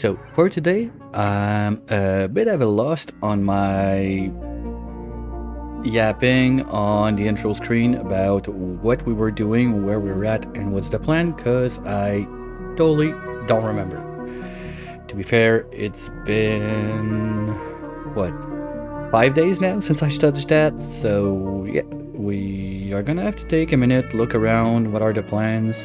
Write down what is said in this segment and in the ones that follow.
So for today, I'm a bit of a lost on my yapping on the intro screen about what we were doing, where we were at, and what's the plan, because I totally don't remember. To be fair, it's been, what, 5 days now since I touched that, so yeah, we are gonna have to take a minute, look around, what are the plans.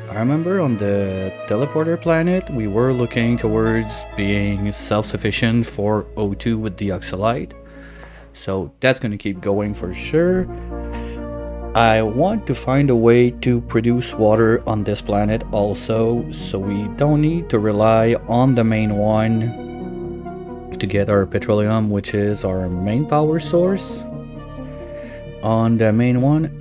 I remember on the teleporter planet, we were looking towards being self-sufficient for O2 with the oxalite. So that's going to keep going for sure. I want to find a way to produce water on this planet also, so we don't need to rely on the main one to get our petroleum, which is our main power source. On the main one,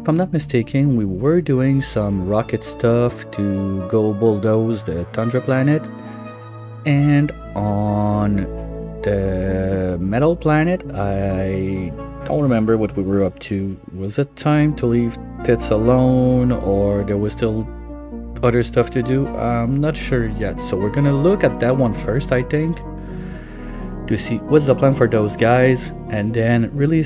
if I'm not mistaken, we were doing some rocket stuff to go bulldoze the Tundra planet. And on the metal planet, I don't remember what we were up to. Was it time to leave Tits alone, or there was still other stuff to do? I'm not sure yet. So we're gonna look at that one first, I think, to see what's the plan for those guys, and then really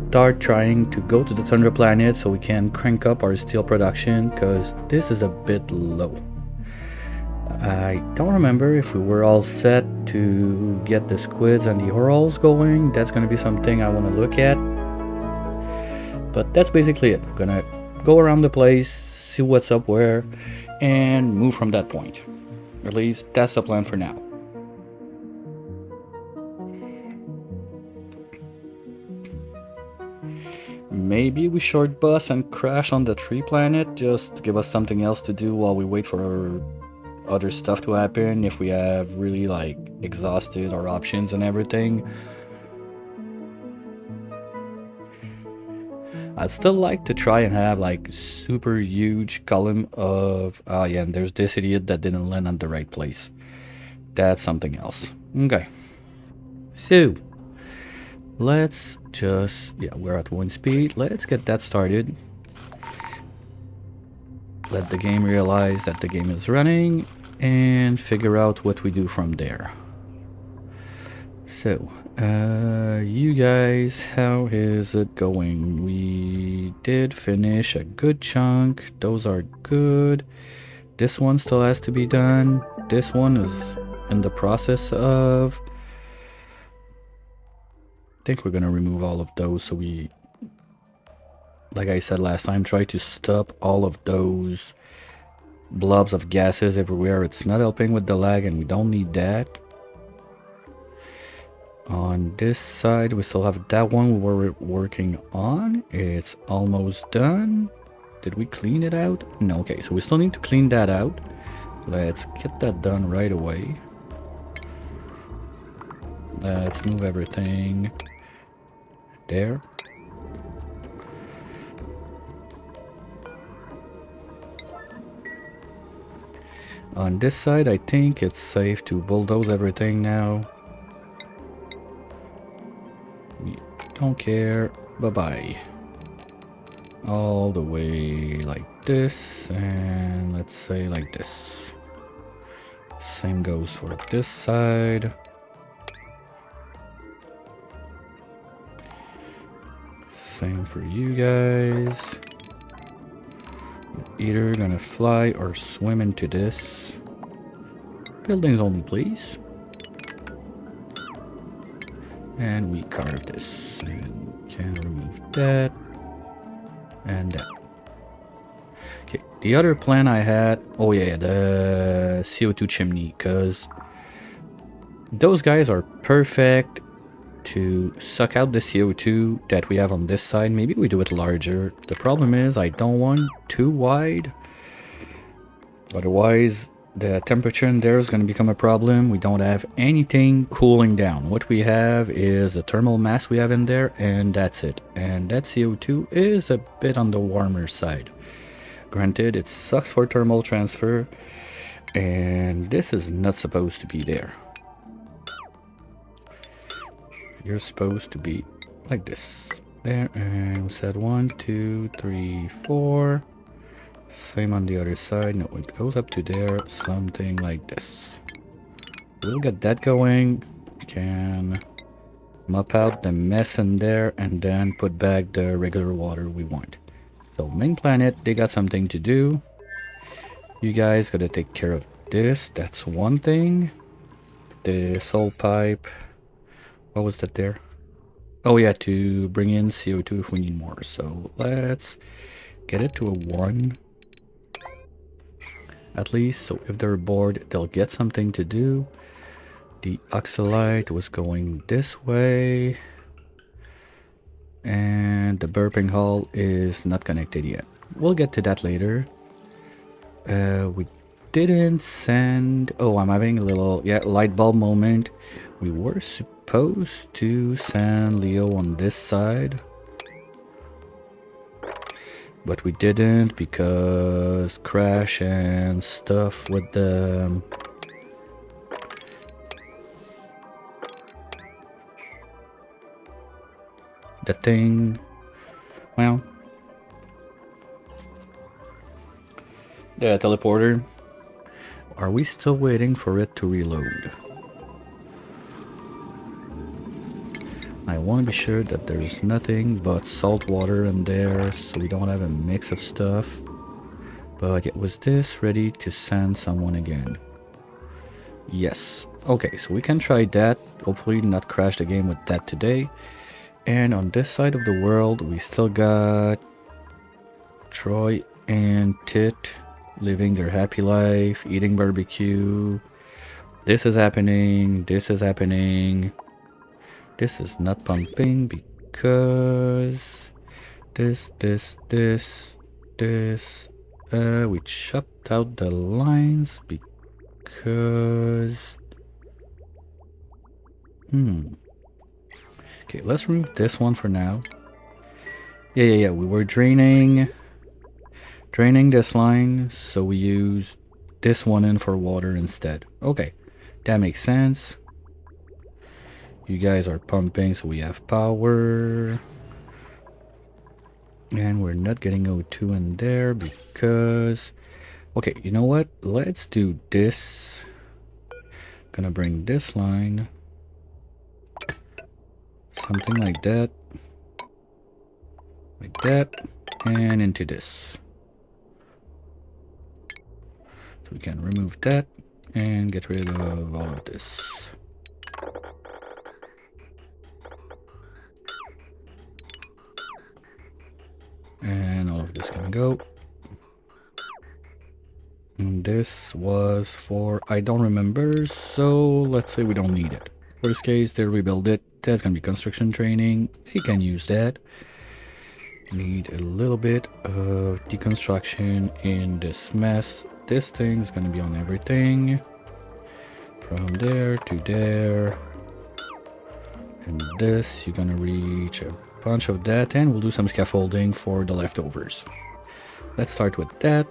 start trying to go to the Tundra planet so we can crank up our steel production, because this is a bit low. I don't remember if we were all set to get the squids and the orals going. That's going to be something I want to look at. But that's basically it. We're going to go around the place, see what's up where, and move from that point. At least that's the plan for now. Maybe we short bus and crash on the tree planet, just to give us something else to do while we wait for other stuff to happen, if we have really exhausted our options and everything. I'd still like to try and have super huge column of yeah, and there's this idiot that didn't land on the right place. That's something else. Okay, so let's just, yeah, we're at 1 speed. Let's get that started. Let the game realize that the game is running and figure out what we do from there. So, you guys, how is it going? We did finish a good chunk. Those are good. This one still has to be done. This one is in the process of... I think we're gonna remove all of those so we, like I said last time, try to stop all of those blobs of gases everywhere. It's not helping with the lag and we don't need that. On this side we still have that one we're working on. It's almost done. Did we clean it out? No. Okay, so we still need to clean that out. Let's get that done right away. Let's move everything there. On this side, I think it's safe to bulldoze everything now. We don't care. Bye-bye. All the way like this, and let's say like this. Same goes for this side. Same for you guys. Either gonna fly or swim into this. Buildings only, please. And we carve this. And can remove that. And that. Okay, the other plan I had... Oh yeah, the CO2 chimney, because those guys are perfect to suck out the CO2 that we have on this side. Maybe we do it larger. The problem is I don't want too wide. Otherwise, the temperature in there is going to become a problem. We don't have anything cooling down. What we have is the thermal mass we have in there, and that's it. And that CO2 is a bit on the warmer side. Granted, it sucks for thermal transfer, and this is not supposed to be there. You're supposed to be like this. There, and we said 1, 2, 3, 4. Same on the other side. No, it goes up to there, something like this. we'll get that going. Can mop out the mess in there and then put back the regular water we want. So main planet, they got something to do. You guys gotta take care of this. That's one thing. The soul pipe. What was that there? Oh yeah, to bring in CO2 if we need more. So let's get it to a 1. At least, so if they're bored, they'll get something to do. The oxalite was going this way. And the burping hull is not connected yet. We'll get to that later. We didn't send... Oh, I'm having a little light bulb moment. We were supposed to send Leo on this side, but we didn't because crash and stuff with the thing. Well, the teleporter. Are we still waiting for it to reload? I want to be sure that there's nothing but salt water in there, so we don't have a mix of stuff. But yeah, was this ready to send someone again? Yes. Okay, so we can try that. Hopefully not crash the game with that today. And on this side of the world, we still got Troy and Tit living their happy life, eating barbecue. This is happening. This is happening. This is not pumping because this. We chopped out the lines because... Okay, let's remove this one for now. Yeah. We were draining this line, so we use this one in for water instead. Okay, that makes sense. You guys are pumping, so we have power. And we're not getting O2 in there because... Okay, you know what? Let's do this. Gonna bring this line. Something like that. Like that. And into this. So we can remove that and get rid of all of this. And all of this can go. And this was for... I don't remember, so let's say we don't need it. Worst case, they'll rebuild it. That's gonna be construction training. They can use that. Need a little bit of deconstruction in this mess. This thing's gonna be on everything. From there to there. And this, you're gonna reach a bunch of that, and we'll do some scaffolding for the leftovers. Let's start with that.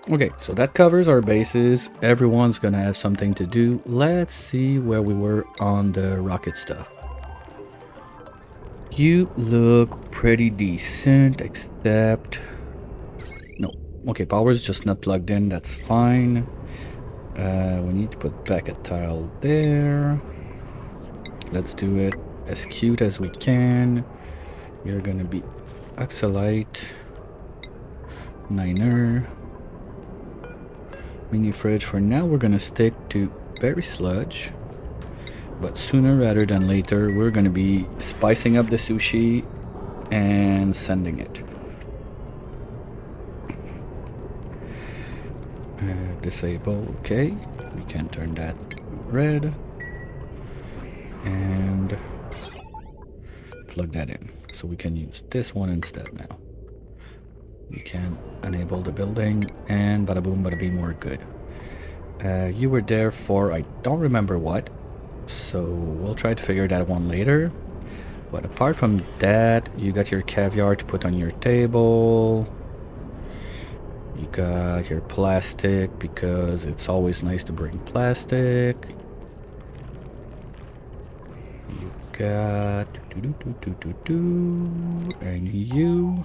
Okay, so that covers our bases. Everyone's gonna have something to do. Let's see where we were on the rocket stuff. You look pretty decent, except... No. Okay, power's just not plugged in. That's fine. We need to put back a tile there. Let's do it as cute as we can. We're gonna be oxalite, niner, mini fridge. For now, we're gonna stick to berry sludge. But sooner rather than later, we're gonna be spicing up the sushi and sending it. Disable, okay. We can turn that red. And plug that in. So we can use this one instead now. We can enable the building and bada boom, bada bing, we're good. You were there for I don't remember what. So we'll try to figure that one later. But apart from that, you got your caviar to put on your table. You got your plastic because it's always nice to bring plastic. You got and you.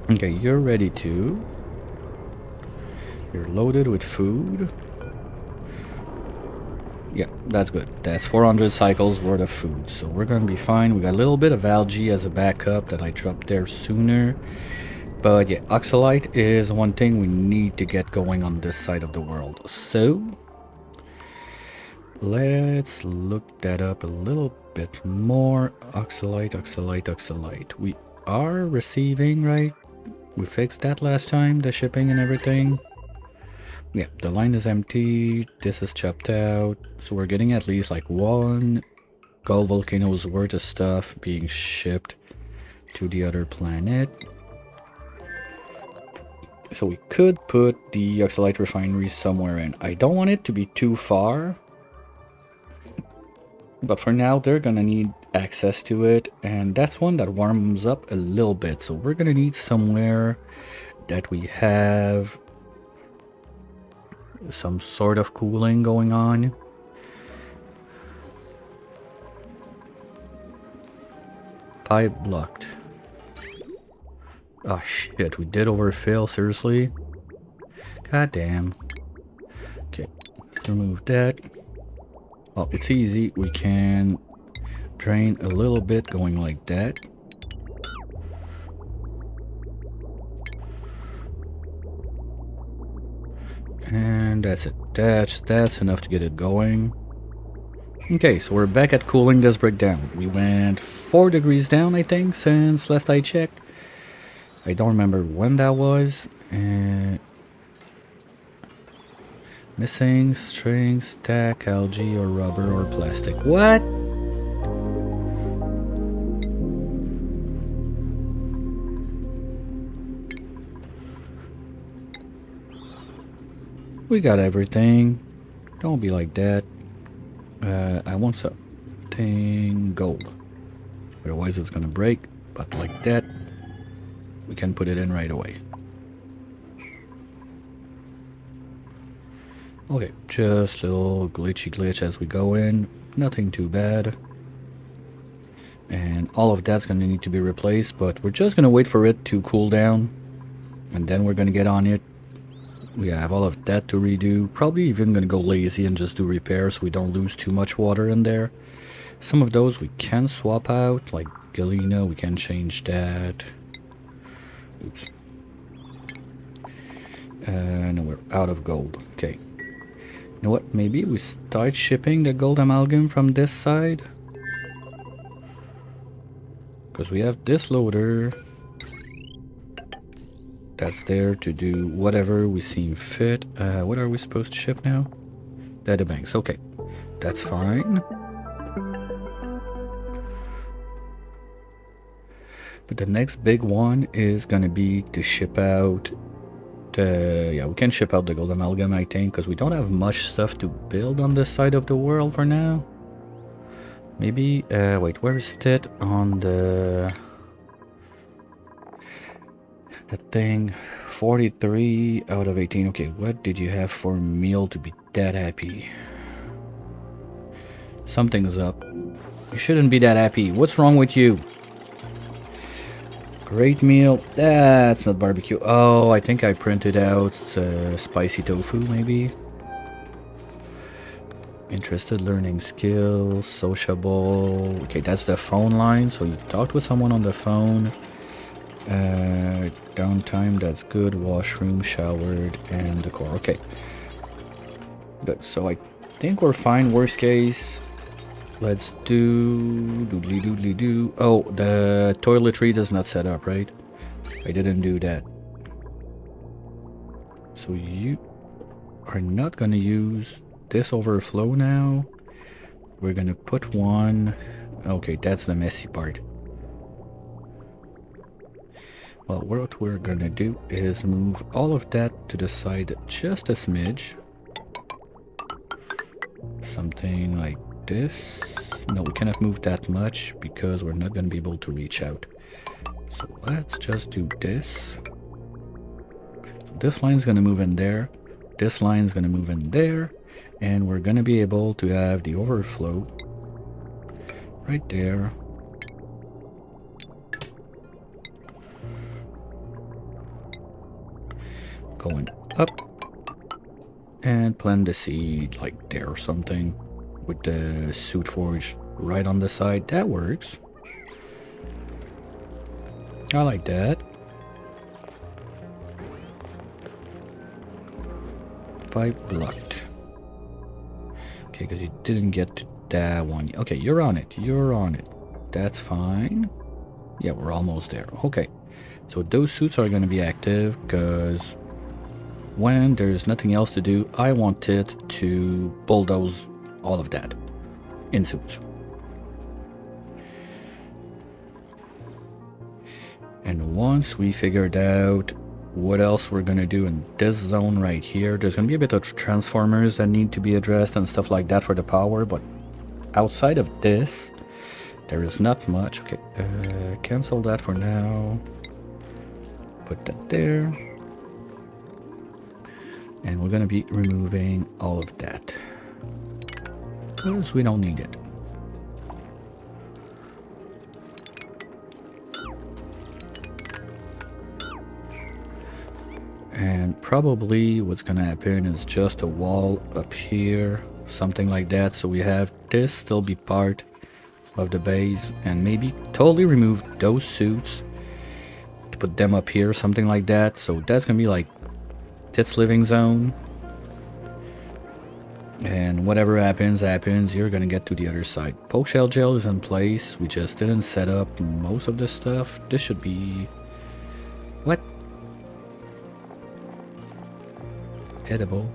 Okay, you're ready to. You're loaded with food. Yeah, that's good. That's 400 cycles worth of food, so we're gonna be fine. We got a little bit of algae as a backup that I dropped there sooner. But yeah, oxalite is one thing we need to get going on this side of the world. So let's look that up a little bit more. Oxalite, oxalite, oxalite. We are receiving, right? We fixed that last time, the shipping and everything. Yeah, the line is empty. This is chopped out. So we're getting at least like one gold volcano's worth of stuff being shipped to the other planet. So we could put the oxalite refinery somewhere in. I don't want it to be too far. But for now, they're gonna need access to it. And that's one that warms up a little bit. So we're gonna need somewhere that we have some sort of cooling going on. Pipe blocked. Oh shit, we did overfill, seriously? God damn. Okay, let's remove that. Well, it's easy. We can drain a little bit going like that. And that's it. That's enough to get it going. Okay, so we're back at cooling this brick down. We went 4 degrees down, I think, since last I checked. I don't remember when that was. And missing string, stack, algae, or rubber, or plastic. What? We got everything. Don't be like that. I want something gold. Otherwise it's gonna break. But like that, we can put it in right away. Okay, just a little glitch as we go in. Nothing too bad. And all of that's gonna need to be replaced, but we're just gonna wait for it to cool down. And then we're gonna get on it. We have all of that to redo. Probably even gonna go lazy and just do repairs so we don't lose too much water in there. Some of those we can swap out, like Galena, we can change that. Oops. No, we're out of gold. Okay. You know what? Maybe we start shipping the gold amalgam from this side. Because we have this loader that's there to do whatever we seem fit. What are we supposed to ship now? Data banks. Okay. That's fine. But the next big one is going to be to ship out yeah, we can ship out the gold amalgam, I think, because we don't have much stuff to build on this side of the world for now. Maybe, wait, where is it on the thing? 43 out of 18. Okay, what did you have for meal to be that happy? Something's up. You shouldn't be that happy. What's wrong with you? Great meal. That's not barbecue. Oh, I think I printed out spicy tofu, maybe. Interested learning skills, sociable. Okay, that's the phone line. So you talked with someone on the phone. Downtime, that's good. Washroom, showered, and decor. Okay. Good. So I think we're fine. Worst case. Let's do doodly doodly do. Oh, the toiletry does not set up, right? I didn't do that. So you are not gonna use this overflow now. We're gonna put one. Okay, that's the messy part. Well, what we're gonna do is move all of that to the side just a smidge. Something like this. No, we cannot move that much because we're not going to be able to reach out. So let's just do this. This line's going to move in there. This line's going to move in there. And we're going to be able to have the overflow right there. Going up And plant the seed like there or something with the suit forge right on the side. That works. I like that. Pipe blocked. Okay, because you didn't get to that one. Okay, you're on it. You're on it. That's fine. Yeah, we're almost there. Okay. So those suits are going to be active because when there's nothing else to do, I want it to bulldoze all of that in suits. And once we figured out what else we're gonna do in this zone right here, there's gonna be a bit of transformers that need to be addressed and stuff like that for the power, but outside of this, there is not much. Okay, cancel that for now. Put that there. And we're gonna be removing all of that because we don't need it. And probably what's gonna happen is just a wall up here, something like that, so we have this still be part of the base, and maybe totally remove those suits to put them up here, something like that. So that's gonna be like its living zone, and whatever happens, you're gonna get to the other side. Poke shell gel is in place. We just didn't set up most of this stuff. This should be... what? Edible.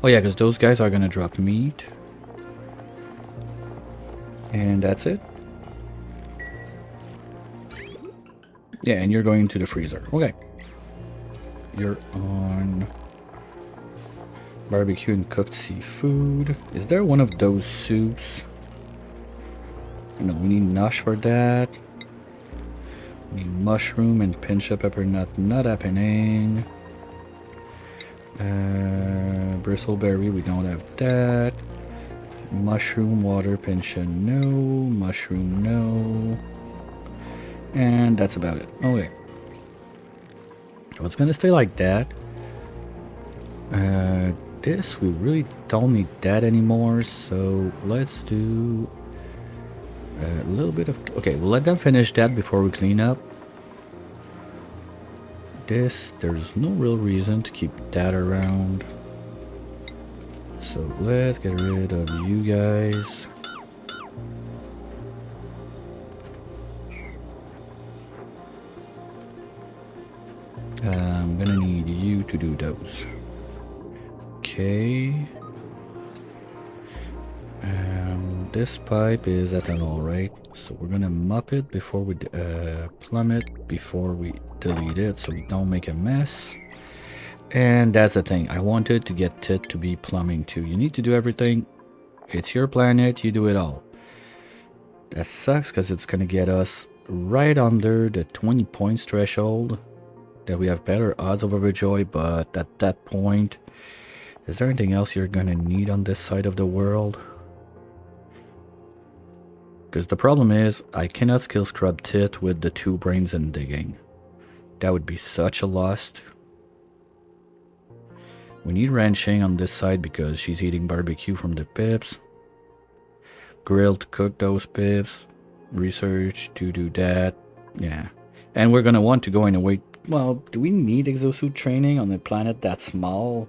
Oh yeah, because those guys are gonna drop meat. And that's it. Yeah, and you're going to the freezer. Okay. You're on barbecue and cooked seafood. Is there one of those soups? No, we need nosh for that. We need mushroom and pincha pepper nut. Not happening. Bristleberry, we don't have that. Mushroom, water, pincha, no. Mushroom, no. And that's about it. Okay. So it's gonna stay like that. This, we really don't need that anymore. So let's do a little bit of... okay, we'll let them finish that before we clean up. This, there's no real reason to keep that around. So let's get rid of you guys. I'm gonna need you to do those. Okay. This pipe is ethanol, right? So we're gonna mop it before we plumb it before we delete it, so we don't make a mess. And that's the thing, I wanted to get it to be plumbing too. You need to do everything. It's your planet, you do it all. That sucks because it's gonna get us right under the 20 points threshold that we have better odds of overjoy. But at that point, is there anything else you're gonna need on this side of the world? Because the problem is, I cannot skill scrub Tit with the 2 brains and digging. That would be such a loss. We need ranching on this side because she's eating barbecue from the pips. Grill to cook those pips. Research to do that. Yeah. And we're gonna want to go in a way... well, do we need exosuit training on a planet that small?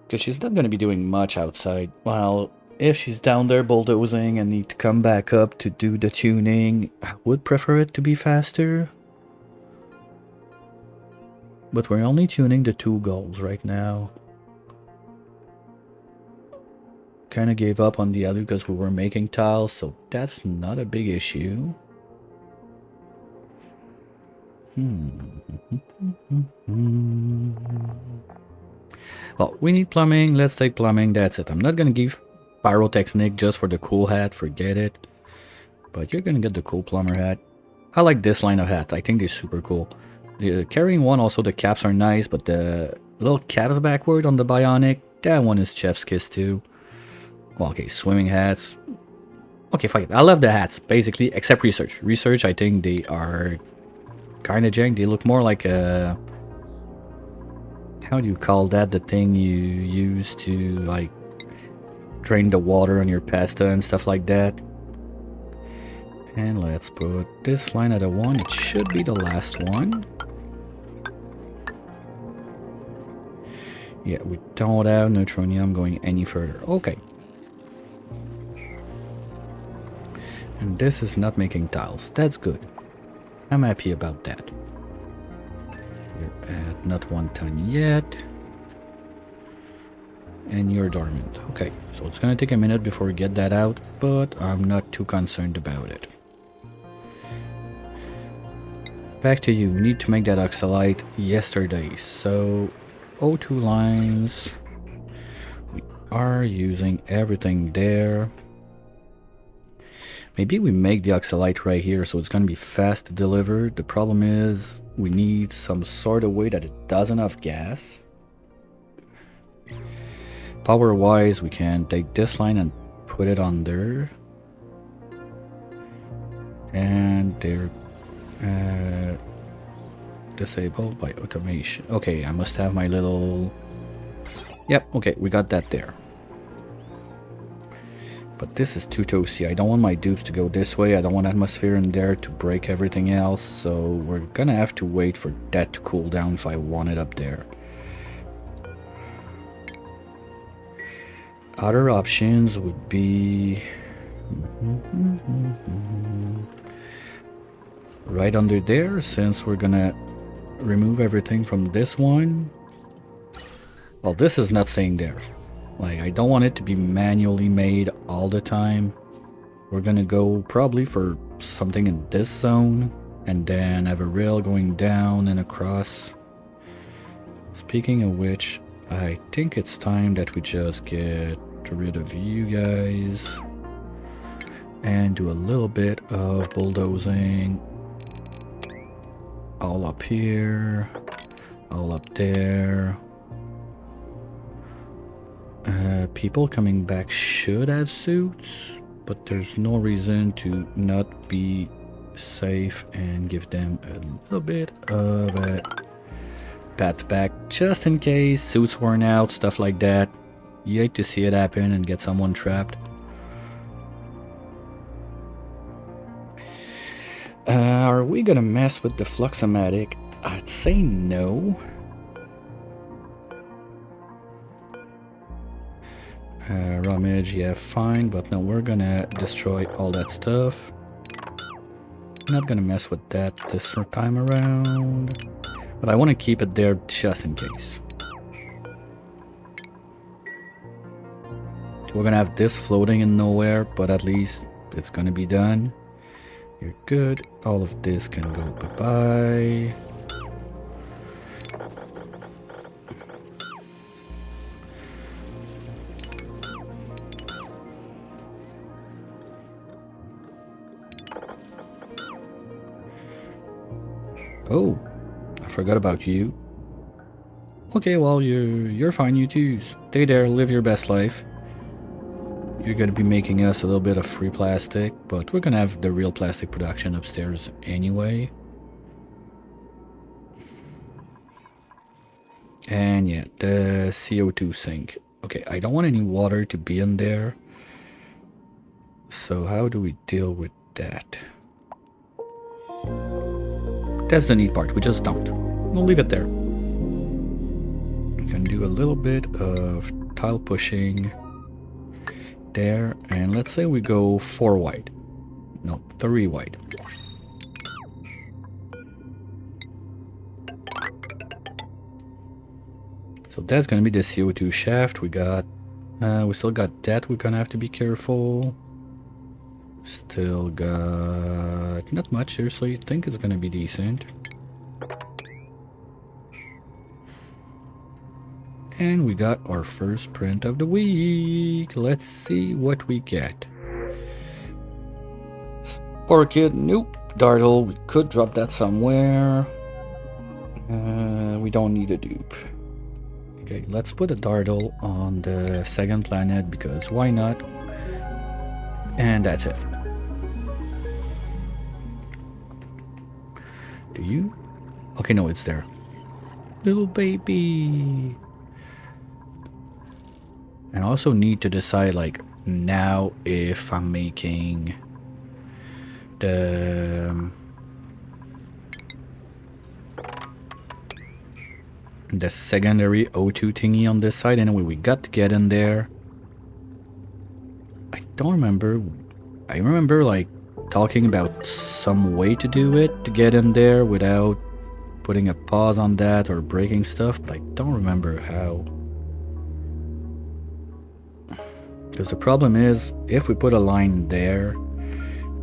Because she's not gonna be doing much outside. Well... if she's down there bulldozing and need to come back up to do the tuning, I would prefer it to be faster. But we're only tuning the 2 goals right now. Kinda gave up on the other because we were making tiles, so that's not a big issue. Well, we need plumbing, let's take plumbing, that's it. I'm not gonna give pyrotechnic just for the cool hat, forget it. But you're gonna get the cool plumber hat. I like this line of hat, I think they're super cool. The carrying one, also the caps are nice, but the little caps backward on the bionic, that one is chef's kiss too. Well, okay, swimming hats. Okay, fuck it, I love the hats, basically, except research. Research, I think they are kinda jank, they look more like a How do you call that? The thing you use to like drain the water on your pasta and stuff like that. And let's put this line at a 1. It should be the last one. Yeah, we don't have neutronium going any further. Okay. And this is not making tiles. That's good. I'm happy about that. We're at not 1 ton yet. And you're dormant. Okay, so it's gonna take a minute before we get that out, but I'm not too concerned about it. Back to you. We need to make that oxalite yesterday. So O2 lines. We are using everything there. Maybe we make the oxalite right here so it's gonna be fast to deliver. The problem is we need some sort of way that it doesn't have gas. Power wise, we can take this line and put it under. And they're disabled by automation. Okay, I must have my little... Yep, okay, we got that there. But this is too toasty. I don't want my dupes to go this way. I don't want atmosphere in there to break everything else. So we're gonna have to wait for that to cool down if I want it up there. Other options would be... right under there, since we're gonna remove everything from this one. Well, this is not staying there. Like, I don't want it to be manually made all the time. We're gonna go probably for something in this zone, and then have a rail going down and across. Speaking of which, I think it's time that we just get rid of you guys and do a little bit of bulldozing. All up here, all up there. People coming back should have suits, but there's no reason to not be safe and give them a little bit of a pat back just in case suits worn out, stuff like that. You hate to see it happen and get someone trapped. Are we gonna mess with the Fluxomatic? I'd say no. Rummage, yeah, fine, but no, we're gonna destroy all that stuff. Not gonna mess with that this time around, but I want to keep it there just in case. We're gonna have this floating in nowhere, but at least it's gonna be done. You're good. All of this can go bye-bye. Oh, I forgot about you. Okay, well, you're fine. You two stay there, live your best life. You're gonna be making us a little bit of free plastic, but we're gonna have the real plastic production upstairs anyway. And yeah, the CO2 sink. Okay, I don't want any water to be in there. So how do we deal with that? That's the neat part, we just don't. We'll leave it there. We can do a little bit of tile pushing there, and let's say we go 4 wide. No, 3 wide. So that's gonna be the CO2 shaft. We still got that. We're gonna have to be careful. Still got not much. Seriously, I think it's gonna be decent. And we got our first print of the week. Let's see what we get. Orchid, nope. Dartle, we could drop that somewhere. We don't need a dupe. Okay, let's put a Dartle on the second planet because why not? And that's it. Do you? Okay, no, it's there. Little baby. And I also need to decide, like, now if I'm making the secondary O2 thingy on this side. Anyway, we got to get in there. I don't remember. I remember, like, talking about some way to do it, to get in there without putting a pause on that or breaking stuff, but I don't remember how. Because the problem is, if we put a line there,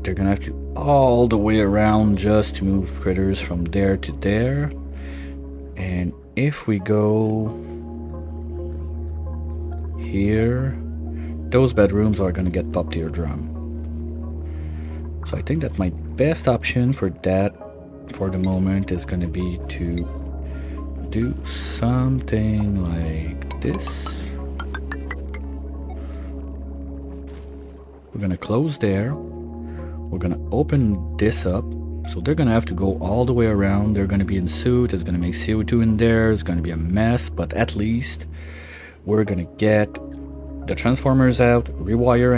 they're gonna have to all the way around just to move critters from there to there. And if we go here, those bedrooms are gonna get popped eardrum. So I think that my best option for that for the moment is gonna be to do something like this. We're gonna close there. We're gonna open this up. So they're gonna have to go all the way around. They're gonna be in suit. It's gonna make CO2 in there. It's gonna be a mess, but at least we're gonna get the transformers out, rewire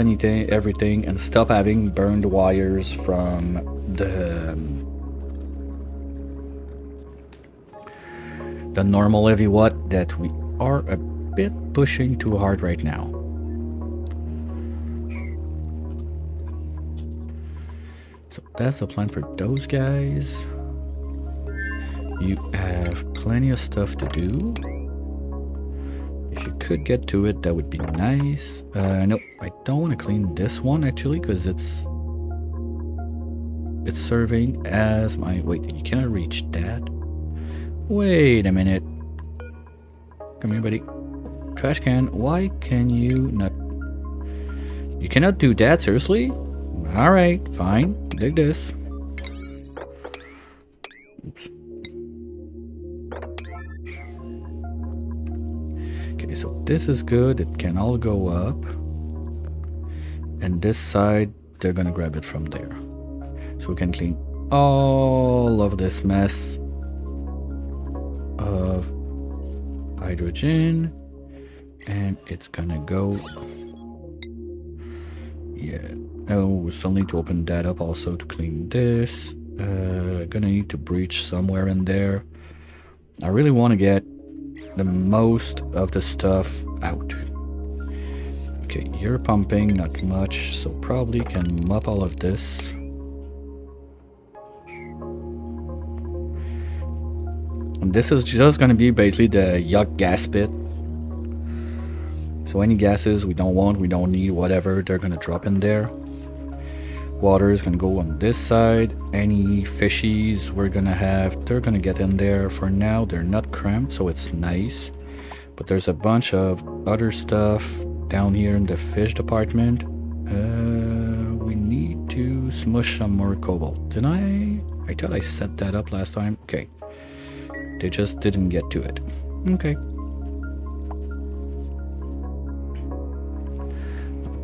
everything, and stop having burned wires from the normal heavy watt that we are a bit pushing too hard right now. So that's the plan for those guys. You have plenty of stuff to do. If you could get to it, that would be nice. No, I don't want to clean this one actually, because it's serving as my... Wait, you cannot reach that. Wait a minute. Come here, buddy. Trash can, why can you not... You cannot do that, seriously? Alright, fine. Dig this. Oops. Okay, so this is good. It can all go up. And this side, they're gonna grab it from there. So we can clean all of this mess of hydrogen. And it's gonna go... Yeah. Oh, we still need to open that up also to clean this. Gonna need to breach somewhere in there. I really want to get the most of the stuff out. Okay, you're pumping, not much, so probably can mop all of this. And this is just gonna be basically the yuck gas pit. So any gases we don't want, we don't need, whatever, they're gonna drop in there. Water is gonna go on this side. Any fishies we're gonna have, they're gonna get in there. For now, they're not cramped, so it's nice. But there's a bunch of other stuff down here in the fish department. We need to smush some more cobalt. Did I? I thought I set that up last time. Okay. They just didn't get to it. Okay.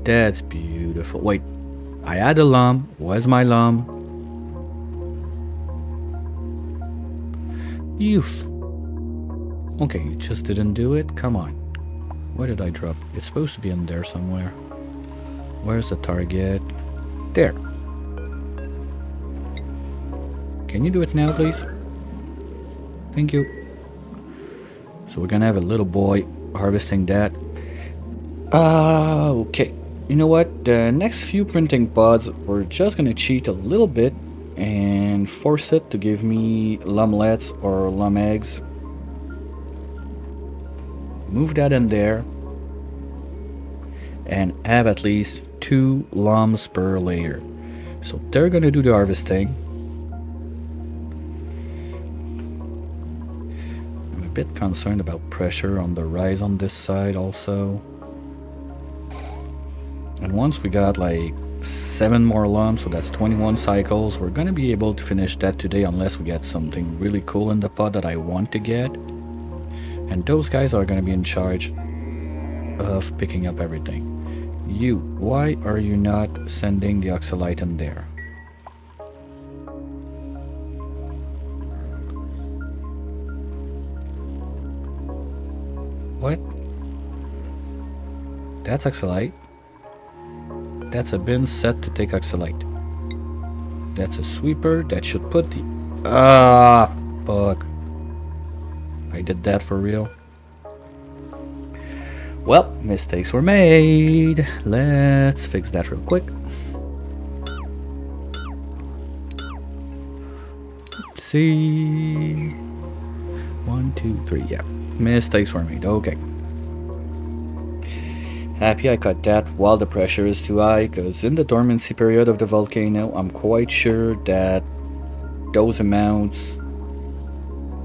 That's beautiful. Wait, I had a lump. Where's my lump? Okay, you just didn't do it? Come on. Where did I drop? It's supposed to be in there somewhere. Where's the target? There. Can you do it now, please? Thank you. So we're gonna have a little boy harvesting that. Okay. You know what? The next few printing pods, we're just gonna cheat a little bit and force it to give me lumlets or lum eggs. Move that in there and have at least 2 lums per layer. So they're gonna do the harvesting. I'm a bit concerned about pressure on the rise on this side also. And once we got like 7 more lumps, so that's 21 cycles, we're gonna be able to finish that today unless we get something really cool in the pod that I want to get. And those guys are gonna be in charge of picking up everything. You, why are you not sending the oxalite in there? What? That's oxalite. That's a bin set to take oxalite. That's a sweeper that should put the... Ah, fuck. I did that for real. Well, mistakes were made. Let's fix that real quick. Let's see. 1, 2, 3. Yeah, mistakes were made. Okay. Happy I cut that while the pressure is too high, because in the dormancy period of the volcano, I'm quite sure that those amounts,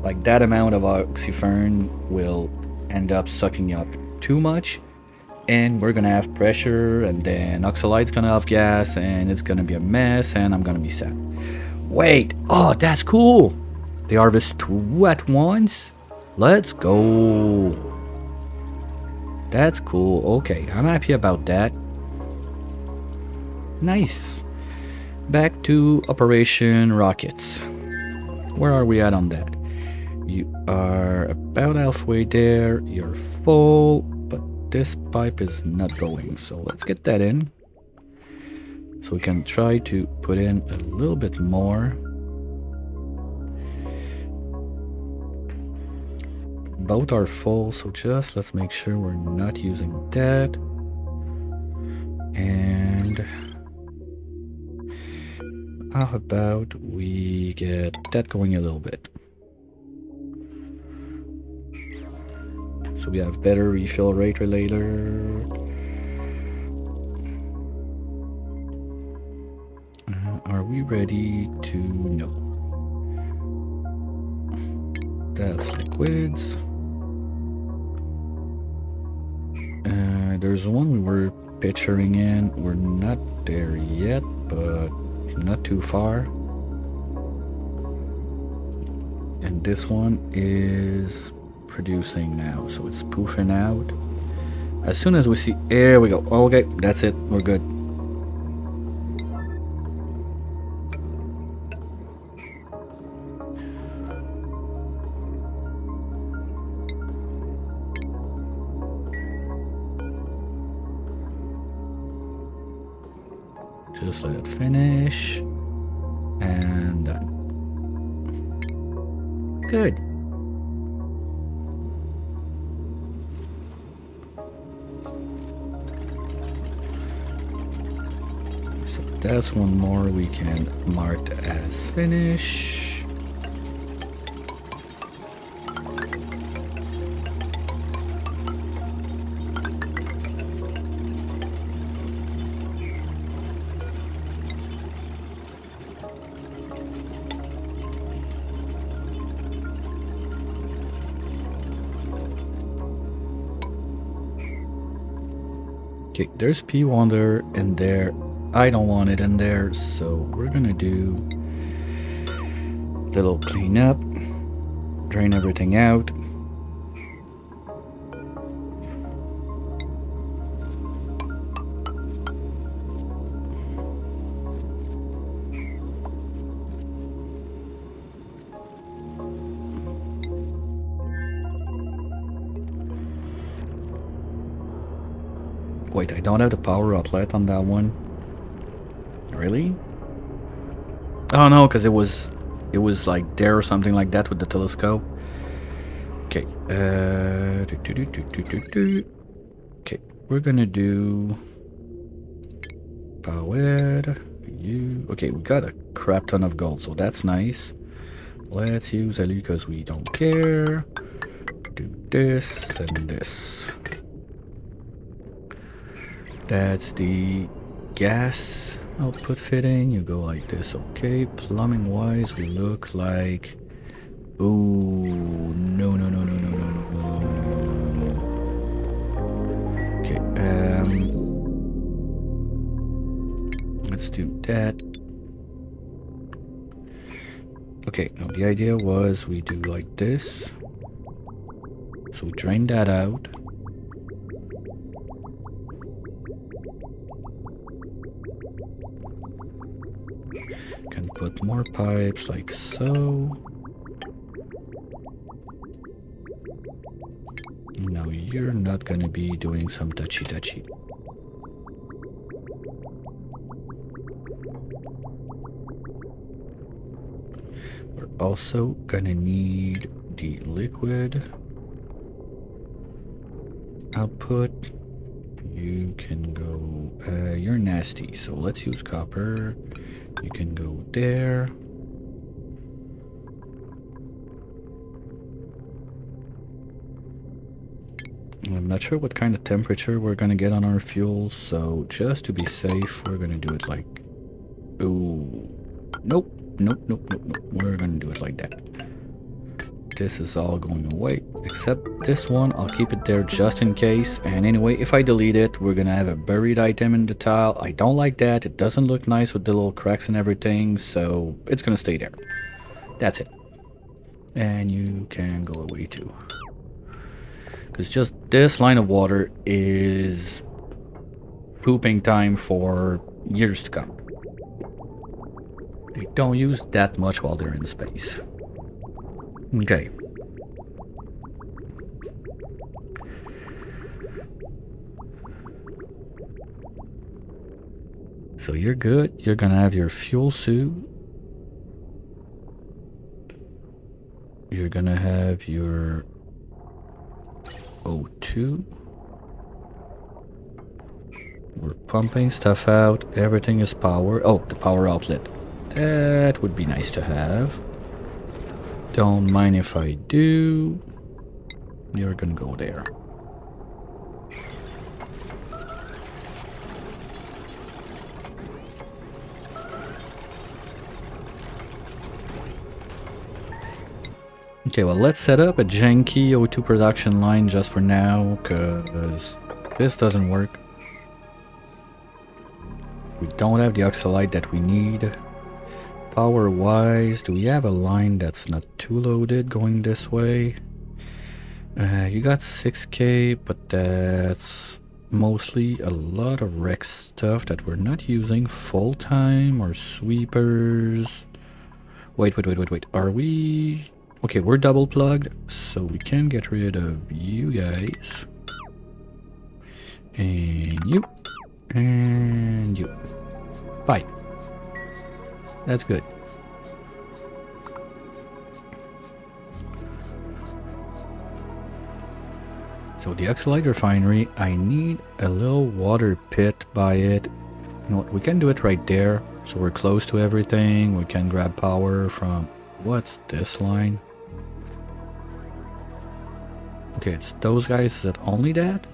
like that amount of oxyfern, will end up sucking up too much, and we're gonna have pressure, and then oxalite's gonna have gas, and it's gonna be a mess, and I'm gonna be sad. Wait, oh, that's cool! They harvest 2 at once? Let's go! That's cool. Okay, I'm happy about that. Nice. Back to Operation Rockets. Where are we at on that? You are about halfway there. You're full, but this pipe is not going. So let's get that in. So we can try to put in a little bit more. Both are full, so just let's make sure we're not using that. And how about we get that going a little bit? So we have better refill rate later. Are we ready to... No. That's liquids. There's one we were picturing in. We're not there yet, but not too far. And this one is producing now, so it's poofing out. As soon as we see... There we go. Okay, that's it. We're good. Just let it finish. And done. Good. So that's one more we can mark as finish. Okay, there's P Wonder in there. I don't want it in there, so we're gonna do a little cleanup, drain everything out. Wait, I don't have the power outlet on that one. Really? Oh no, because it was like there or something like that with the telescope. Okay. Okay, we're gonna do power. You. Okay, we got a crap ton of gold, so that's nice. Let's use Ali because we don't care. Do this and this. That's the gas output fitting. You go like this. Okay, plumbing wise we look like... Ooh, no. Okay, let's do that. Okay, now the idea was we do like this. So we drain that out. Can put more pipes like so. Now you're not gonna be doing some touchy. We're also gonna need the liquid output. You can go, you're nasty, so let's use copper. You can go there. I'm not sure what kind of temperature we're gonna get on our fuel, so just to be safe, we're gonna do it like... Ooh. Nope. We're gonna do it like that. This is all going away, except this one. I'll keep it there just in case. And anyway, if I delete it, we're gonna have a buried item in the tile. I don't like that. It doesn't look nice with the little cracks and everything, so it's gonna stay there. That's it. And you can go away too. Because just this line of water is pooping time for years to come. They don't use that much while they're in space. Okay. So you're good. You're gonna have your fuel suit. You're gonna have your O2. We're pumping stuff out. Everything is power. Oh, the power outlet. That would be nice to have. Don't mind if I do. You're gonna go there. Okay, well, let's set up a janky O2 production line just for now, because this doesn't work. We don't have the oxalite that we need. Power-wise, do we have a line that's not too loaded going this way? You got 6k, but that's mostly a lot of wreck stuff that we're not using full-time, or sweepers. Wait. Are we... Okay, we're double plugged, so we can get rid of you guys. And you. And you. Bye. That's good. So the oxalite refinery, I need a little water pit by it. You know what, we can do it right there. So we're close to everything. We can grab power from... What's this line? Okay, it's those guys. Is it only that?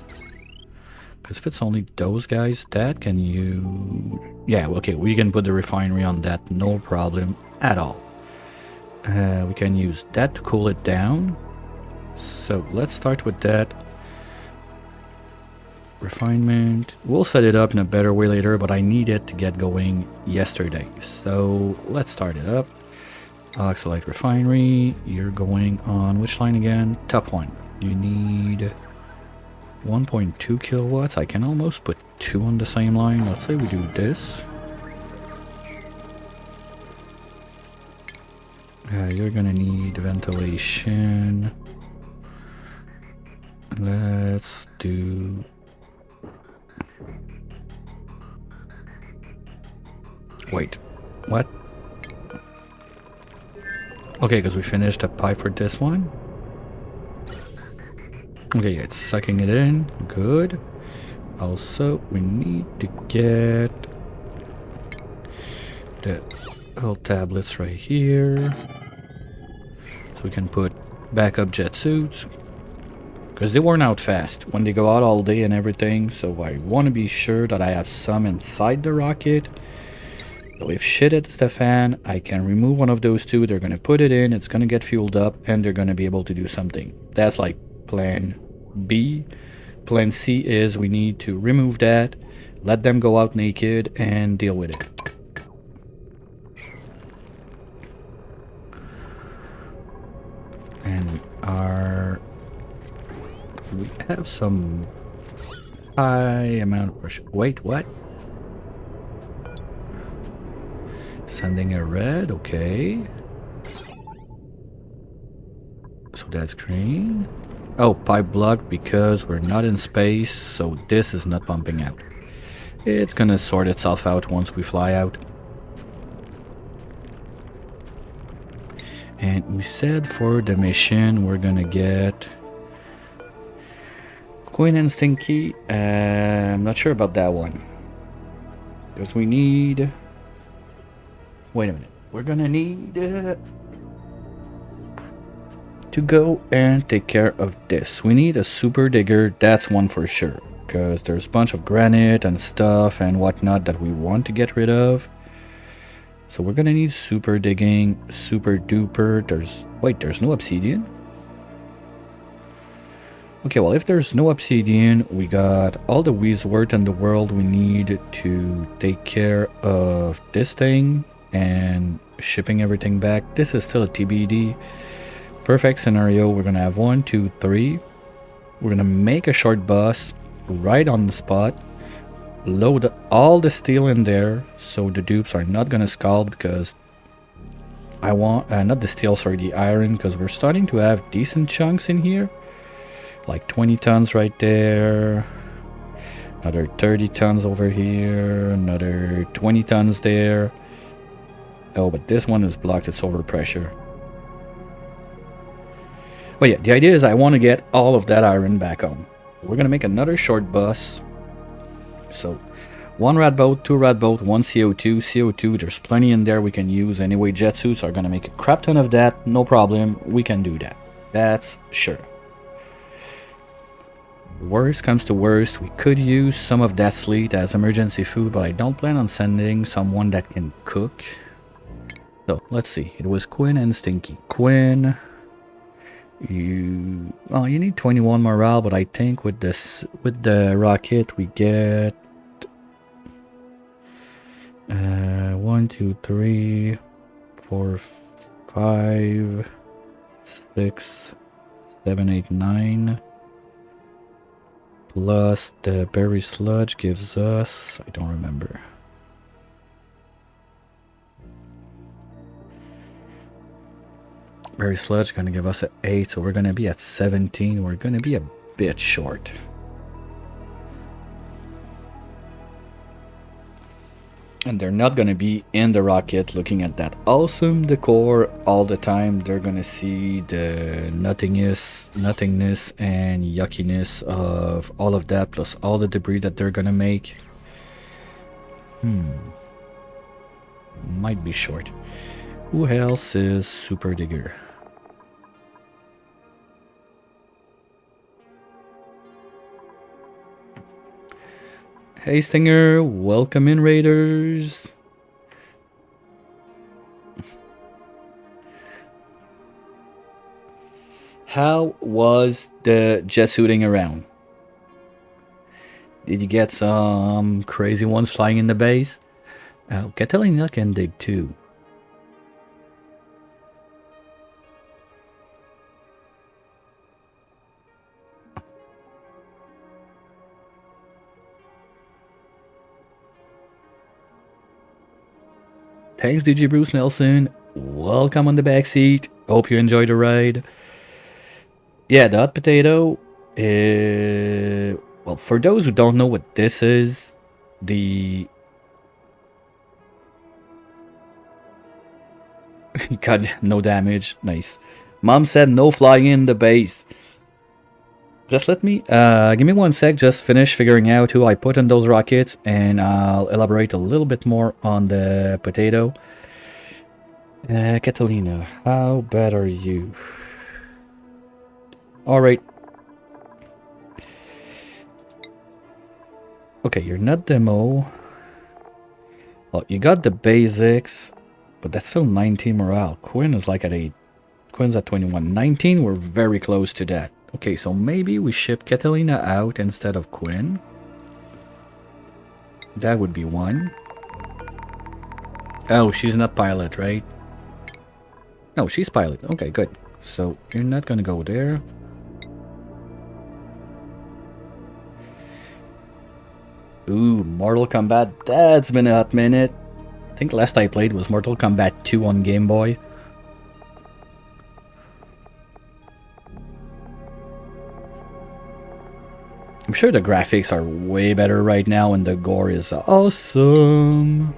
Because if it's only those guys, that can you... Yeah, okay, we can put the refinery on that, no problem at all. We can use that to cool it down. So let's start with that. Refinement. We'll set it up in a better way later, but I need it to get going yesterday. So let's start it up. Oxalite refinery. You're going on which line again? Top one. You need 1.2 kilowatts. I can almost put two on the same line. Let's say we do this. You're gonna need ventilation. Let's do... Wait, what? Okay, because we finished a pipe for this one. Okay, it's sucking it in. Good. Also, we need to get the little tablets right here. So we can put backup jet suits. Because they worn out fast when they go out all day and everything. So I want to be sure that I have some inside the rocket. So if shit hits the fan, I can remove one of those two. They're going to put it in. It's going to get fueled up. And they're going to be able to do something. That's like plan B. Plan C is we need to remove that. Let them go out naked and deal with it. And we have some high amount of pressure. Wait, what? Sending a red, okay. So that's green. Oh, pipe blocked because we're not in space, so this is not pumping out. It's gonna sort itself out once we fly out. And we said for the mission we're gonna get Queen and Stinky. I'm not sure about that one. Because we need... Wait a minute. We're gonna need to go and take care of this. We need a super digger, that's one for sure. Because there's a bunch of granite and stuff and whatnot that we want to get rid of. So we're gonna need super digging, super duper. There's no obsidian? Okay, well if there's no obsidian, we got all the wheezwort in the world we need to take care of this thing and shipping everything back. This is still a TBD. Perfect scenario, we're gonna have 1, 2, 3. We're gonna make a short bus right on the spot. Load all the steel in there so the dupes are not gonna scald, because I want, not the steel, sorry, the iron, because we're starting to have decent chunks in here. Like 20 tons right there. Another 30 tons over here. Another 20 tons there. Oh, but this one is blocked, it's over pressure. But yeah, the idea is I want to get all of that iron back home. We're gonna make another short bus. So, 1 rat boat, 2 rat boat, 1 CO2. CO2, there's plenty in there we can use. Anyway, jet suits are gonna make a crap ton of that. No problem, we can do that. That's sure. Worst comes to worst, we could use some of that sleet as emergency food, but I don't plan on sending someone that can cook. So, let's see. It was Quinn and Stinky. Quinn... You need 21 morale, but I think with the rocket we get 1, 2, 3, 4, 5, 6, 7, 8, 9. Plus the berry sludge gives us, I don't remember. Berry sludge gonna give us an 8, so we're gonna be at 17. We're gonna be a bit short. And they're not gonna be in the rocket looking at that awesome decor all the time. They're gonna see the nothingness and yuckiness of all of that, plus all the debris that they're gonna make. Might be short. Who else is super digger? Hey Stinger, welcome in Raiders. How was the jet suiting around? Did you get some crazy ones flying in the base? Catalina can dig too. Thanks, DJ Bruce Nelson. Welcome on the backseat. Hope you enjoyed the ride. Yeah, the hot potato. Well, for those who don't know what this is, the... God, no damage. Nice. Mom said no flying in the base. Just let me, give me 1 sec, just finish figuring out who I put in those rockets, and I'll elaborate a little bit more on the potato. Catalina, how bad are you? Alright. Okay, you're not demo. Well, you got the basics, but that's still 19 morale. Quinn is like at 8. Quinn's at 21. 19, we're very close to that. Okay, so maybe we ship Catalina out instead of Quinn. That would be 1. Oh, she's not pilot, right? No, she's pilot. Okay, good. So, you're not gonna go there. Ooh, Mortal Kombat. That's been a hot minute. I think last I played was Mortal Kombat 2 on Game Boy. I'm sure the graphics are way better right now and the gore is awesome.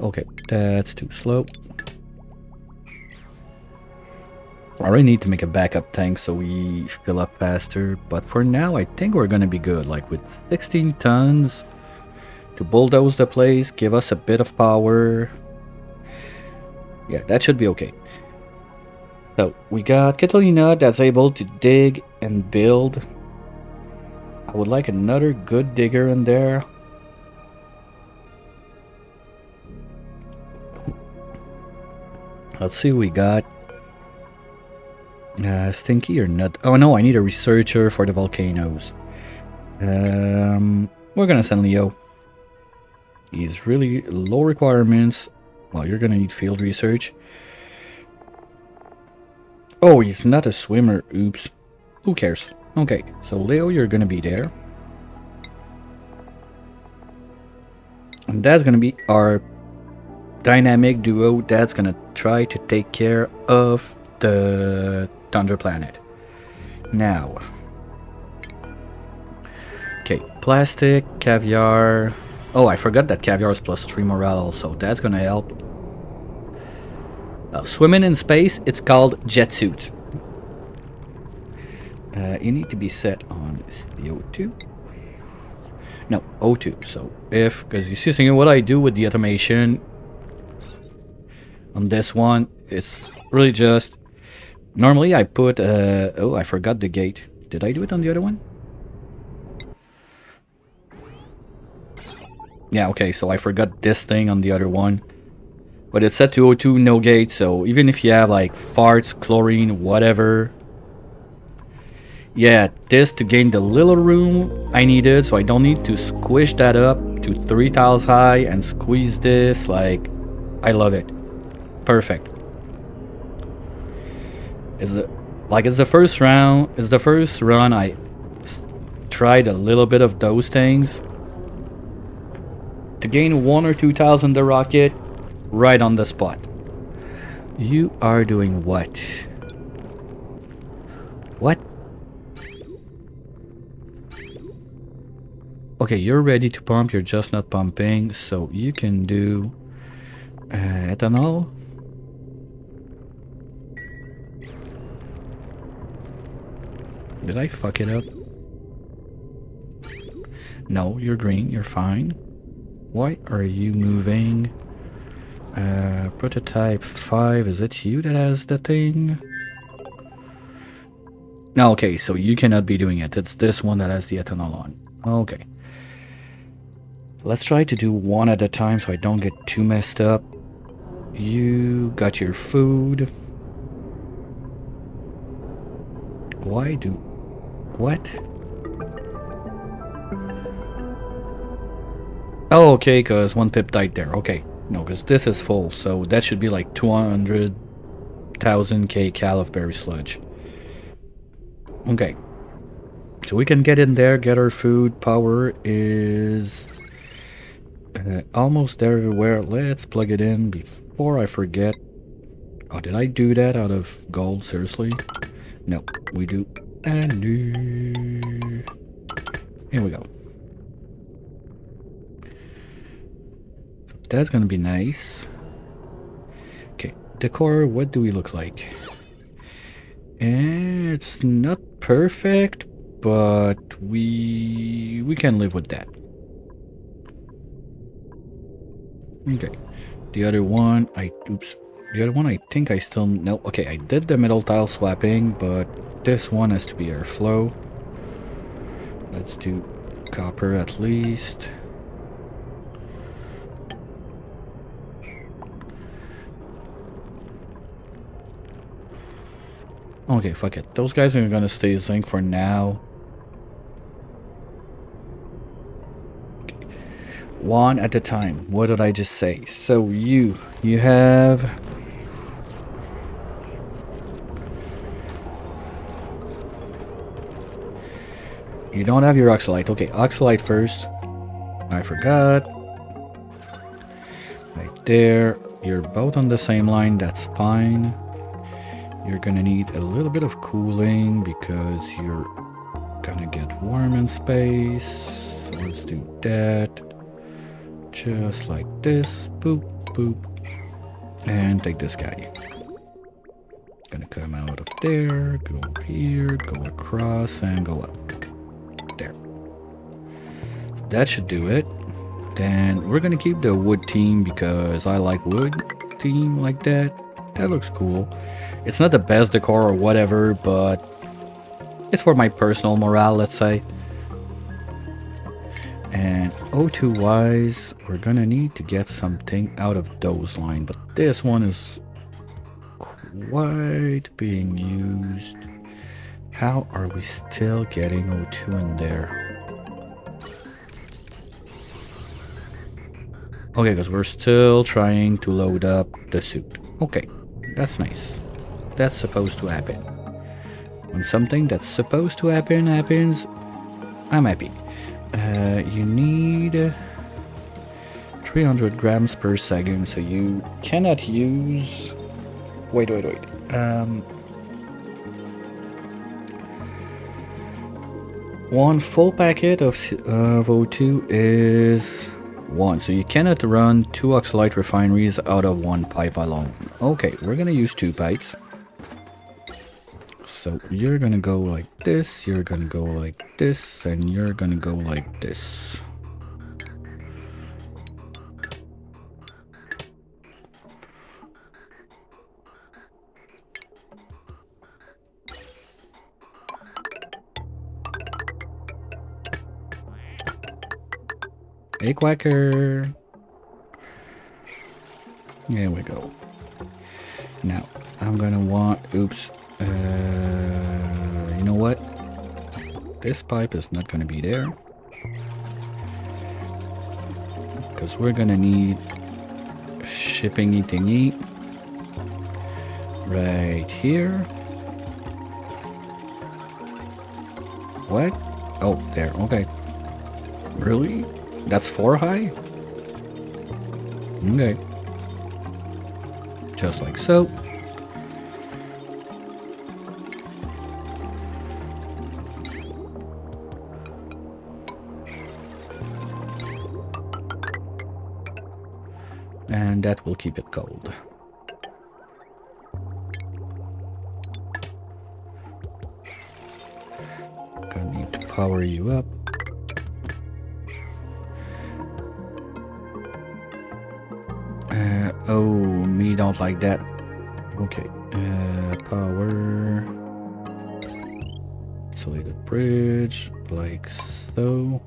Okay, that's too slow. I really need to make a backup tank so we fill up faster, but for now I think we're gonna be good. Like with 16 tons to bulldoze the place, give us a bit of power. Yeah, that should be okay. So we got Catalina that's able to dig and build. I would like another good digger in there. Let's see what we got. Stinky or not? Oh no, I need a researcher for the volcanoes. We're gonna send Leo. He's really low requirements. Well, you're gonna need field research. Oh, he's not a swimmer. Oops. Who cares? Okay, so Leo, you're gonna be there. And that's gonna be our dynamic duo that's gonna try to take care of the Tundra planet. Now. Okay, plastic, caviar. Oh, I forgot that caviar is +3 morale also. That's gonna help. Swimming in space, it's called jet suit. You need to be set on CO2. No, O2. So if, because you see what I do with the automation on this one, it's really just, normally I put, oh, I forgot the gate. Did I do it on the other one? Yeah, okay, so I forgot this thing on the other one. But it's set to O2, no gate, so even if you have like farts, chlorine, whatever. Yeah, this to gain the little room I needed, so I don't need to squish that up to 3 tiles high and squeeze this. Like, I love it. Perfect. It's the first round. It's the first run I tried a little bit of those things to gain 1 or 2 tiles in the rocket right on the spot. You are doing what? What? Okay, you're ready to pump, you're just not pumping, so you can do ethanol. Did I fuck it up? No, you're green, you're fine. Why are you moving? Prototype 5, is it you that has the thing? No, okay, so you cannot be doing it. It's this one that has the ethanol on. Okay. Let's try to do one at a time so I don't get too messed up. You got your food. Why do... What? Oh, okay, because one pip died there. Okay. No, because this is full, so that should be like 200,000 kcal of berry sludge. Okay. So we can get in there, get our food. Power is... almost there everywhere. Let's plug it in before I forget. Oh, did I do that out of gold? Seriously? No, we do. And here we go. So that's gonna be nice. Okay, decor. What do we look like? It's not perfect, but we can live with that. Okay, the other one, the other one I think I still, no, okay, I did the metal tile swapping, but this one has to be airflow. Let's do copper at least. Okay, fuck it, those guys are gonna stay zinc for now. One at a time. What did I just say? So you have... You don't have your oxalite. Okay, oxalite first. I forgot. Right there. You're both on the same line. That's fine. you're gonna need a little bit of cooling because you're gonna get warm in space. So let's do that. Just like this. Boop, boop. And take this guy. Gonna come out of there, go here, go across, and go up. There. That should do it. Then we're gonna keep the wood theme because I like wood theme like that. That looks cool. It's not the best decor or whatever, but it's for my personal morale, let's say. And O2 wise, we're gonna need to get something out of those lines, but this one is quite being used. How are we still getting O2 in there? Okay, because we're still trying to load up the suit. Okay, that's nice. That's supposed to happen. When something that's supposed to happen happens, I'm happy. You need 300 grams per second, so you cannot use... Wait. One full packet of O2 is 1, so you cannot run 2 oxalite refineries out of 1 pipe alone. Okay, we're gonna use 2 pipes. So you're gonna go like this, you're gonna go like this, and you're gonna go like this. Hey, Quacker! There we go. Now, I'm gonna want... Oops. You know what? This pipe is not gonna be there. Because we're gonna need shipping thingy right here. What? Oh, there. Okay. Really? That's 4 high? Okay. Just like so. And that will keep it cold. Gonna need to power you up. Oh, me don't like that. Okay, power. Insulated bridge, like so.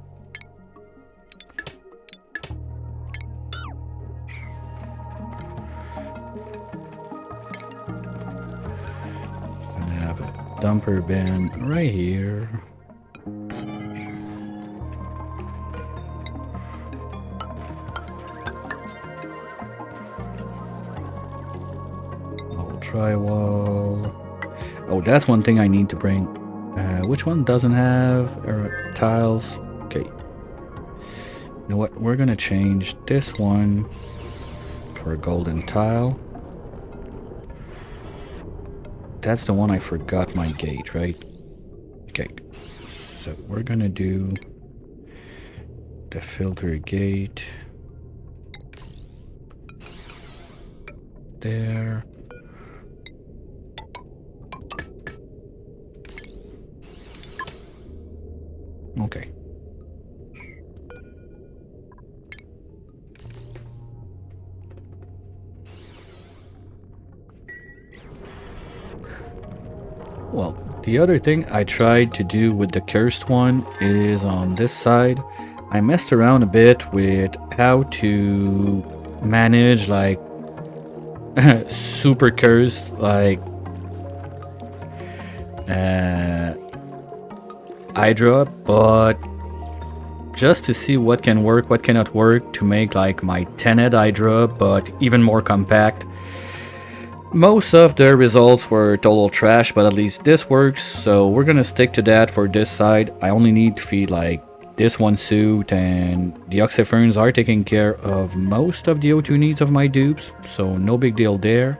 Gonna have a dumper bin right here. Drywall. Oh, that's one thing I need to bring. Which one doesn't have tiles? Okay. You know what? We're gonna change this one for a golden tile. That's the one I forgot my gauge, right? Okay. So we're gonna do the filter gate there. Okay. Well, the other thing I tried to do with the cursed one is on this side. I messed around a bit with how to manage like super cursed like Hydra, but just to see what can work, what cannot work, to make like my 10-head Hydra, but even more compact. Most of the results were total trash, but at least this works, so we're gonna stick to that for this side. I only need to feed like this one suit, and the oxyferns are taking care of most of the O2 needs of my dupes, so no big deal there.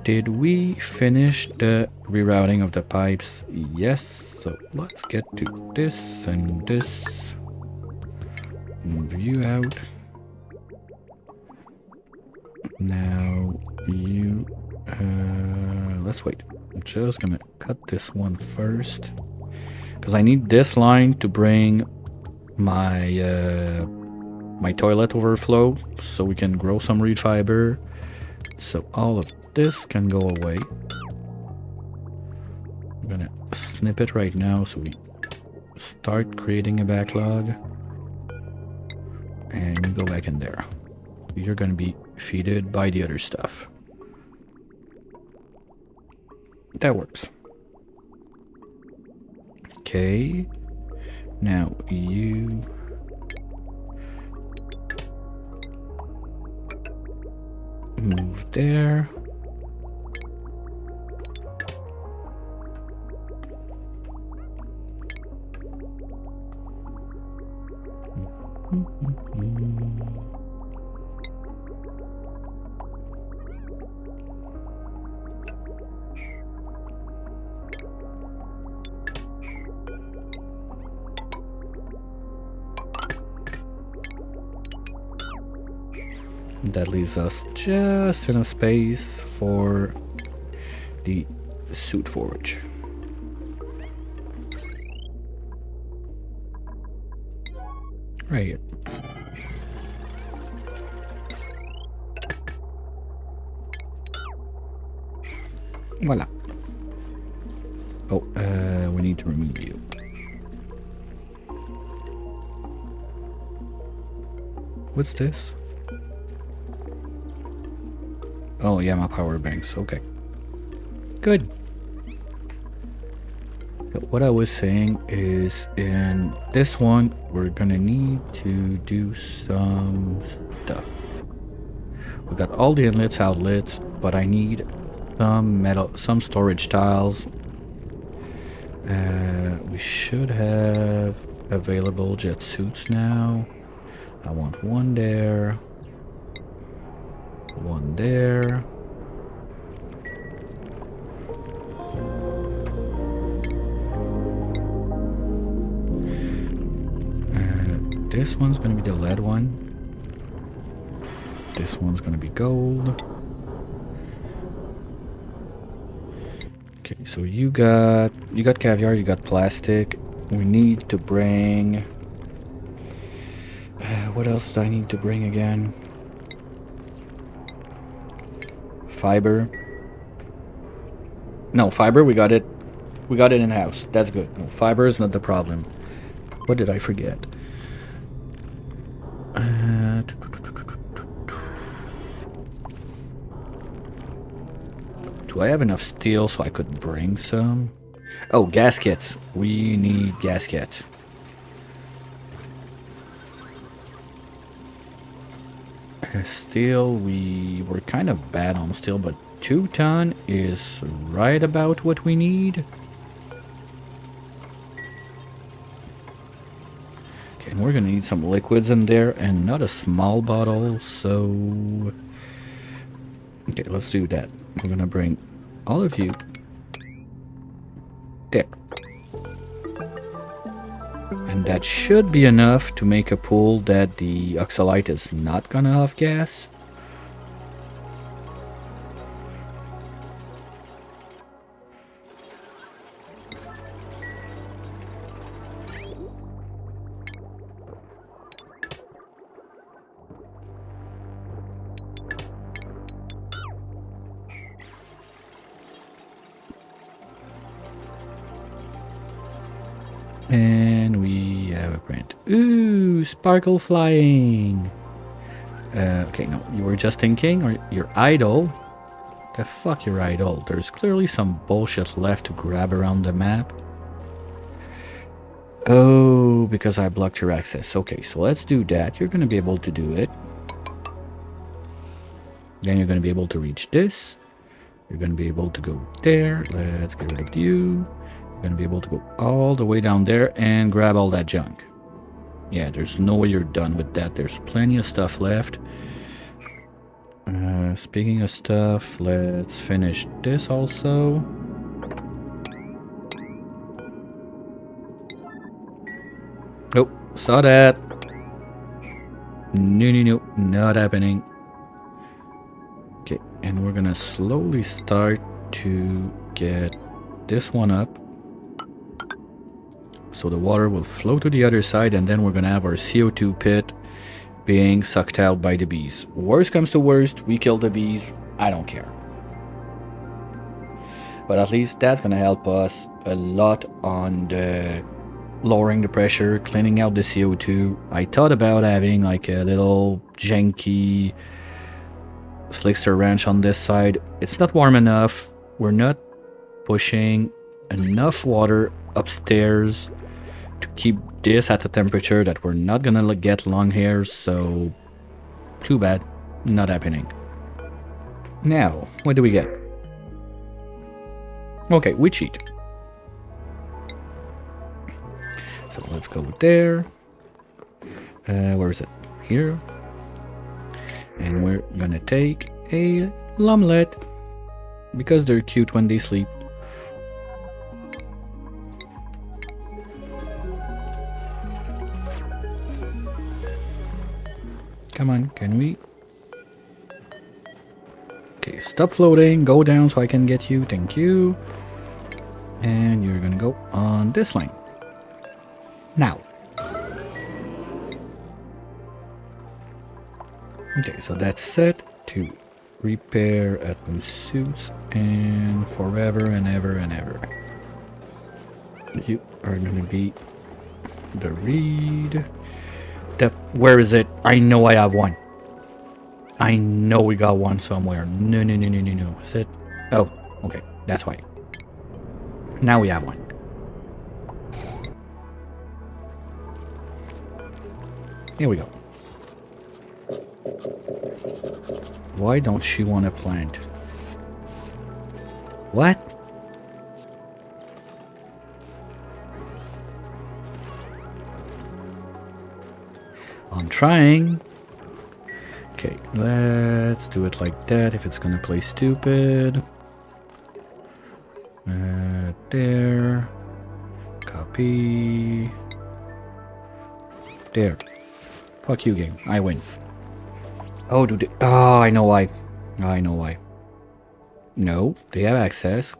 Did we finish the rerouting of the pipes? Yes, so let's get to this and this. Move you out. Now you... let's wait. I'm just gonna cut this one first. Because I need this line to bring my my toilet overflow so we can grow some reed fiber. So all of this can go away. I'm gonna snip it right now so we start creating a backlog. And you go back in there. You're gonna be feeded by the other stuff. That works. Okay. Now you... move there. That leaves us just enough space for the suit forge. Right here. Voila. Oh, we need to remove you. What's this? Oh yeah, my power banks. Okay. Good. So what I was saying is in this one, we're gonna need to do some stuff. We got all the inlets, outlets, but I need some metal, some storage tiles. We should have available jet suits now. I want one there. One there. This one's gonna be the lead one. This one's gonna be gold. Okay, so you got caviar, you got plastic. We need to bring... what else do I need to bring again? Fiber. No, fiber, we got it. We got it in-house. That's good. No, fiber is not the problem. What did I forget? Do I have enough steel so I could bring some? Oh, gaskets. We need gaskets. Steel, we were kind of bad on steel, but 2 ton is right about what we need. Okay, and we're gonna need some liquids in there and not a small bottle, so... Okay, let's do that. We're gonna bring all of you there. And that should be enough to make a pool that the oxalite is not gonna have gas. And we have a print. Ooh, sparkle flying. Okay, no, you were just thinking, or you're idle. The fuck you're idle. There's clearly some bullshit left to grab around the map. Oh, because I blocked your access. Okay, so let's do that. You're gonna be able to do it. Then you're gonna be able to reach this. You're gonna be able to go there. Let's get rid of you. You're gonna be able to go all the way down there and grab all that junk. Yeah, there's no way you're done with that. There's plenty of stuff left. Speaking of stuff, let's finish this also. Oh, saw that. No, not happening. Okay, and we're gonna slowly start to get this one up. So the water will flow to the other side, and then we're gonna have our CO2 pit being sucked out by the bees. Worst comes to worst, we kill the bees. I don't care. But at least that's gonna help us a lot on the lowering the pressure, cleaning out the CO2. I thought about having like a little janky slickster wrench on this side. It's not warm enough. We're not pushing enough water upstairs to keep this at a temperature that we're not gonna get long hairs, so too bad, not happening. Now, what do we get? Okay, we cheat. So let's go there. Where is it? Here. And we're gonna take a llumlet because they're cute when they sleep. Come on, can we? Okay, stop floating, go down so I can get you, thank you. And you're gonna go on this line. Now. Okay, so that's set to repair Atmos suits and forever and ever and ever. You are gonna be the reed. Where is it? I know I have one. I know we got one somewhere. No. Is it? Oh, okay. That's why. Now we have one. Here we go. Why don't she want to plant? What? I'm trying. Okay, let's do it like that if it's gonna play stupid. There. Copy. There. Fuck you, game. I win. Oh, do they? Oh, I know why. I know why. No, they have access.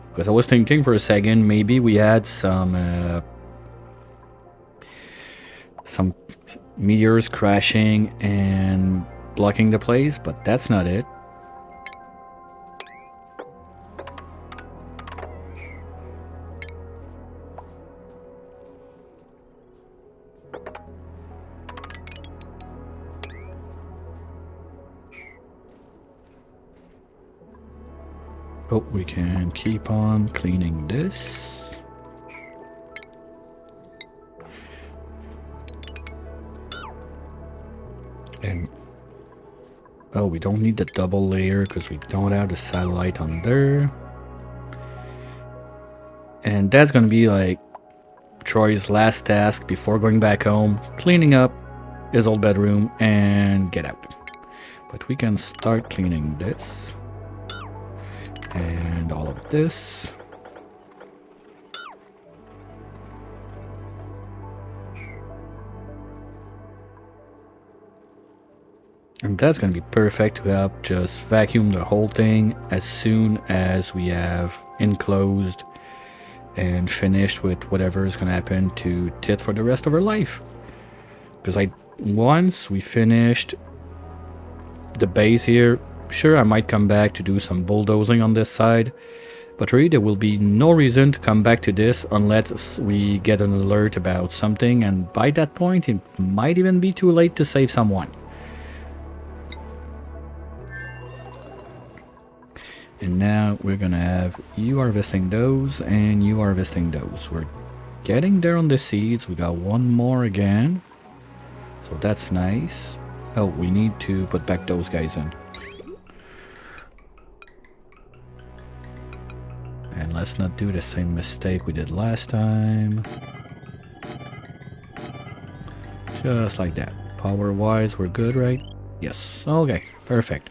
Because I was thinking for a second, maybe we had some meteors crashing and blocking the place, but that's not it. Oh, we can keep on cleaning this. And oh, we don't need the double layer because we don't have the satellite on there. And that's gonna be like Troy's last task before going back home, cleaning up his old bedroom and get out. But we can start cleaning this and all of this. And that's going to be perfect to help just vacuum the whole thing as soon as we have enclosed and finished with whatever is going to happen to Tit for the rest of her life. Because once we finished the base here, sure, I might come back to do some bulldozing on this side, but really there will be no reason to come back to this unless we get an alert about something, and by that point it might even be too late to save someone. And now we're gonna have you harvesting those and you harvesting those. We're getting there on the seeds. We got one more again, so that's nice. Oh, we need to put back those guys in. And let's not do the same mistake we did last time. Just like that. Power wise, we're good, right? Yes. Okay, perfect.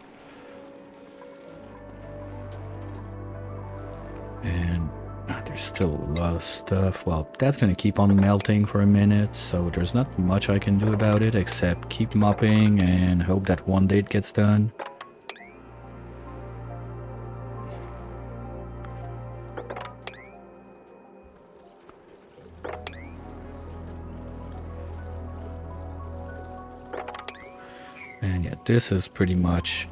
still a lot of stuff. Well, that's gonna keep on melting for a minute, so there's not much I can do about it except keep mopping and hope that one day it gets done. And yeah, this is pretty much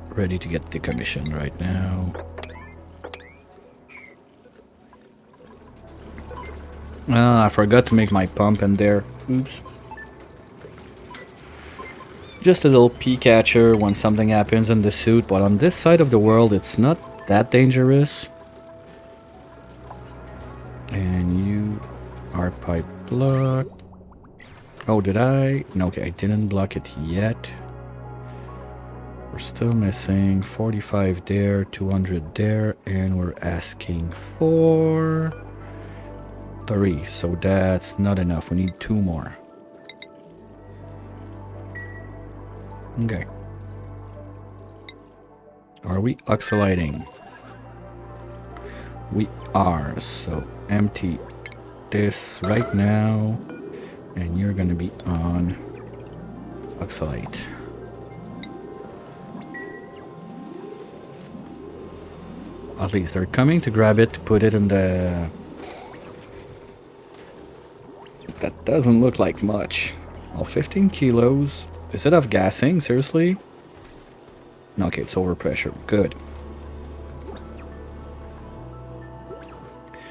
ready to get decommissioned right now. I forgot to make my pump in there. Oops. Just a little pea catcher when something happens in the suit, but on this side of the world it's not that dangerous. And you are pipe blocked. Oh, did I? No, okay, I didn't block it yet. We're still missing 45 there, 200 there, and we're asking for 3, so that's not enough. We need 2 more. Okay. Are we oxalating? We are, so empty this right now, and you're gonna be on oxalate. At least they're coming to grab it, to put it in the... That doesn't look like much. Oh, 15 kilos. Is it off gassing? Seriously? Okay, it's overpressure. Good.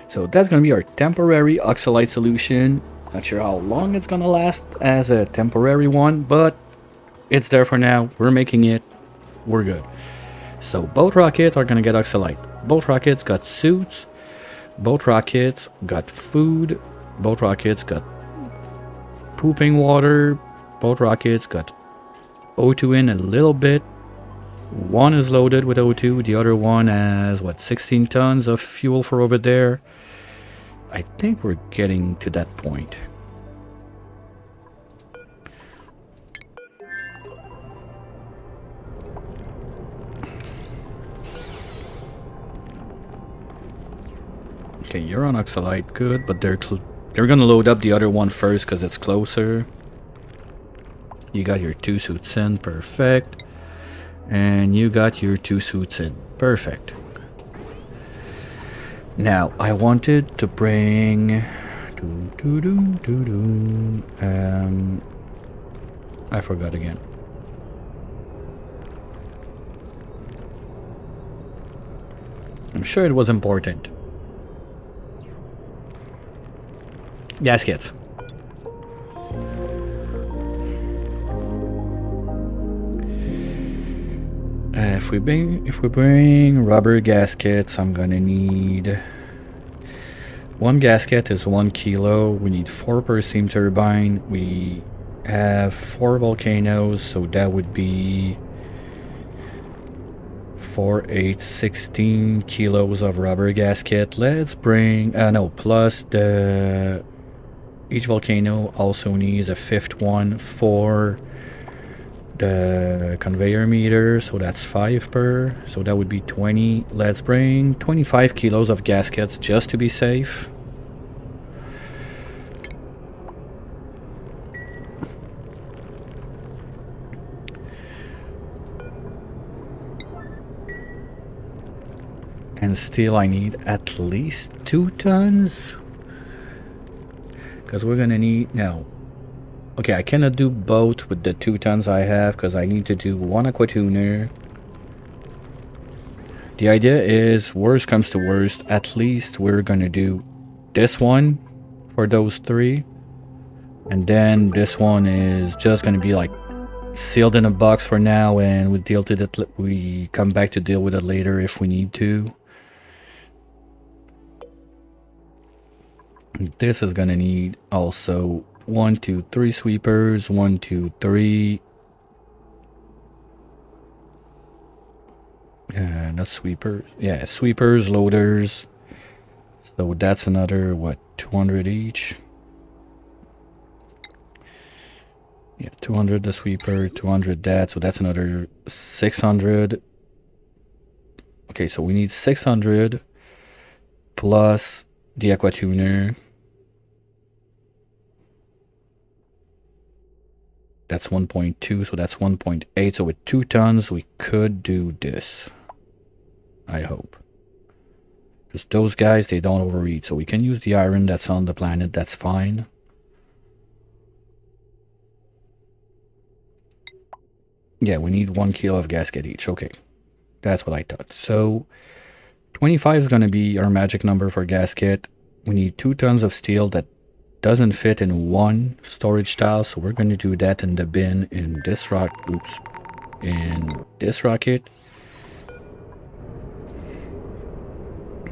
So that's gonna be our temporary oxalate solution. Not sure how long it's gonna last as a temporary one, but it's there for now. We're making it. We're good. So both rockets are gonna get oxalate. Both rockets got suits. Both rockets got food. Both rockets got pooping water. Both rockets got O2 in a little bit. One is loaded with O2. The other one has, what, 16 tons of fuel for over there. I think we're getting to that point. Okay, you're on oxalate, good, but they're gonna load up the other one first because it's closer. You got your 2 suits in, perfect. And you got your 2 suits in, perfect. Now, I wanted to bring... I forgot again. I'm sure it was important. Gaskets. If we bring rubber gaskets, I'm gonna need... One gasket is 1 kilo. We need 4 per steam turbine. We have 4 volcanoes, so that would be 4, 8, 16 kilos of rubber gasket. Let's bring... no, plus the... Each volcano also needs a 5th one for the conveyor meter, so that's 5 per, so that would be 20. Let's bring 25 kilos of gaskets just to be safe. And still I need at least 2 tons. Because we're gonna need... No. Okay, I cannot do both with the 2 tons I have because I need to do 1 aqua tuner. The idea is, worst comes to worst, at least we're gonna do this one for those 3. And then this one is just gonna be like sealed in a box for now, and we deal with it. We come back to deal with it later if we need to. This is gonna need also 1, 2, 3 sweepers, 1, 2, 3. Not sweepers. Yeah, sweepers, loaders. So that's another, what, 200 each? Yeah, 200 the sweeper, 200 that, so that's another 600. Okay, so we need 600 plus the aqua tuner. That's 1.2, so that's 1.8. So with 2 tons, we could do this. I hope. Because those guys, they don't overeat. So we can use the iron that's on the planet. That's fine. Yeah, we need 1 kilo of gasket each. Okay. That's what I thought. So 25 is going to be our magic number for gasket. We need 2 tons of steel that doesn't fit in one storage tile. So we're going to do that in the bin in this in this rocket.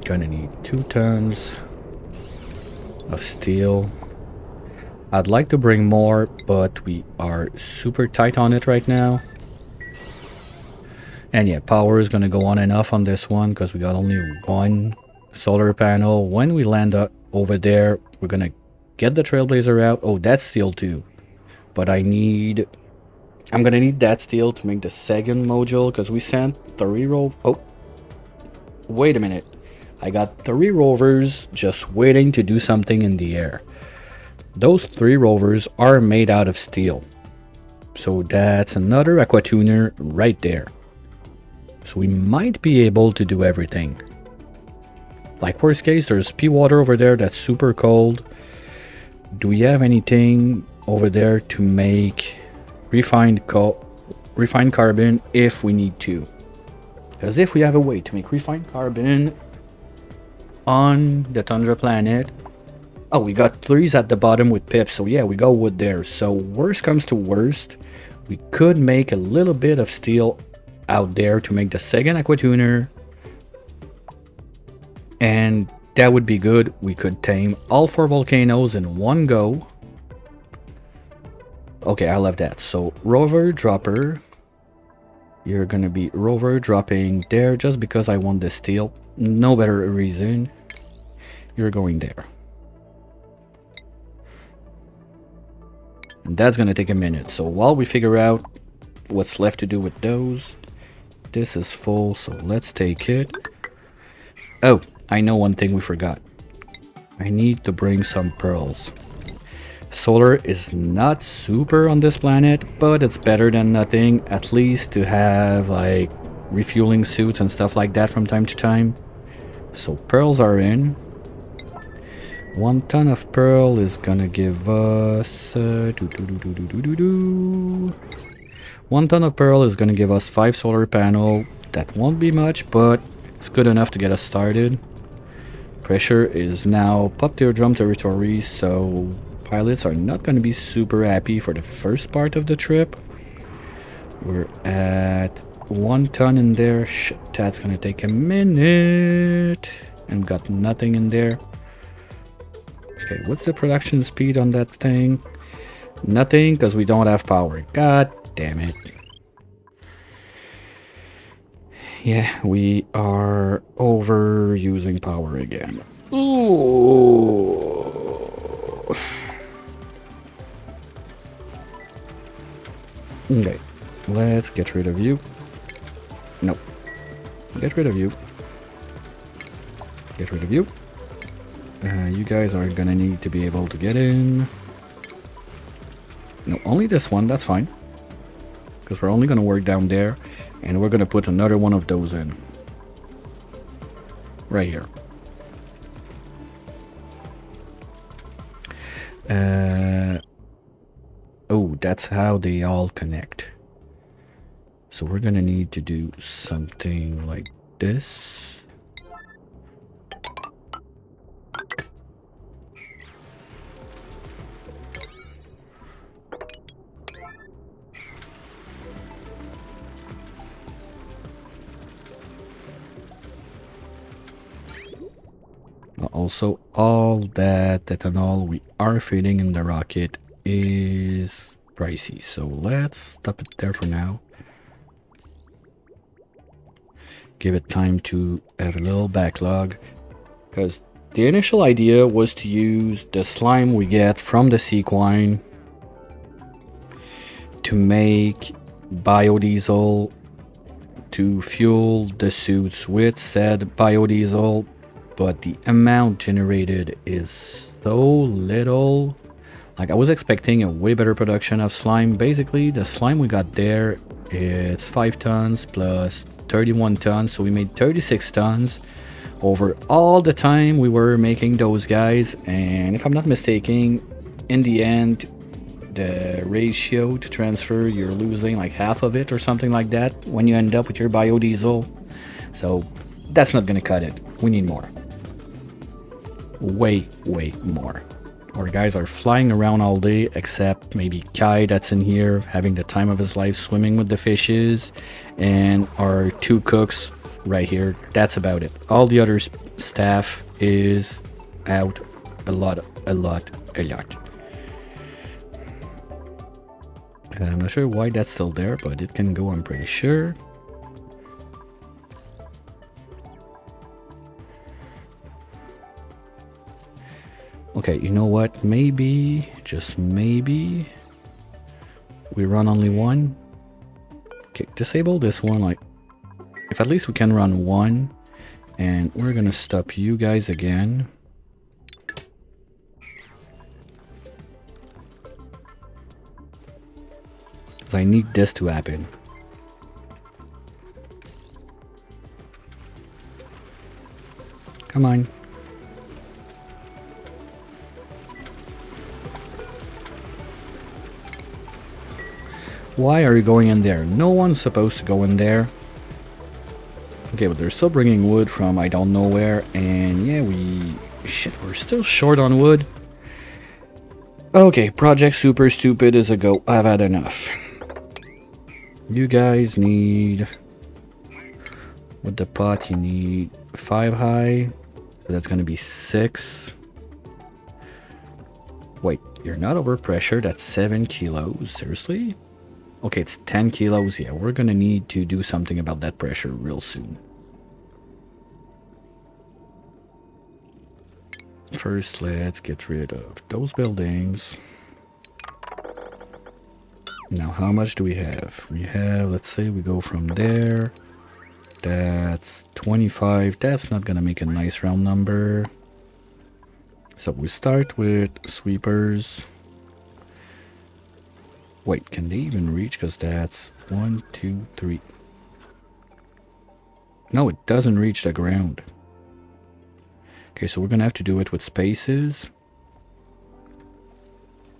Gonna need 2 tons of steel. I'd like to bring more, but we are super tight on it right now. And yeah, power is gonna go on and off on this one because we got only 1 solar panel. When we land over there, we're gonna get the trailblazer out. Oh, that's steel too. But I'm gonna need that steel to make the second module because we sent 3 Oh, wait a minute. I got 3 rovers just waiting to do something in the air. Those 3 rovers are made out of steel. So that's another aqua tuner right there. So we might be able to do everything. Like worst case, there's pea water over there that's super cold. Do we have anything over there to make refined carbon if we need to? Because if we have a way to make refined carbon on the Tundra planet... Oh, we got 3s at the bottom with pips, so yeah, we go wood there. So worst comes to worst, we could make a little bit of steel out there to make the second aqua tuner. And that would be good. We could tame all 4 volcanoes in one go. Okay, I love that. So rover dropper. You're gonna be rover dropping there just because I want the steel. No better reason. You're going there. And that's gonna take a minute. So while we figure out what's left to do with those, this is full, so let's take it. Oh, I know one thing we forgot. I need to bring some pearls. Solar is not super on this planet, but it's better than nothing, at least to have like refueling suits and stuff like that from time to time. So pearls are in. 1 ton of pearl is gonna give us 1 ton of pearl is gonna give us 5 solar panel. That won't be much, but it's good enough to get us started. Pressure is now pop teardrum territory, so pilots are not gonna be super happy for the first part of the trip. We're at 1 ton in there. Shit, that's gonna take a minute. And got nothing in there. Okay, what's the production speed on that thing? Nothing, because we don't have power. God damn it. Yeah, we are overusing power again. Ooh. Okay, let's get rid of you. No. Get rid of you. Get rid of you. You guys are gonna need to be able to get in. No, only this one, that's fine. Because we're only gonna work down there. And we're gonna put another one of those in. Right here. Oh, that's how they all connect. So we're gonna need to do something like this. Also, all that ethanol we are feeding in the rocket is pricey, so let's stop it there for now. Give it time to have a little backlog, because the initial idea was to use the slime we get from the sequine to make biodiesel to fuel the suits with said biodiesel. but the amount generated is so little. Like, I was expecting a way better production of slime. Basically, the slime we got there, it's 5 tons plus 31 tons, so we made 36 tons over all the time we were making those guys. And if I'm not mistaken, in the end, the ratio to transfer, you're losing like half of it or something like that when you end up with your biodiesel. So that's not gonna cut it. We need more. Way more. Our guys are flying around all day, except maybe Kai that's in here having the time of his life swimming with the fishes, and our 2 cooks right here. That's about it. All the other staff is out a lot. I'm not sure why that's still there, but it can go, I'm pretty sure. Okay, you know what? Maybe, just maybe, we run only one. Okay, disable this one, like, if at least we can run one, and we're gonna stop you guys again. I need this to happen. Come on. Why are you going in there? No one's supposed to go in there. Okay, but they're still bringing wood from I don't know where, and yeah, we're still short on wood. Okay, Project Super Stupid is a go. I've had enough. You guys need, with the pot, you need 5 high. So that's gonna be 6. Wait, you're not over pressure. That's 7 kilos. Seriously? Okay, it's 10 kilos. Yeah, we're gonna need to do something about that pressure real soon. First, let's get rid of those buildings. Now, how much do we have? We have, let's say we go from there. That's 25. That's not gonna make a nice round number. So we start with sweepers. Wait, can they even reach? Because that's 1, 2, 3. No, it doesn't reach the ground. Okay, so we're gonna have to do it with spaces.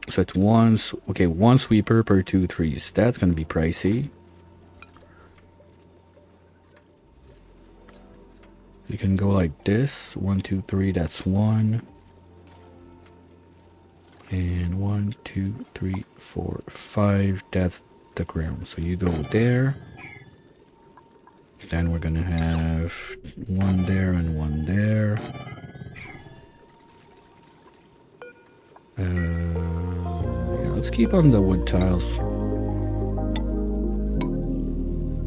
So it's one sweeper per 2 trees. That's gonna be pricey. You can go like this. 1, 2, 3, that's 1. And 1, 2, 3, 4, 5, that's the ground. So you go there. Then we're gonna have 1 there and 1 there. Yeah, let's keep on the wood tiles.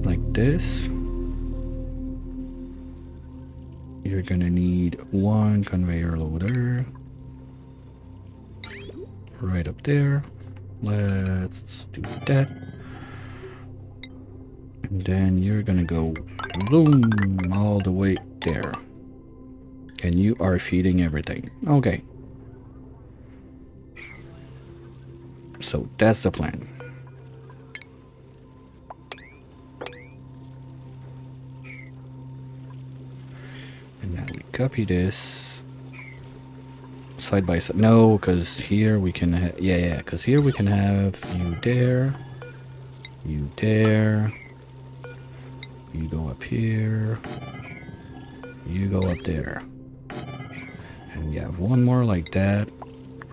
Like this. You're gonna need 1 conveyor loader. Right up there. Let's do that. And then you're gonna go boom all the way there. And you are feeding everything. Okay. So that's the plan. And now we copy this. Side by side. No, because here we can have, because here we can have you there, you there, you go up here, you go up there, and you have 1 more like that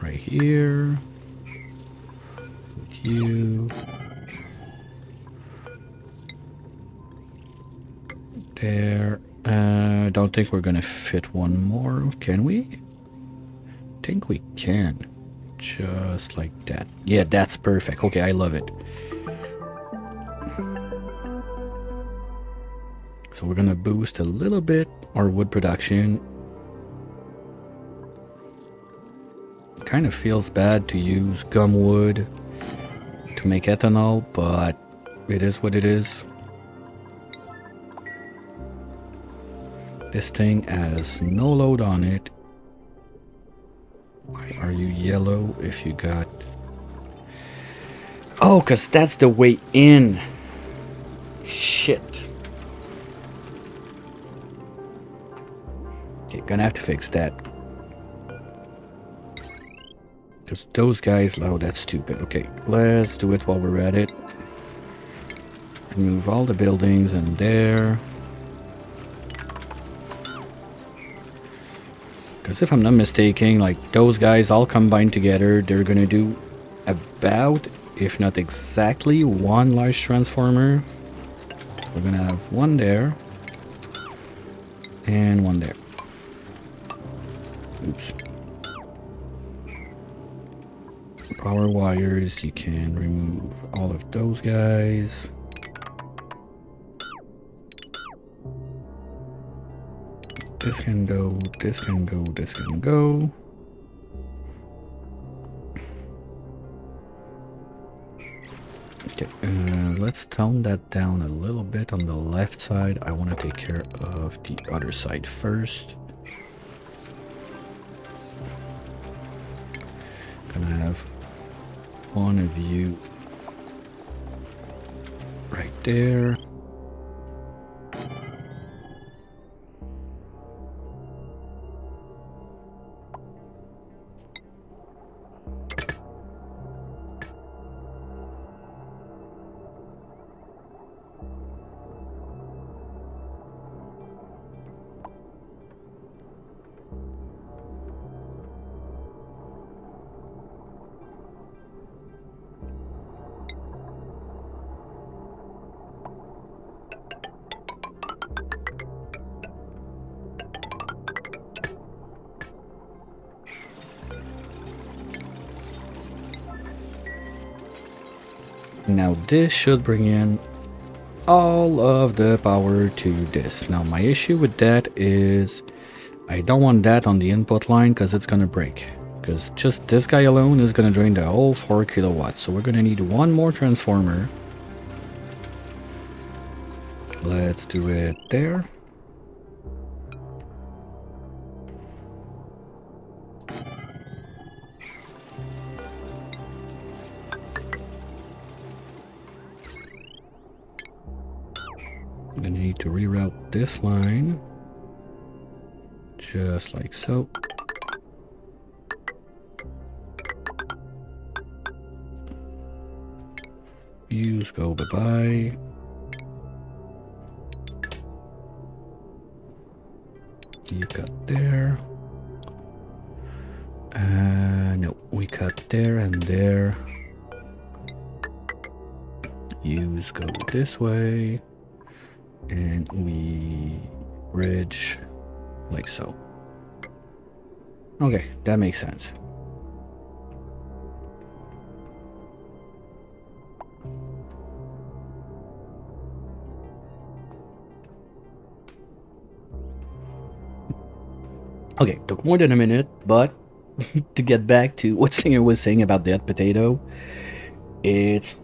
right here with you there. I don't think we're gonna fit 1 more, can we? Think we can, just like that. Yeah, that's perfect. Okay, I love it. So we're gonna boost a little bit our wood production. Kind of feels bad to use gum wood to make ethanol, but it is what it is. This thing has no load on it. Why are you yellow if you got... Oh, because that's the way in. Shit. Okay, gonna have to fix that. Because those guys... Oh, that's stupid. Okay, let's do it while we're at it. Remove all the buildings in there. Because if I'm not mistaken, like those guys all combined together, they're gonna do about, if not exactly, one large transformer. We're gonna have one there and one there. Oops. Power wires, you can remove all of those guys. This can go, this can go, this can go. Okay, let's tone that down a little bit on the left side. I want to take care of the other side first. Gonna have one of you right there. Now this should bring in all of the power to this. Now my issue with that is I don't want that on the input line because it's gonna break. Because just this guy alone is gonna drain the whole 4 kilowatts. So we're gonna need one more transformer. Let's do it there. I'm gonna need to reroute this line, just like so. Use go bye-bye. You cut there. No, we cut there and there. Use go this way. And we bridge like so. Okay, that makes sense. Okay, took more than a minute, but to get back to what Singer was saying about the hot potato, it's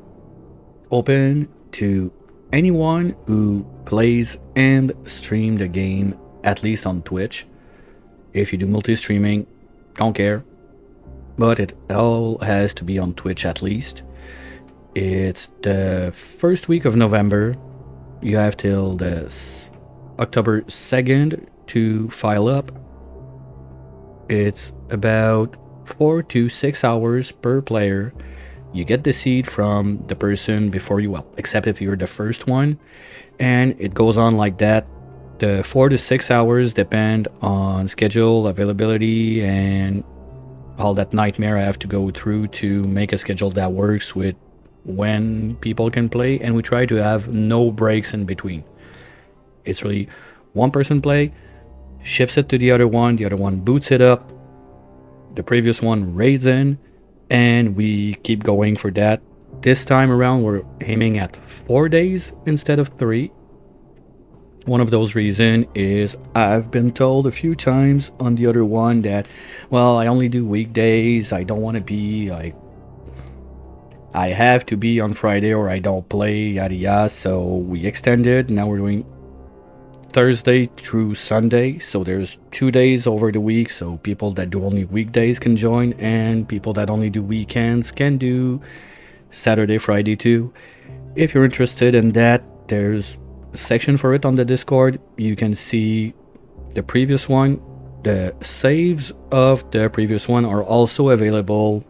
open to anyone who plays and stream the game, at least on Twitch. If you do multi-streaming, don't care, but it all has to be on Twitch at least. It's the first week of November. You have till the October 2nd to file up. It's about 4 to 6 hours per player. You get the seed from the person before you, well, except if you're the first one, and it goes on like that. The 4 to 6 hours depend on schedule, availability, and all that nightmare I have to go through to make a schedule that works with when people can play, and we try to have no breaks in between. It's really one person play, ships it to the other one boots it up, the previous one raids in, and we keep going for that. This time around we're aiming at 4 days instead of 3. One of those reasons is I've been told a few times on the other one that, well, I only do weekdays, I don't want to be like, I have to be on Friday or I don't play, yada yada. So we extended. Now we're doing Thursday through Sunday, so there's 2 days over the week, so people that do only weekdays can join, and people that only do weekends can do Saturday, Friday too. If you're interested in that, there's a section for it on the Discord. You can see the previous one. The saves of the previous one are also available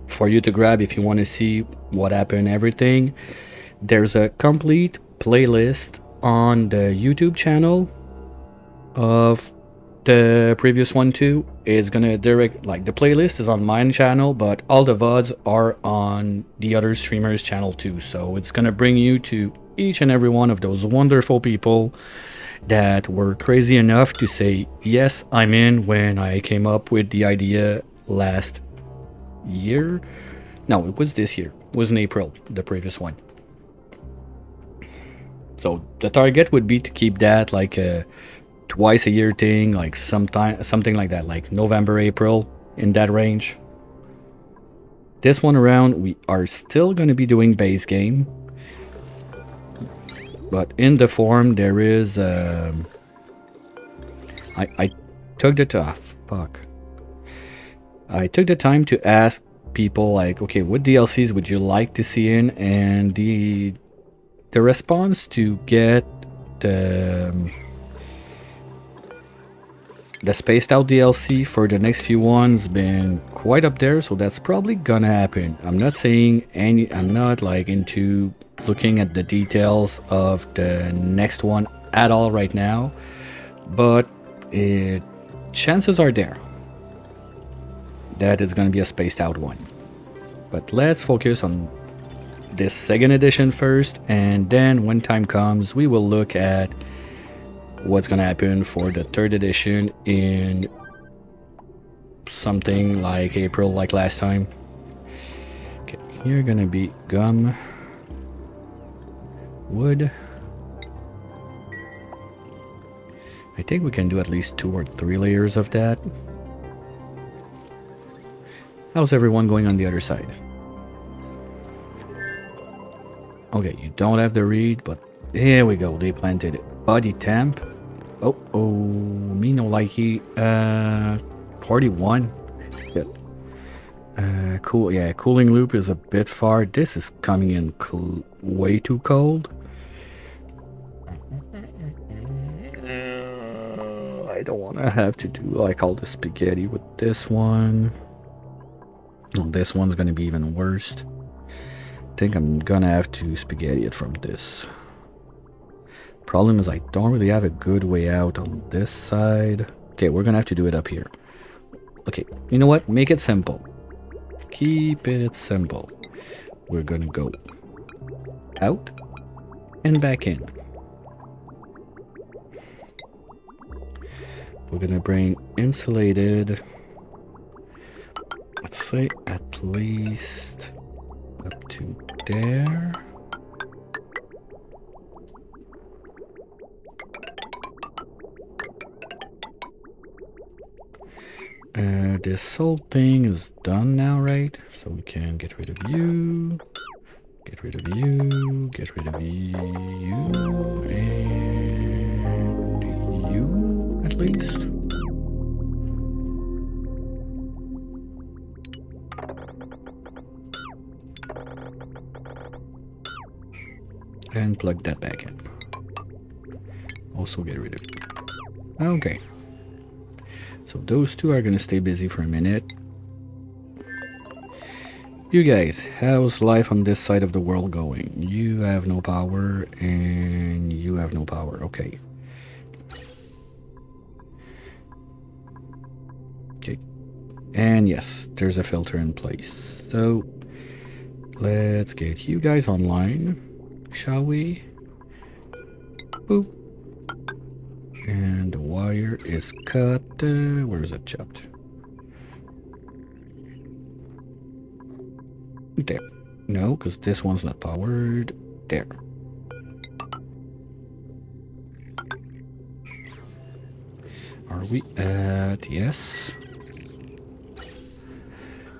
for you to grab if you want to see what happened, everything. There's a complete playlist on the YouTube channel of the previous one too. It's gonna direct, like, the playlist is on my channel, but all the VODs are on the other streamers channel too, so it's gonna bring you to each and every one of those wonderful people that were crazy enough to say yes, I'm in, when I came up with the idea last year. No, it was this year. It was in April, the previous one. So the target would be to keep that like a twice a year thing, like something like that, like November, April, in that range. This one around, we are still going to be doing base game, but in the form there is I took the I took the time to ask people, like, okay, what DLCs would you like to see in, and the response to get the spaced out DLC for the next few ones been quite up there, so that's probably gonna happen. I'm not saying I'm not like into looking at the details of the next one at all right now, but chances are there that it's gonna be a spaced out one. But let's focus on this second edition first, and then when time comes we will look at what's gonna happen for the third edition in something like April, like last time. Okay, you're gonna be gum, wood. I think we can do at least 2 or 3 layers of that. How's everyone going on the other side? Okay, you don't have the read, but here we go. They planted it. Body temp. Oh, me no likey. 41. Good. Cool. Yeah, cooling loop is a bit far. This is coming in way too cold. I don't want to have to do like all the spaghetti with this one. Oh, this one's gonna be even worse. I think I'm gonna have to spaghetti it from this. Problem is I don't really have a good way out on this side. Okay, we're gonna have to do it up here. Okay, you know what? Make it simple. Keep it simple. We're gonna go out and back in. We're gonna bring insulated, let's say at least up to there. This whole thing is done now, right? So we can get rid of you, get rid of you, get rid of you, and you at least. And plug that back in. Also get rid of it. Okay. So those two are gonna stay busy for a minute. You guys, how's life on this side of the world going? You have no power and you have no power. Okay. Okay. And yes, there's a filter in place. So let's get you guys online, shall we? Boop. And the wire is cut. Where is it chopped? There. No, because this one's not powered. There. Are we at yes?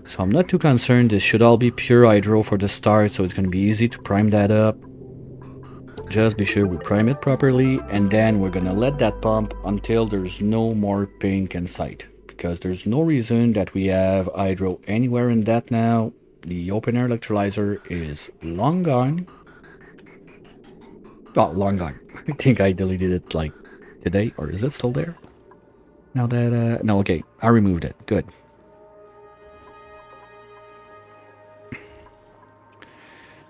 So I'm not too concerned. This should all be pure hydro for the start, so it's going to be easy to prime that up. just be sure we prime it properly, and then we're gonna let that pump until there's no more pink in sight, because there's no reason that we have hydro anywhere in that now. The open air electrolyzer is long gone. Oh, long gone. I think I deleted it like today, or is it still there? Now that, no, okay, I removed it. Good.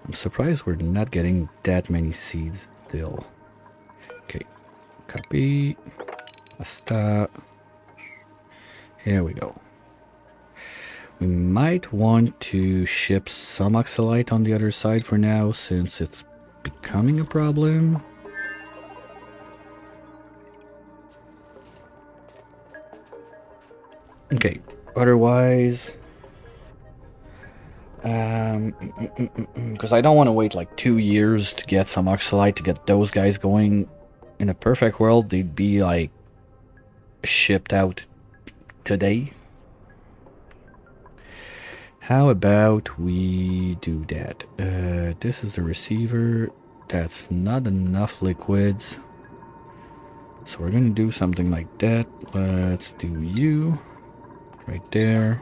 I'm surprised we're not getting that many seeds still. Okay, copy, pasta. Here we go. We might want to ship some oxalite on the other side for now, since it's becoming a problem. Okay, otherwise, because I don't want to wait like 2 years to get some oxalite to get those guys going. In a perfect world, they'd be like shipped out today. How about we do that? This is the receiver. That's not enough liquids. So we're gonna do something like that. Let's do you right there.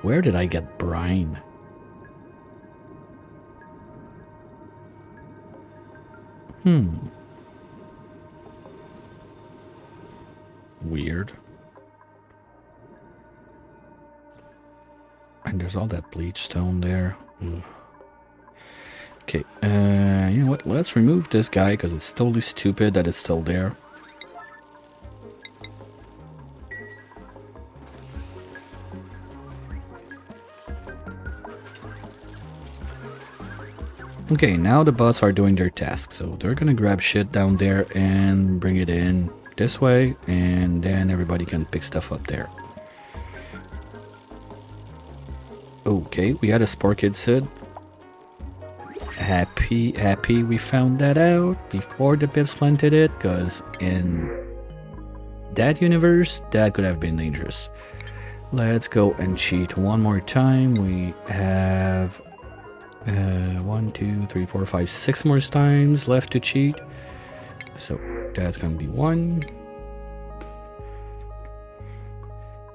Where did I get brine? Weird. And there's all that bleach stone there. Okay, you know what? Let's remove this guy because it's totally stupid that it's still there. Okay, now the bots are doing their task, so they're gonna grab shit down there and bring it in this way, and then everybody can pick stuff up there. Okay, we had a Spore Kid Sid. Happy we found that out before the Pips planted it, because in that universe, that could have been dangerous. Let's go and cheat one more time. We have 1, 2, 3, 4, 5, 6 more times left to cheat. So that's gonna be 1.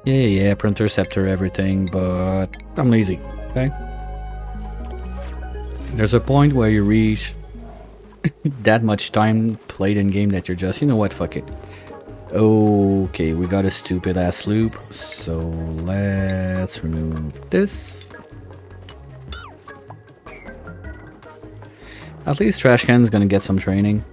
Yeah, printer, scepter, everything, but I'm lazy, okay? There's a point where you reach that much time played in game that you're just, you know what, fuck it. Okay, we got a stupid ass loop, so let's remove this. At least Trash Can's gonna get some training.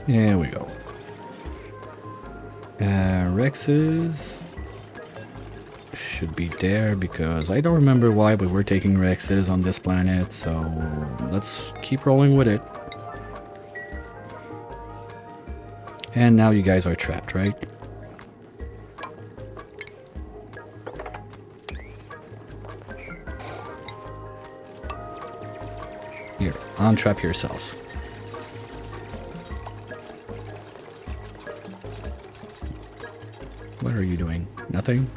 There we go. Rexes should be there because I don't remember why, but we're taking Rexes on this planet, so let's keep rolling with it. And now you guys are trapped, right? Here, untrap yourselves. What are you doing? Nothing?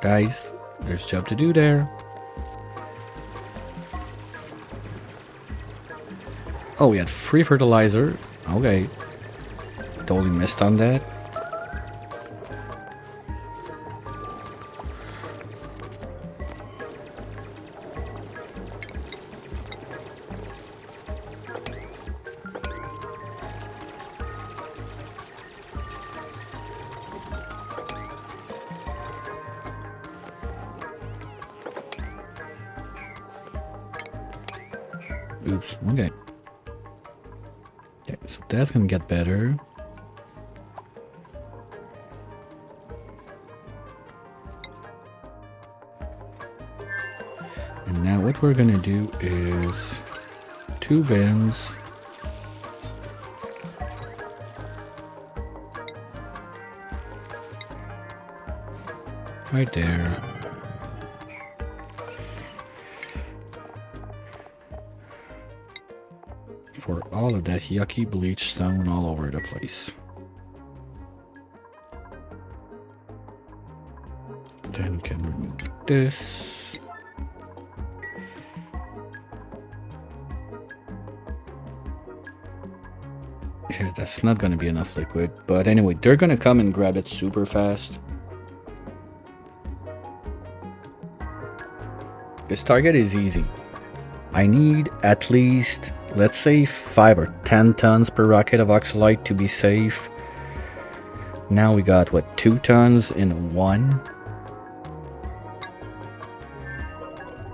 Guys, there's a job to do there. Oh, we had free fertilizer. Okay. Totally missed on that. Oops, okay. Okay, so that's gonna get better. And now what we're gonna do is 2 bins. Right there. For all of that yucky bleach stone all over the place. Then can remove this. Yeah, that's not gonna be enough liquid. But anyway, they're gonna come and grab it super fast. This target is easy. I need at least, let's say, 5 or 10 tons per rocket of oxalite to be safe. Now we got, what, 2 tons in 1?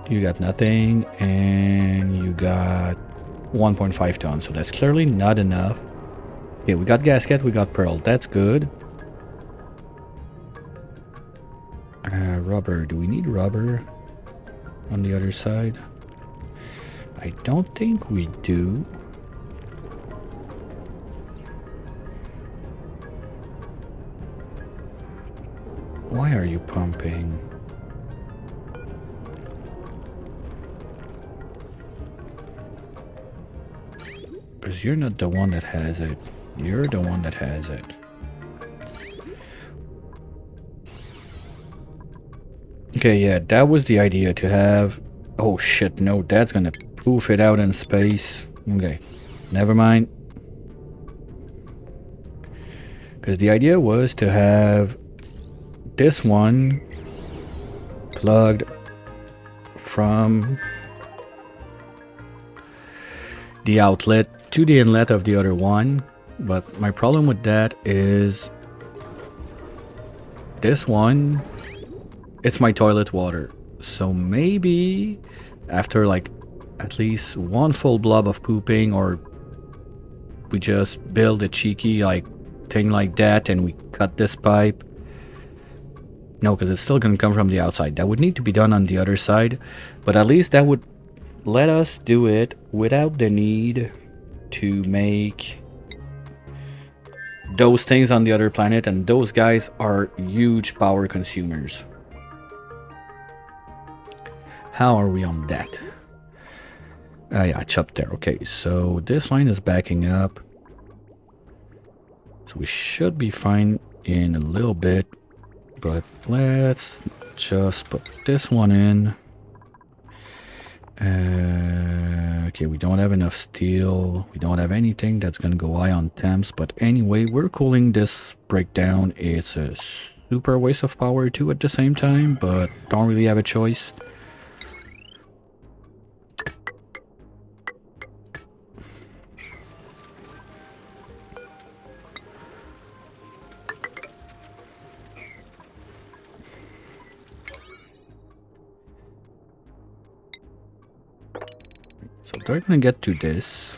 You got nothing, and you got 1.5 tons, so that's clearly not enough. Okay, we got gasket, we got pearl, that's good. Rubber, do we need rubber on the other side? I don't think we do. Why are you pumping? Because you're not the one that has it. You're the one that has it. Okay, yeah, that was the idea, to have... Oh shit, no, that's gonna poof it out in space. Okay, never mind. Because the idea was to have this one plugged from the outlet to the inlet of the other one. But my problem with that is this one, it's my toilet water. So maybe after like at least one full blob of pooping, or we just build a cheeky like thing like that and we cut this pipe. No, because it's still going to come from the outside. That would need to be done on the other side, but at least that would let us do it without the need to make those things on the other planet, and those guys are huge power consumers. How are we on that? Yeah, it's up there. Okay, so this line is backing up. So we should be fine in a little bit. But let's just put this one in. Okay, we don't have enough steel. We don't have anything that's going to go high on temps. But anyway, we're cooling this breakdown. It's a super waste of power too at the same time, but don't really have a choice. So they're gonna get to this.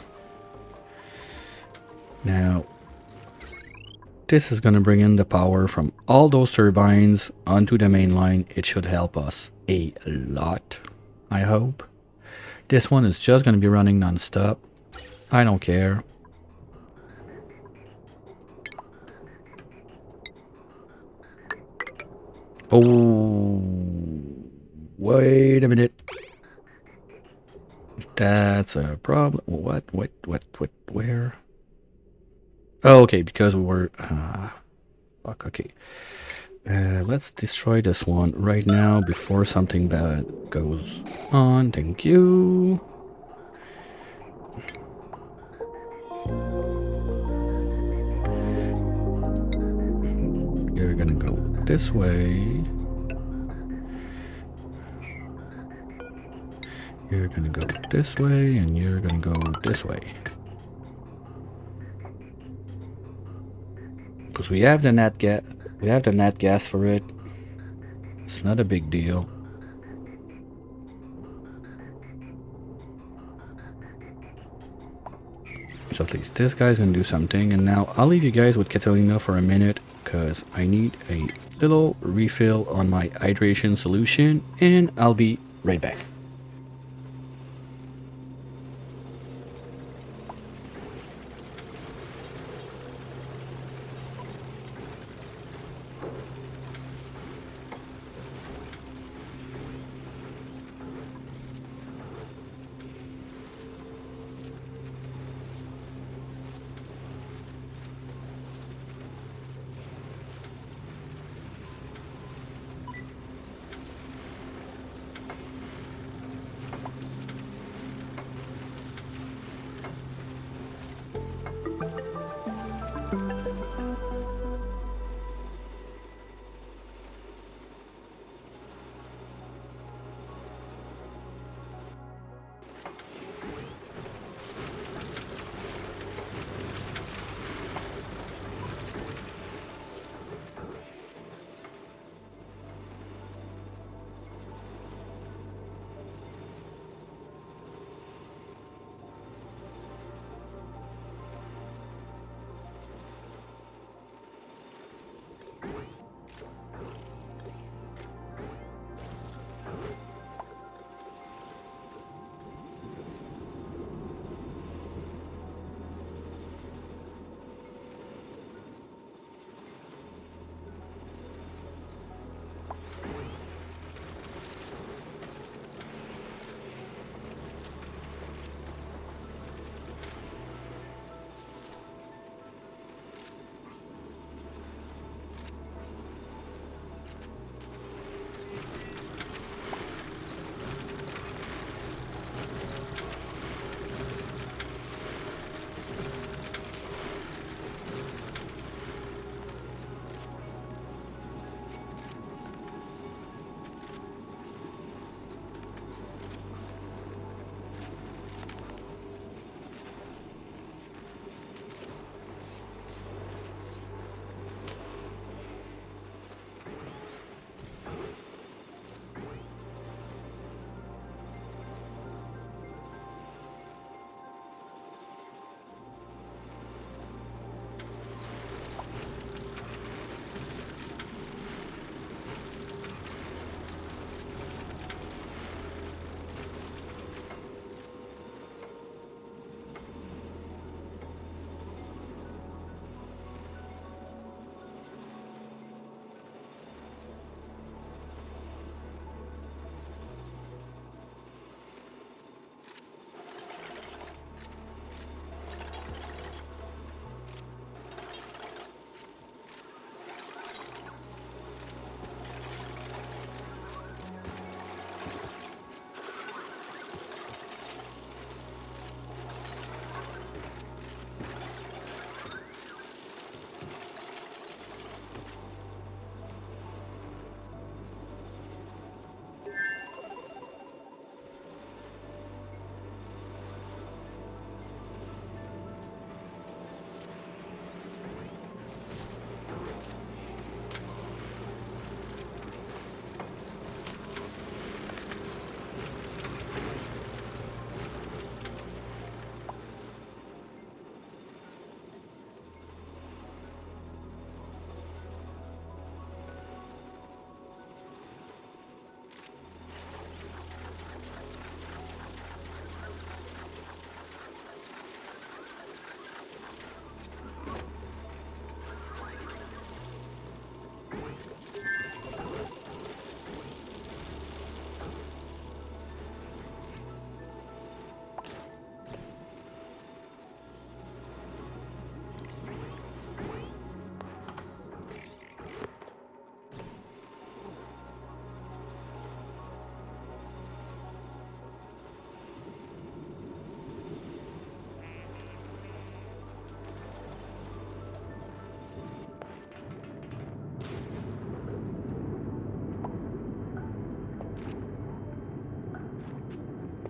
Now, this is gonna bring in the power from all those turbines onto the main line. It should help us a lot, I hope. This one is just gonna be running non-stop. I don't care. Oh, wait a minute. That's a problem. What, where? Oh, okay, because we were... fuck, okay. Let's destroy this one right now before something bad goes on. Thank you. You're gonna go this way. You're gonna go this way, and you're gonna go this way. Because we have the nat gas, for it. It's not a big deal. So at least this guy's gonna do something, and now I'll leave you guys with Catalina for a minute, because I need a little refill on my hydration solution, and I'll be right back.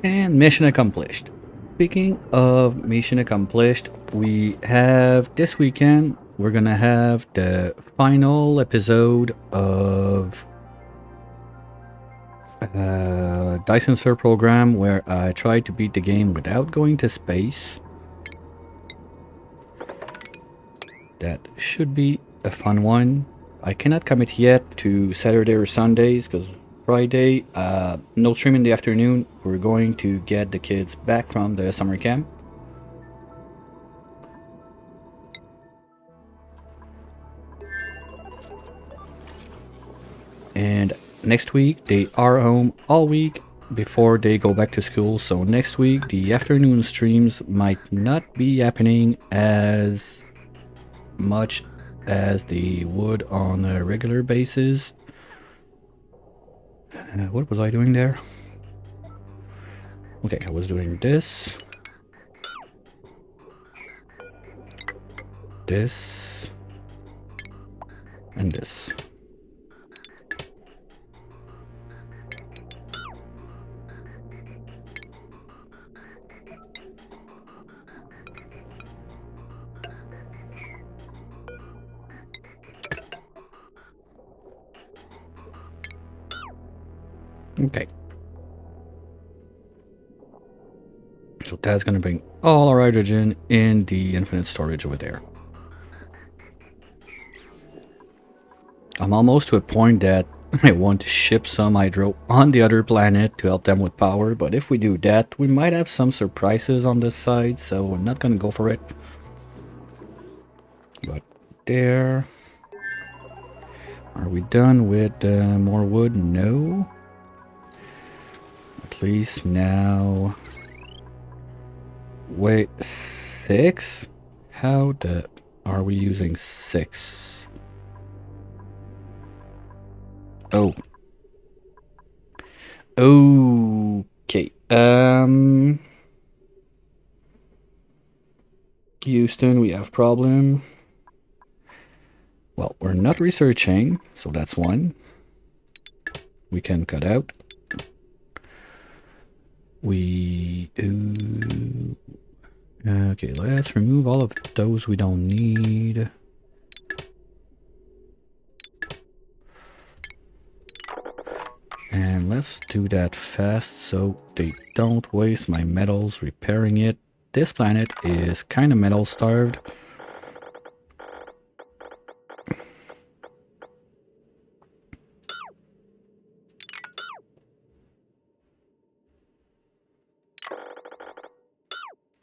And mission accomplished. Speaking of mission accomplished, we have this weekend, we're gonna have the final episode of Dyson Sir program where I tried to beat the game without going to space. That should be a fun one. I cannot commit yet to Saturday or Sundays because Friday, no stream in the afternoon. We're going to get the kids back from the summer camp. And next week, they are home all week before they go back to school. So next week, the afternoon streams might not be happening as much as they would on a regular basis. What was I doing there? Okay, I was doing this, this, and this. Okay. So that's gonna bring all our hydrogen in the infinite storage over there. I'm almost to a point that I want to ship some hydro on the other planet to help them with power, but if we do that, we might have some surprises on this side, so we're not gonna go for it. But there. Are we done with more wood? No. At least now. Wait, 6? How the are we using 6? Oh. Okay. Houston, we have problem. Well, we're not researching, so that's one. We can cut out. Okay, let's remove all of those we don't need. And let's do that fast so they don't waste my metals repairing it. This planet is kind of metal starved.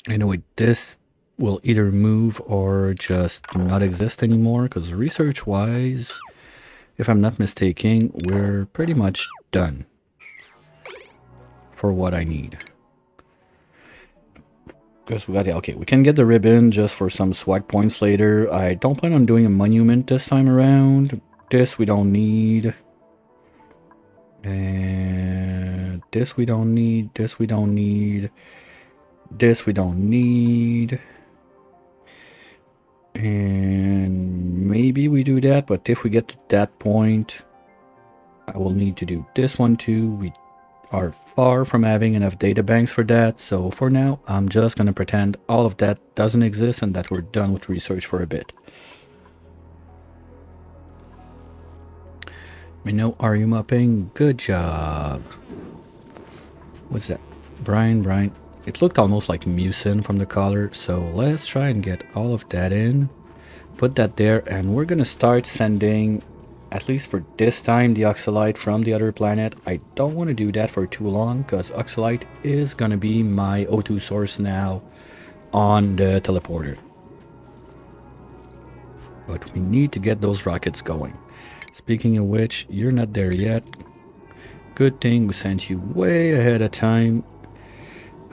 Anyway, this will either move or just not exist anymore because research-wise, if I'm not mistaken, we're pretty much done for what I need. Because we got okay, we can get the ribbon just for some swag points later. I don't plan on doing a monument this time around. This we don't need. And this we don't need. This we don't need. This we don't need. And maybe we do that, but if we get to that point, I will need to do this one too. We are far from having enough data banks for that, so for now I'm just gonna pretend all of that doesn't exist and that we're done with research for a bit. Minnow, are you mopping? Good job. What's that? Brian. It looked almost like mucin from the color, so let's try and get all of that in. Put that there, and we're gonna start sending, at least for this time, the oxalite from the other planet. I don't want to do that for too long because oxalite is gonna be my O2 source now on the teleporter. But we need to get those rockets going. Speaking of which, you're not there yet. Good thing we sent you way ahead of time.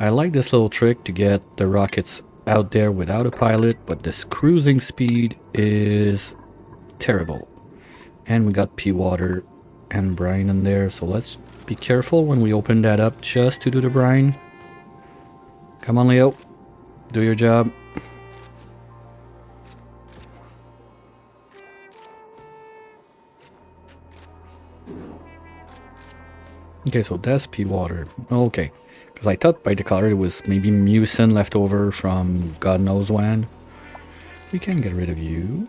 I like this little trick to get the rockets out there without a pilot, but this cruising speed is terrible. And we got pea water and brine in there, so let's be careful when we open that up just to do the brine. Come on, Leo. Do your job. Okay, so that's pea water. Okay, Because I thought by the color it was maybe mucin left over from God knows when. We can get rid of you.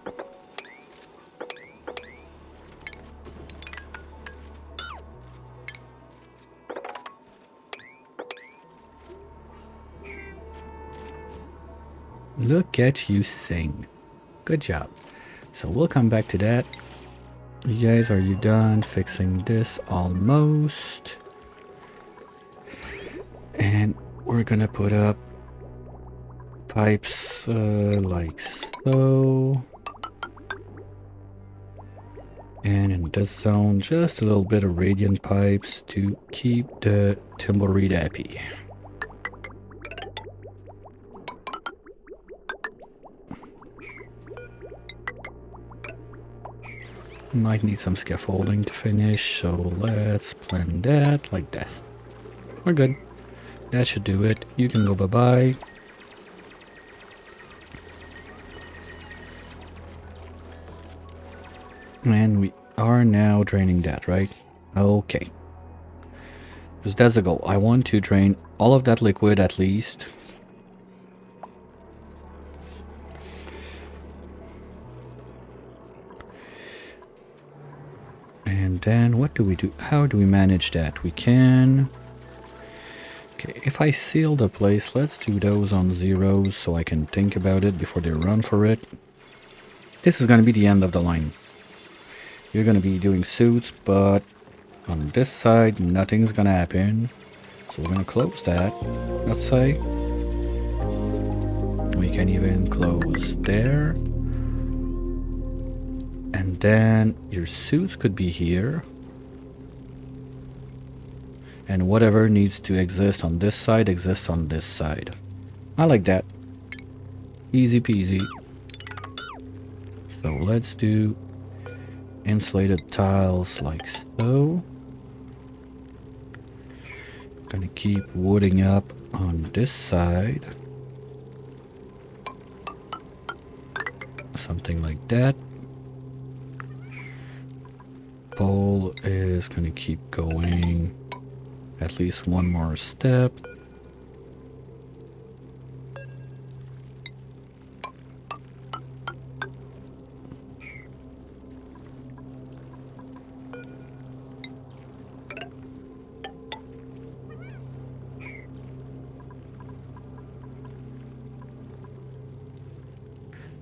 Look at you sing. Good job. So we'll come back to that. You guys, are you done fixing this? Almost. And we're gonna put up pipes like so. And in this zone, just a little bit of radiant pipes to keep the tumbleweed happy. Might need some scaffolding to finish, so let's plan that like this. We're good. That should do it. You can go bye-bye. And we are now draining that, right? Okay. Because that's the goal. I want to drain all of that liquid at least. And then what do we do? How do we manage that? We can... Okay, if I seal the place, let's do those on zeros so I can think about it before they run for it. This is going to be the end of the line. You're going to be doing suits, but on this side, nothing's going to happen. So we're going to close that, let's say. We can even close there. And then your suits could be here. And whatever needs to exist on this side exists on this side. I like that. Easy peasy. So let's do insulated tiles like so. Gonna keep wooding up on this side. Something like that. Pole is gonna keep going at least one more step.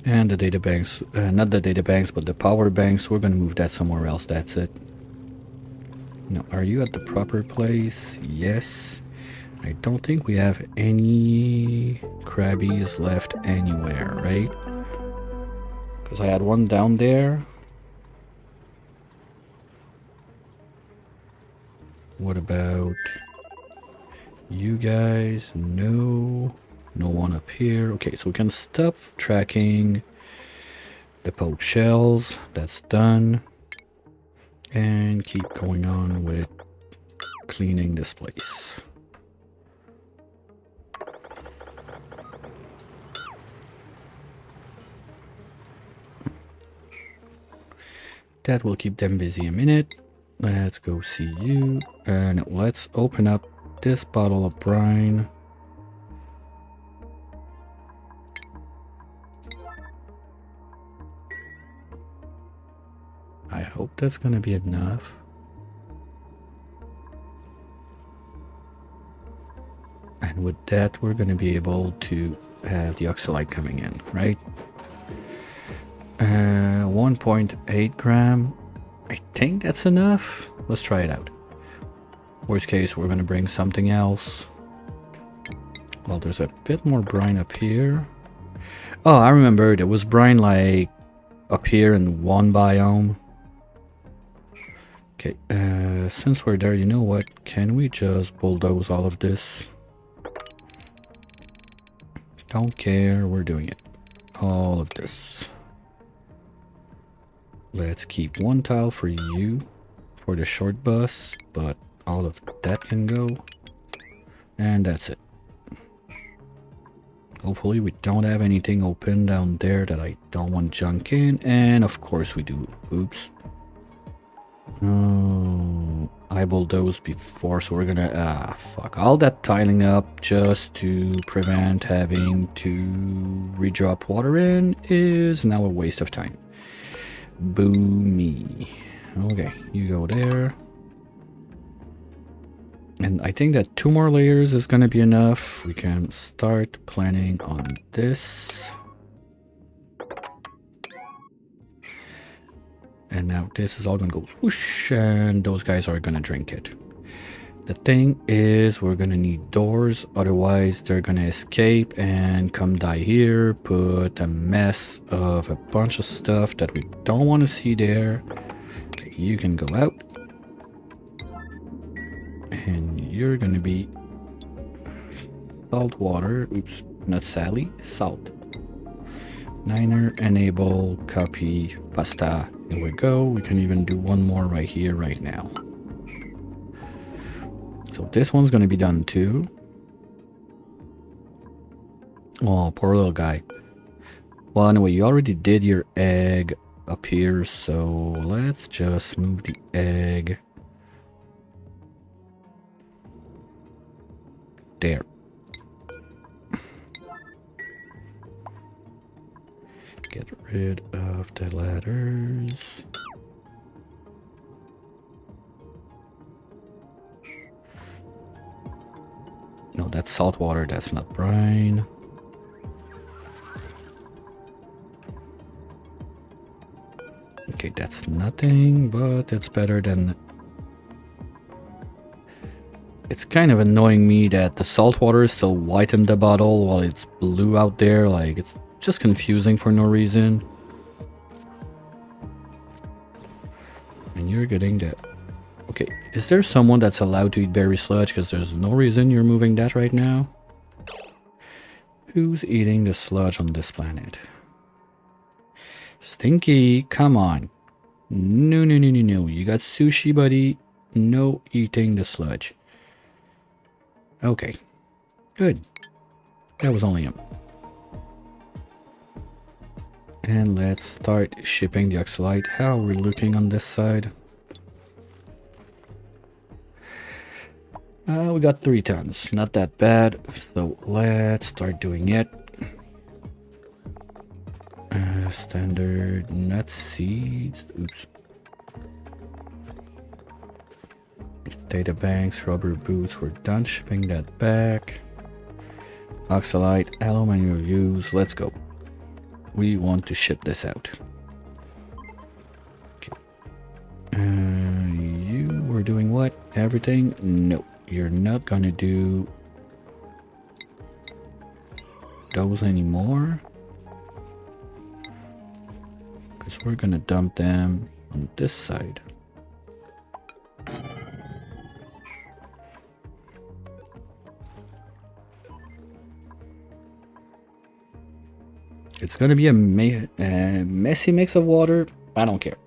And the data banks, not the data banks, but the power banks, we're gonna move that somewhere else, that's it. Now, are you at the proper place? Yes. I don't think we have any crabbies left anywhere, right? Because I had one down there. What about you guys? No. No one up here. Okay, so we can stop tracking the poached shells. That's done. And keep going on with cleaning this place. That will keep them busy a minute. Let's go see you. And let's open up this bottle of brine. I hope that's gonna be enough. And with that, we're gonna be able to have the oxalite coming in, right? 1.8 gram. I think that's enough. Let's try it out. Worst case, we're gonna bring something else. Well, there's a bit more brine up here. Oh, I remember there was brine like up here in one biome. Okay, since we're there, you know what? Can we just bulldoze all of this? Don't care, we're doing it. All of this. Let's keep one tile for you for the short bus, but all of that can go. And that's it. Hopefully we don't have anything open down there that I don't want junk in. And of course we do. Oops. Oh, I bulldozed before, so we're gonna fuck all that tiling up just to prevent having to redrop water in is now a waste of time. Boo me. Okay, you go there. And I think that 2 more layers is gonna be enough. We can start planning on this. And now this is all gonna go whoosh, and those guys are gonna drink it. The thing is, we're gonna need doors, otherwise they're gonna escape and come die here, put a mess of a bunch of stuff that we don't want to see there. Okay, you can go out. And you're gonna be salt water. Oops, not Sally, salt. Niner, enable, copy, pasta. Here we go. We can even do one more right here, right now. So this one's gonna be done too. Oh, poor little guy. Well, anyway, you already did your egg up here, so let's just move the egg there. Get rid of the ladders. No, that's salt water, that's not brine. Okay, that's nothing, but it's better than... It's kind of annoying me that the salt water is still white in the bottle while it's blue out there. Like, it's just confusing for no reason. And you're getting that. Okay, is there someone that's allowed to eat berry sludge? Because there's no reason you're moving that right now. Who's eating the sludge on this planet? Stinky, come on. No, no, no, no, no. You got sushi, buddy. No eating the sludge. Okay, good. That was only him. And let's start shipping the oxalite. How are we looking on this side? We got 3 tons. Not that bad. So let's start doing it. Standard nut seeds. Oops. Data banks, rubber boots. We're done shipping that back. Oxalite, aluminum use. Let's go. We want to ship this out. Okay. You were doing what? Everything? No, you're not gonna do those anymore. Because we're gonna dump them on this side. It's gonna be a messy mix of water. I don't care.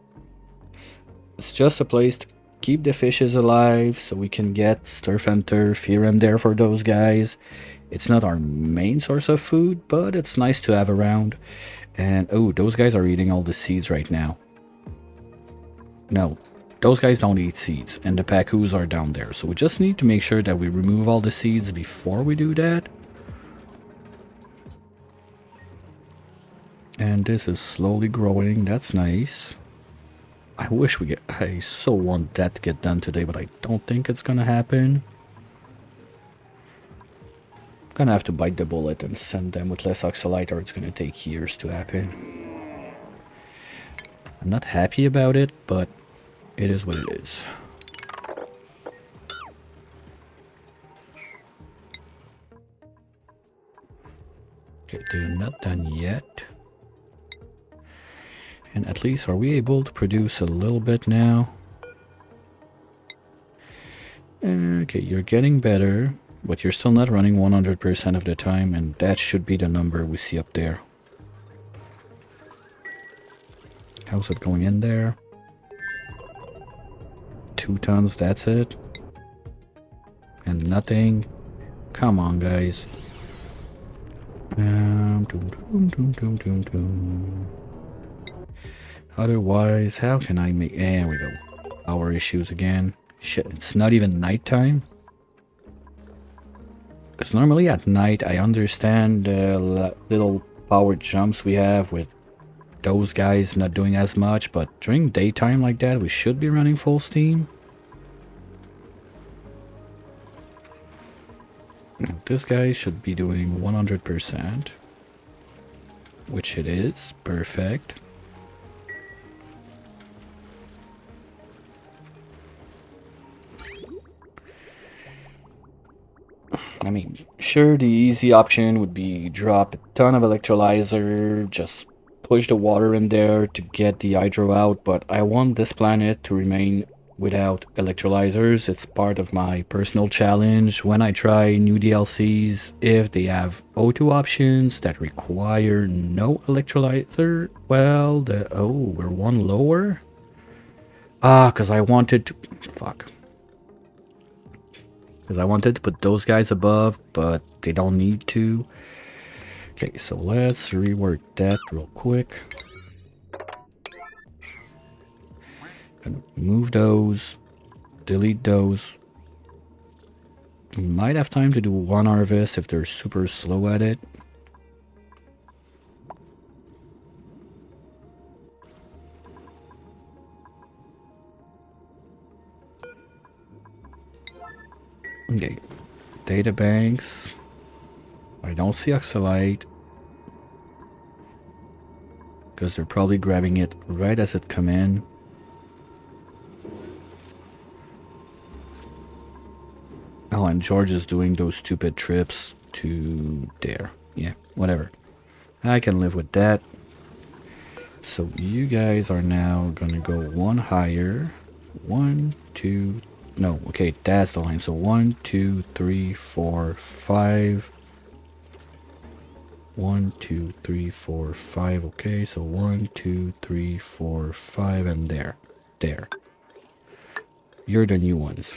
It's just a place to keep the fishes alive so we can get surf and turf here and there for those guys. It's not our main source of food, but it's nice to have around. And oh, those guys are eating all the seeds right now. No, those guys don't eat seeds, and the packoos are down there. So we just need to make sure that we remove all the seeds before we do that. And this is slowly growing. That's nice. I wish we get... I so want that to get done today, but I don't think it's gonna happen. I'm gonna have to bite the bullet and send them with less oxalite, or it's gonna take years to happen. I'm not happy about it, but it is what it is. Okay, they're not done yet. And at least, are we able to produce a little bit now? Okay, you're getting better, but you're still not running 100% of the time, and that should be the number we see up there. How's it going in there? 2 tons, that's it? And nothing? Come on, guys. Otherwise, how can I make... There we go. Power issues again. Shit, it's not even nighttime. Because normally at night I understand the little power jumps we have with those guys not doing as much, but during daytime like that we should be running full steam. This guy should be doing 100%, which it is. Perfect. I mean, sure, the easy option would be drop a ton of electrolyzer, just push the water in there to get the hydro out, but I want this planet to remain without electrolyzers. It's part of my personal challenge when I try new DLCs. If they have O2 options that require no electrolyzer, well, we're one lower? Because I wanted to... Fuck. Because I wanted to put those guys above, but they don't need to. Okay, so let's rework that real quick. And move those, delete those. Might have time to do one harvest if they're super slow at it. Okay, data banks. I don't see oxalite because they're probably grabbing it right as it come in. Oh, and George is doing those stupid trips to there. Yeah, whatever. I can live with that. So you guys are now gonna go one higher. 1, 2, no, okay, that's the line. So 1, 2, 3, 4, 5. 1, 2, 3, 4, 5. Okay, so 1, 2, 3, 4, 5, and there. There. You're the new ones.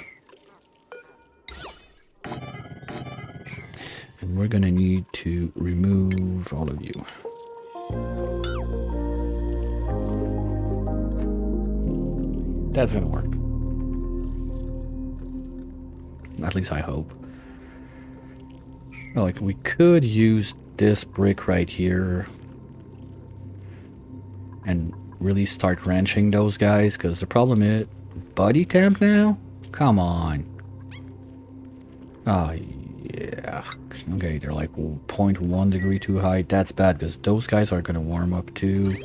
And we're gonna need to remove all of you. That's gonna work. At least I hope. Well, like, we could use this brick right here and really start wrenching those guys, because the problem is body temp now? Come on. Oh, yeah. Okay, they're like 0.1 degree too high. That's bad, because those guys are gonna warm up too.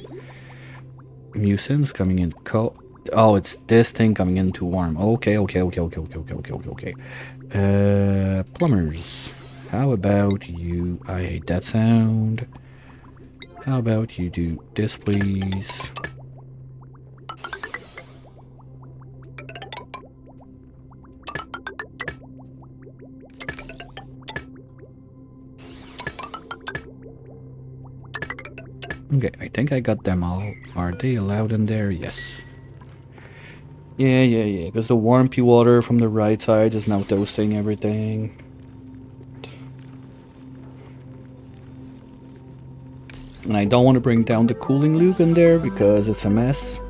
Mucins coming in cold. Oh, it's this thing coming in too warm. Okay. Plumbers. How about you? I hate that sound. How about you do this, please? Okay, I think I got them all. Are they allowed in there? Yes. Yeah, because the warmpy water from the right side is now toasting everything. And I don't want to bring down the cooling loop in there because it's a mess.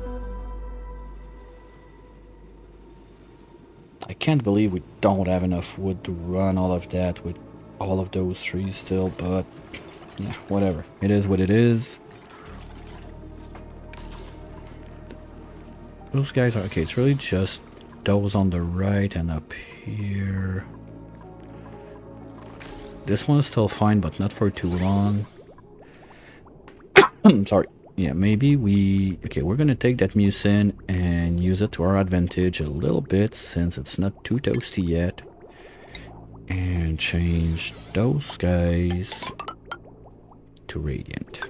I can't believe we don't have enough wood to run all of that with all of those trees still, but yeah, whatever. It is what it is. Those guys are okay. It's really just those on the right and up here. This one is still fine, but not for too long. I'm sorry. Yeah, maybe we... Okay, we're gonna take that mucin and use it to our advantage a little bit since it's not too toasty yet. And change those guys to radiant.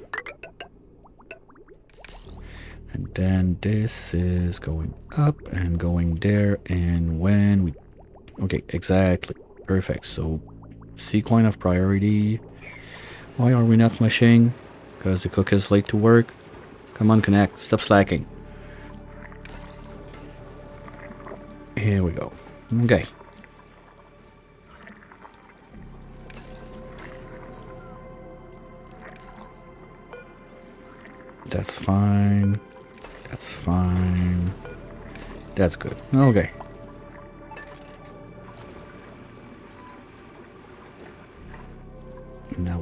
And then this is going up and going there, and when we... Okay, exactly. Perfect. So, sequence of priority. Why are we not mushing? Because the cook is late to work. Come on, connect. Stop slacking. Here we go. Okay. That's fine. That's fine. That's good. Okay.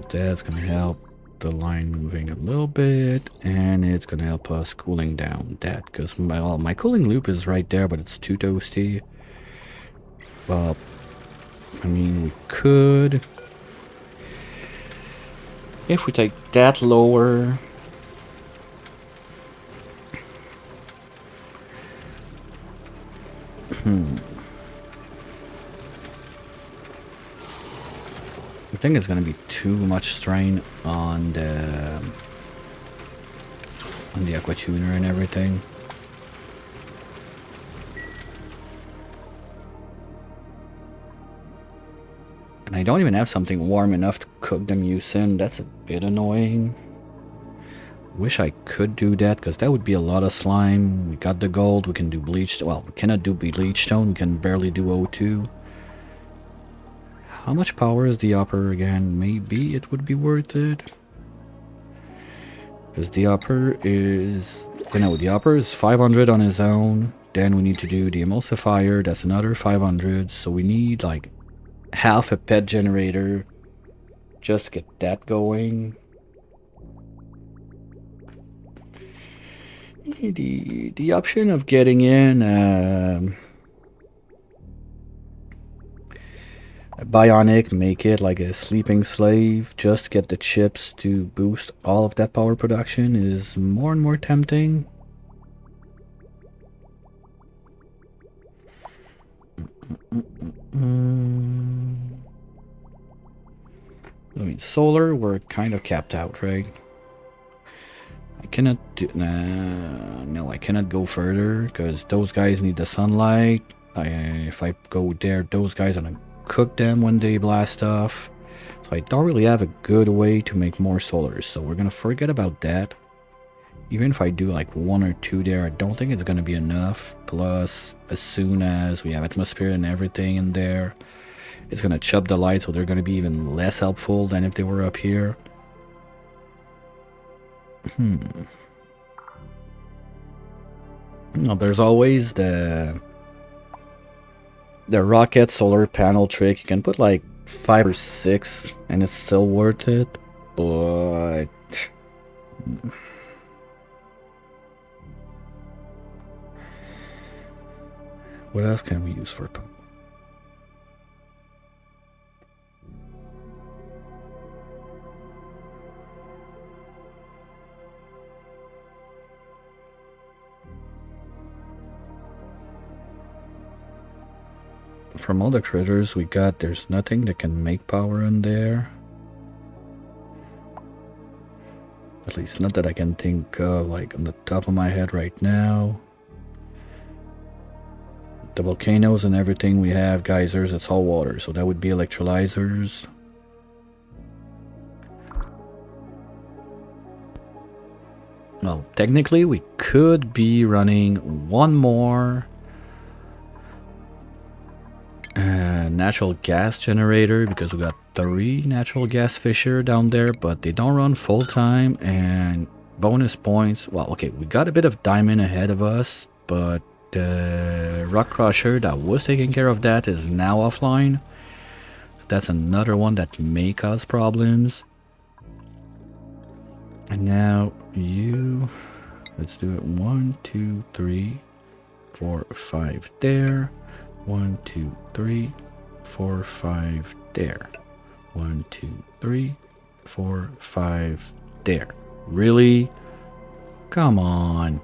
that's gonna help the line moving a little bit, and it's gonna help us cooling down that, because my cooling loop is right there, but it's too toasty. Well, I mean, we could, if we take that lower, I think it's gonna be too much strain on the aqua tuner and everything. And I don't even have something warm enough to cook the mucin. That's a bit annoying. Wish I could do that, because that would be a lot of slime. We got the gold, we can do bleach. Well, we cannot do bleach stone, we can barely do O2. How much power is the upper again? Maybe it would be worth it. Because the upper is... You know, the upper is 500 on his own. Then we need to do the emulsifier, that's another 500. So we need like half a pet generator just to get that going. The option of getting in a bionic, make it like a sleeping slave, just get the chips to boost all of that power production is more and more tempting. I mean, solar, we're kind of capped out, right? I cannot do... no, I cannot go further, because those guys need the sunlight. If I go there, those guys are gonna cook them when they blast off. So I don't really have a good way to make more solars, so we're gonna forget about that. Even if I do like 1 or 2 there, I don't think it's gonna be enough. Plus, as soon as we have atmosphere and everything in there, it's gonna chop the light, so they're gonna be even less helpful than if they were up here. No, there's always the rocket solar panel trick. You can put like 5 or 6 and it's still worth it, but what else can we use for power? From all the critters we got, there's nothing that can make power in there. At least not that I can think of, like on the top of my head right now. The volcanoes and everything we have, geysers, it's all water, so that would be electrolyzers. Well, technically we could be running one more natural gas generator, because we got 3 natural gas fisher down there, but they don't run full time. And bonus points, well, okay, we got a bit of diamond ahead of us, but the rock crusher that was taking care of that is now offline. So that's another one that may cause problems. And now you, let's do it 1, 2, 3, 4, 5 there. 1, 2, 3, 4, 5 there. 1, 2, 3, 4, 5 there. Really? Come on.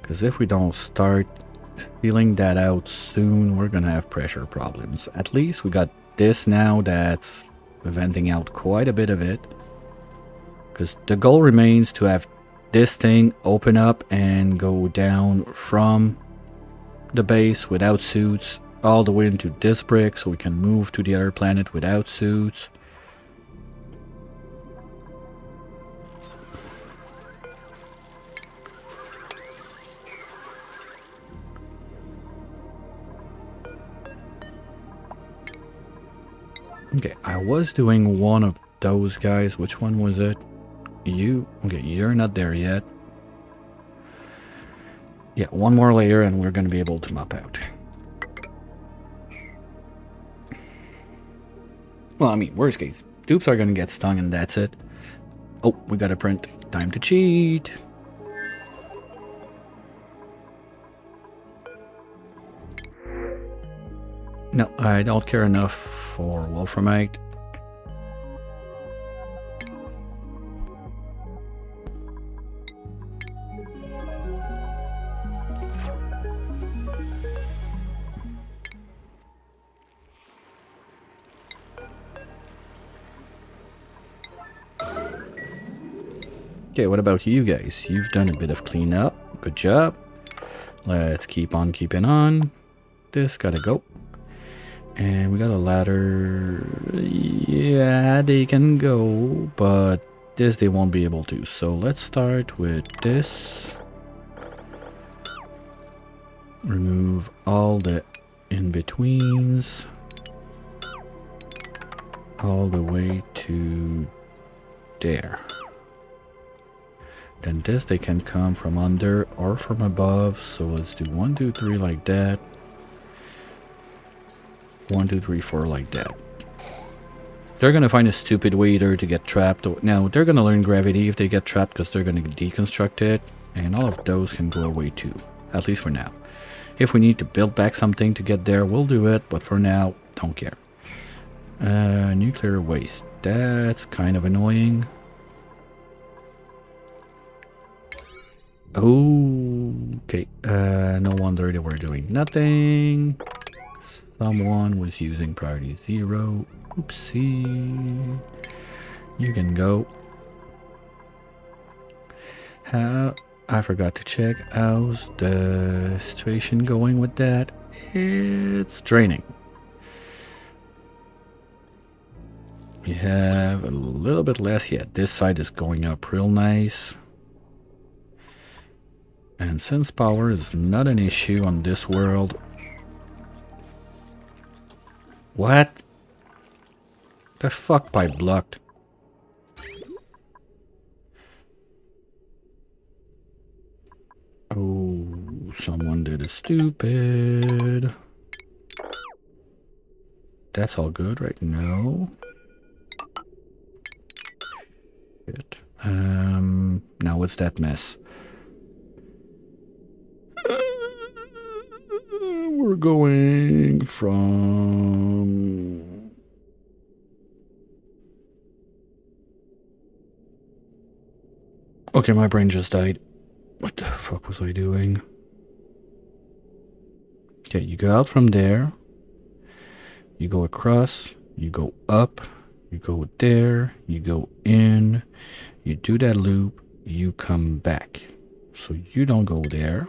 Because if we don't start feeling that out soon, we're gonna have pressure problems. At least we got this now that's venting out quite a bit of it. Because the goal remains to have this thing open up and go down from the base without suits all the way into this brick, so we can move to the other planet without suits. Okay, I was doing one of those guys. Which one was it? You? Okay, you're not there yet. Yeah, one more layer and we're going to be able to mop out. Well, I mean, worst case, dupes are going to get stung and that's it. Oh, we got a print. Time to cheat. No, I don't care enough for wolframite. Okay, what about you guys? You've done a bit of cleanup. Good job. Let's keep on keeping on. This gotta go. And we got a ladder. Yeah, they can go, but this they won't be able to. So let's start with this. Remove all the in-betweens. All the way to there. Then this they can come from under or from above. So let's do 1, 2, 3 like that. 1, 2, 3, 4 like that. They're gonna find a stupid way either to get trapped. Now they're gonna learn gravity if they get trapped because they're gonna deconstruct it, and all of those can go away too, at least for now. If we need to build back something to get there, we'll do it, but for now, don't care. Nuclear waste. That's kind of annoying. Okay. No wonder they were doing nothing. Someone was using priority 0. Oopsie. You can go. I forgot to check. How's the situation going with that? It's draining. We have a little bit less yet. This side is going up real nice. And since power is not an issue on this world... What? That fuck pipe blocked. Oh, someone did a stupid. That's all good right now. Shit. Now what's that mess? We're going from... Okay, my brain just died. What the fuck was I doing? Okay, you go out from there. You go across. You go up. You go there. You go in. You do that loop. You come back. So you don't go there.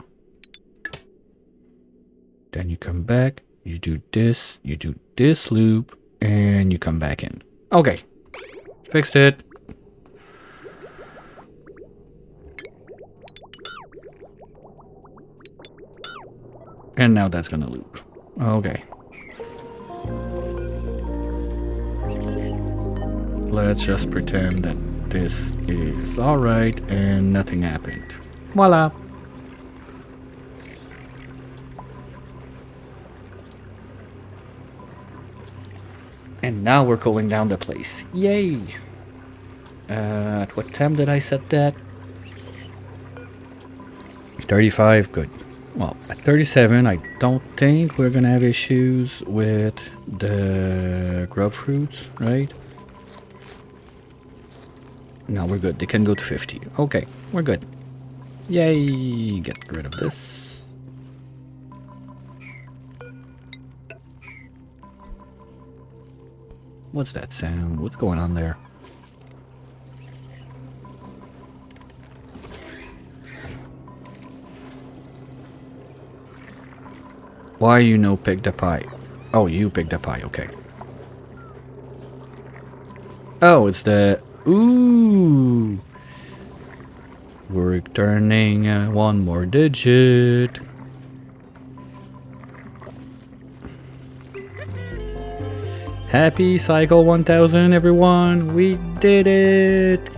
Then you come back. You do this. You do this loop. And you come back in. Okay. Fixed it. And now that's gonna loop. Okay. Let's just pretend that this is alright and nothing happened. Voila! And now we're cooling down the place. Yay! At what time did I set that? 35, good. Well, at 37, I don't think we're gonna have issues with the grub fruits, right? No, we're good. They can go to 50. Okay, we're good. Yay! Get rid of this. What's that sound? What's going on there? Why you no pick the pie? Oh, you picked the pie, okay. Oh, it's the... Ooh! We're turning one more digit. Happy Cycle 1000, everyone! We did it!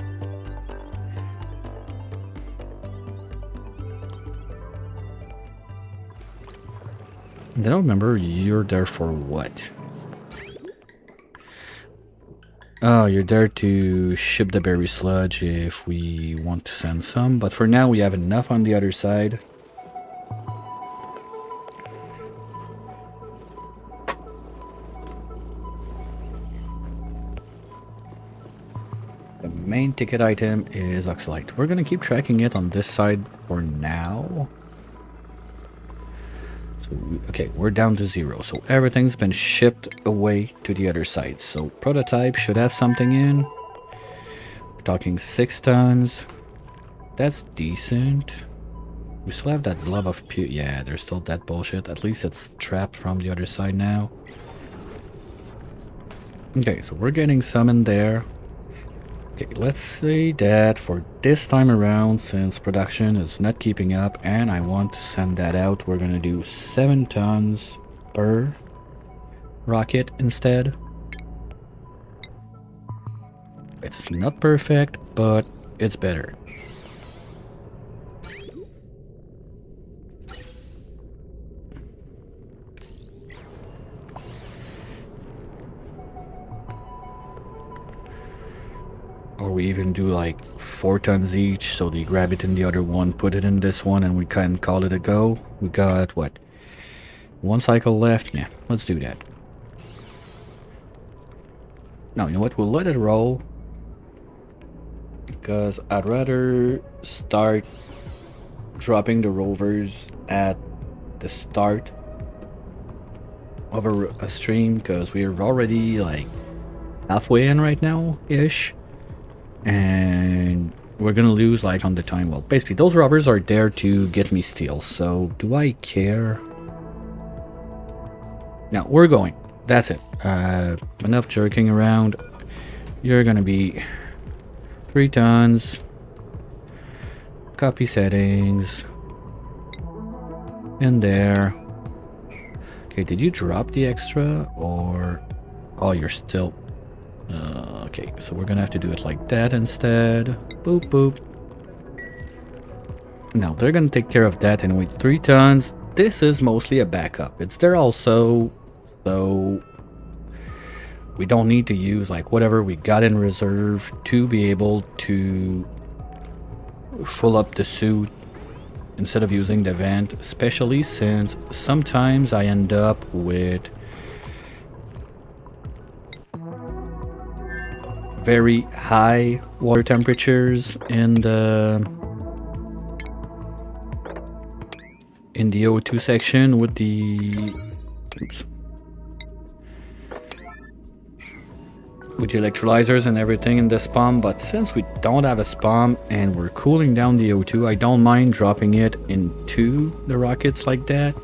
I don't remember, you're there for what? Oh, you're there to ship the berry sludge if we want to send some, but for now we have enough on the other side. The main ticket item is Oxalite. We're gonna keep tracking it on this side for now. Okay, we're down to 0, so everything's been shipped away to the other side. So prototype should have something in. We're talking 6 tons. That's decent. We still have that blob of yeah, there's still that bullshit. At least it's trapped from the other side now. Okay, so we're getting some in there. Okay, let's say that for this time around, since production is not keeping up and I want to send that out, we're gonna do 7 tons per rocket instead. It's not perfect, but it's better. Or we even do like 4 tons each, so they grab it in the other one, put it in this one, and we can call it a go. We got, what, 1 cycle left? Yeah, let's do that. No, you know what, we'll let it roll. Because I'd rather start dropping the rovers at the start of a stream, because we're already like halfway in right now-ish. And we're gonna lose like on the time. Well, basically those robbers are there to get me steel, so do I care? No, we're going. That's it. Enough jerking around. You're gonna be 3 tons. Copy settings. In there. Okay, did you drop the extra or... Oh, you're still... okay, so we're gonna have to do it like that instead. Boop, boop. No, they're gonna take care of that anyway. 3 tons. This is mostly a backup. It's there also, so we don't need to use like whatever we got in reserve to be able to fill up the suit instead of using the vent, especially since sometimes I end up with very high water temperatures in the O2 section with the electrolyzers and everything in the spawn, but since we don't have a spawn and we're cooling down the O2, I don't mind dropping it into the rockets like that.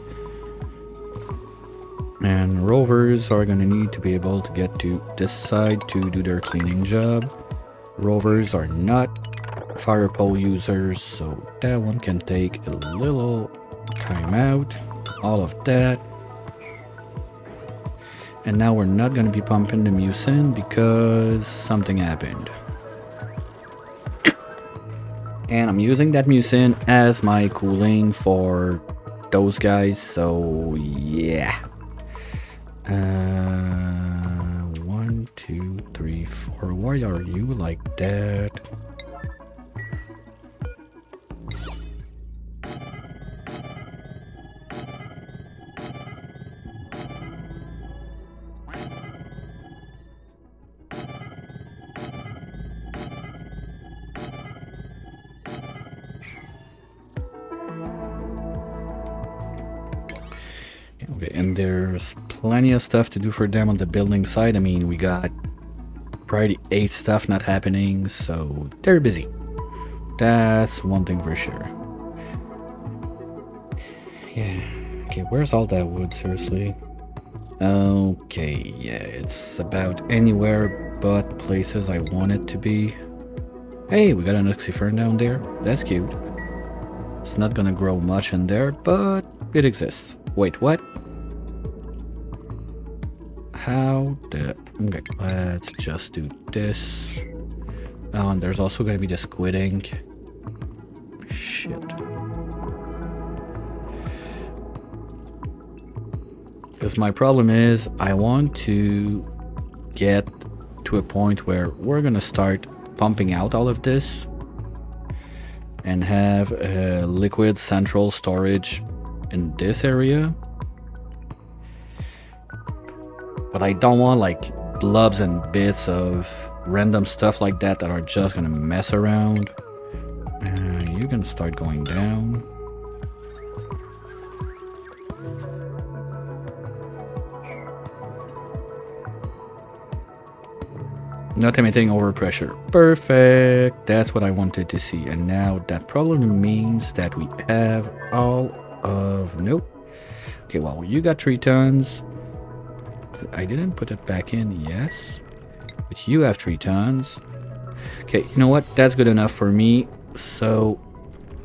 And rovers are gonna need to be able to get to this side to do their cleaning job. Rovers are not fire pole users, so that one can take a little time out. All of that. And now we're not gonna be pumping the mucin because something happened. And I'm using that mucin as my cooling for those guys, so yeah. 1, 2, 3, 4. Why are you like that? Okay, and there's plenty of stuff to do for them on the building side. I mean, we got probably 8 stuff not happening, so they're busy. That's one thing for sure. Yeah. Okay, where's all that wood, seriously? Okay, yeah, it's about anywhere but places I want it to be. Hey, we got an oxyfern down there. That's cute. It's not gonna grow much in there, but it exists. Wait, what? How the... Okay, let's just do this. Oh, and there's also going to be the squid ink. Shit. Because my problem is, I want to get to a point where we're going to start pumping out all of this and have a liquid central storage in this area. But I don't want like blobs and bits of random stuff like that that are just gonna mess around. You can start going down. Not emitting overpressure. Perfect. That's what I wanted to see. And now that probably means that we have all of... Nope. Okay, well, you got 3 tons. I didn't put it back in, yes. But you have 3 tons. Okay, you know what? That's good enough for me. So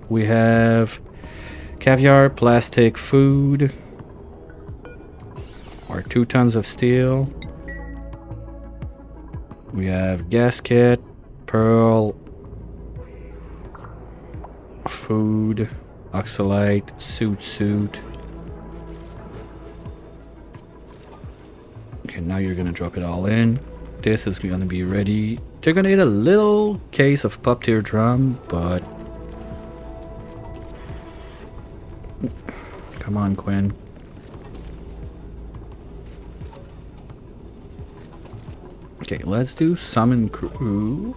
we have caviar, plastic, food, or 2 tons of steel. We have gasket, pearl, food, oxalite, suit. Okay, now you're gonna drop it all in. This is gonna be ready. They're gonna need a little case of pop teardrum, but... Come on, Quinn. Okay, let's do summon crew.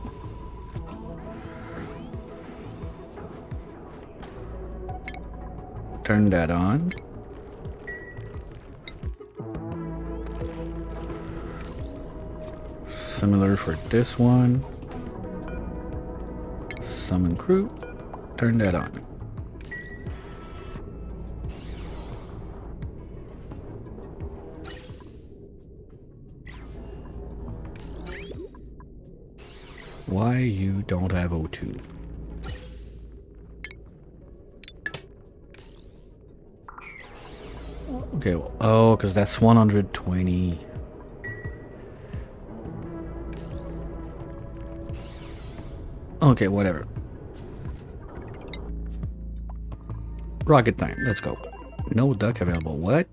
Turn that on. Similar for this one. Summon crew. Turn that on. Why you don't have O2? Okay, well, oh, because that's 120. Okay, whatever. Rocket time, let's go. No duck available. What?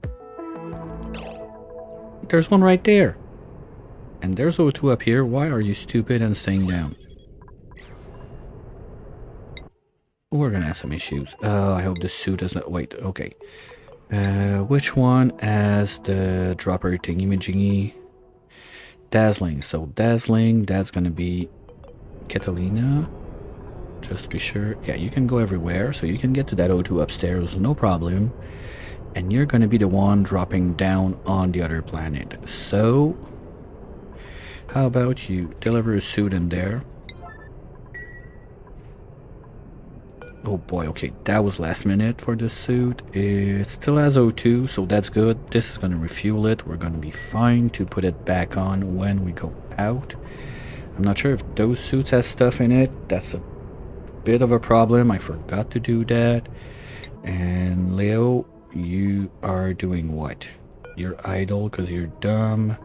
There's one right there. And there's O2 up here. Why are you stupid and staying down? We're gonna have some issues. I hope the suit does not... Wait, okay. Which one has the dropper thingy-majiggy? Dazzling. So dazzling, that's gonna be Catalina. Just to be sure. Yeah, you can go everywhere. So you can get to that O2 upstairs, no problem. And you're gonna be the one dropping down on the other planet. So... how about you deliver a suit in there? Oh boy, okay, that was last minute for this suit. It still has O2, so that's good. This is gonna refuel it. We're gonna be fine to put it back on when we go out. I'm not sure if those suits have stuff in it. That's a bit of a problem. I forgot to do that. And Leo, you are doing what? You're idle because you're dumb.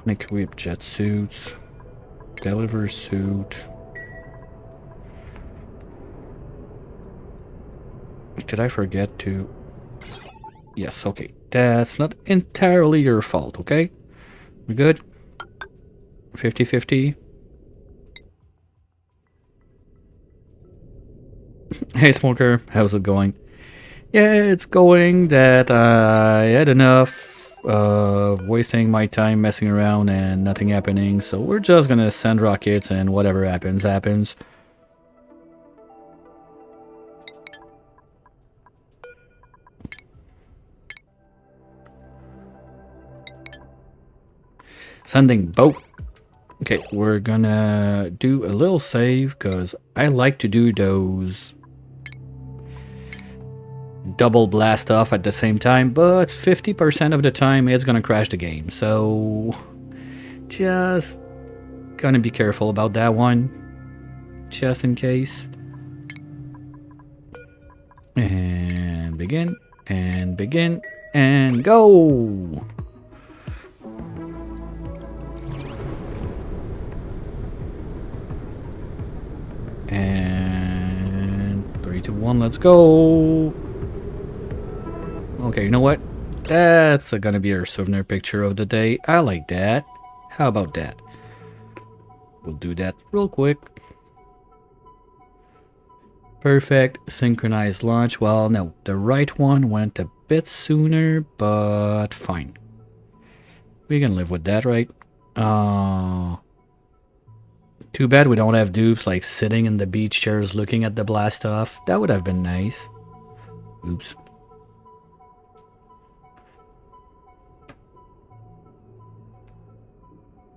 Unequipped jet suits. Deliver suit. Did I forget to... Yes, okay. That's not entirely your fault, okay? We good? 50-50? Hey, Smoker. How's it going? Yeah, it's going that I had enough of wasting my time messing around and nothing happening, so we're just gonna send rockets and whatever happens, happens. Sending boat. Okay, we're gonna do a little save because I like to do those double blast off at the same time, but 50% of the time it's gonna crash the game, so just gonna be careful about that one, just in case. And begin, and begin, and go! one, let's go. Okay, you know what? That's gonna be our souvenir picture of the day. I like that. How about that? We'll do that real quick. Perfect. Synchronized launch. Well, no, the right one went a bit sooner, but fine. We can live with that, right? Too bad we don't have dupes like sitting in the beach chairs looking at the blast off. That would have been nice. Oops.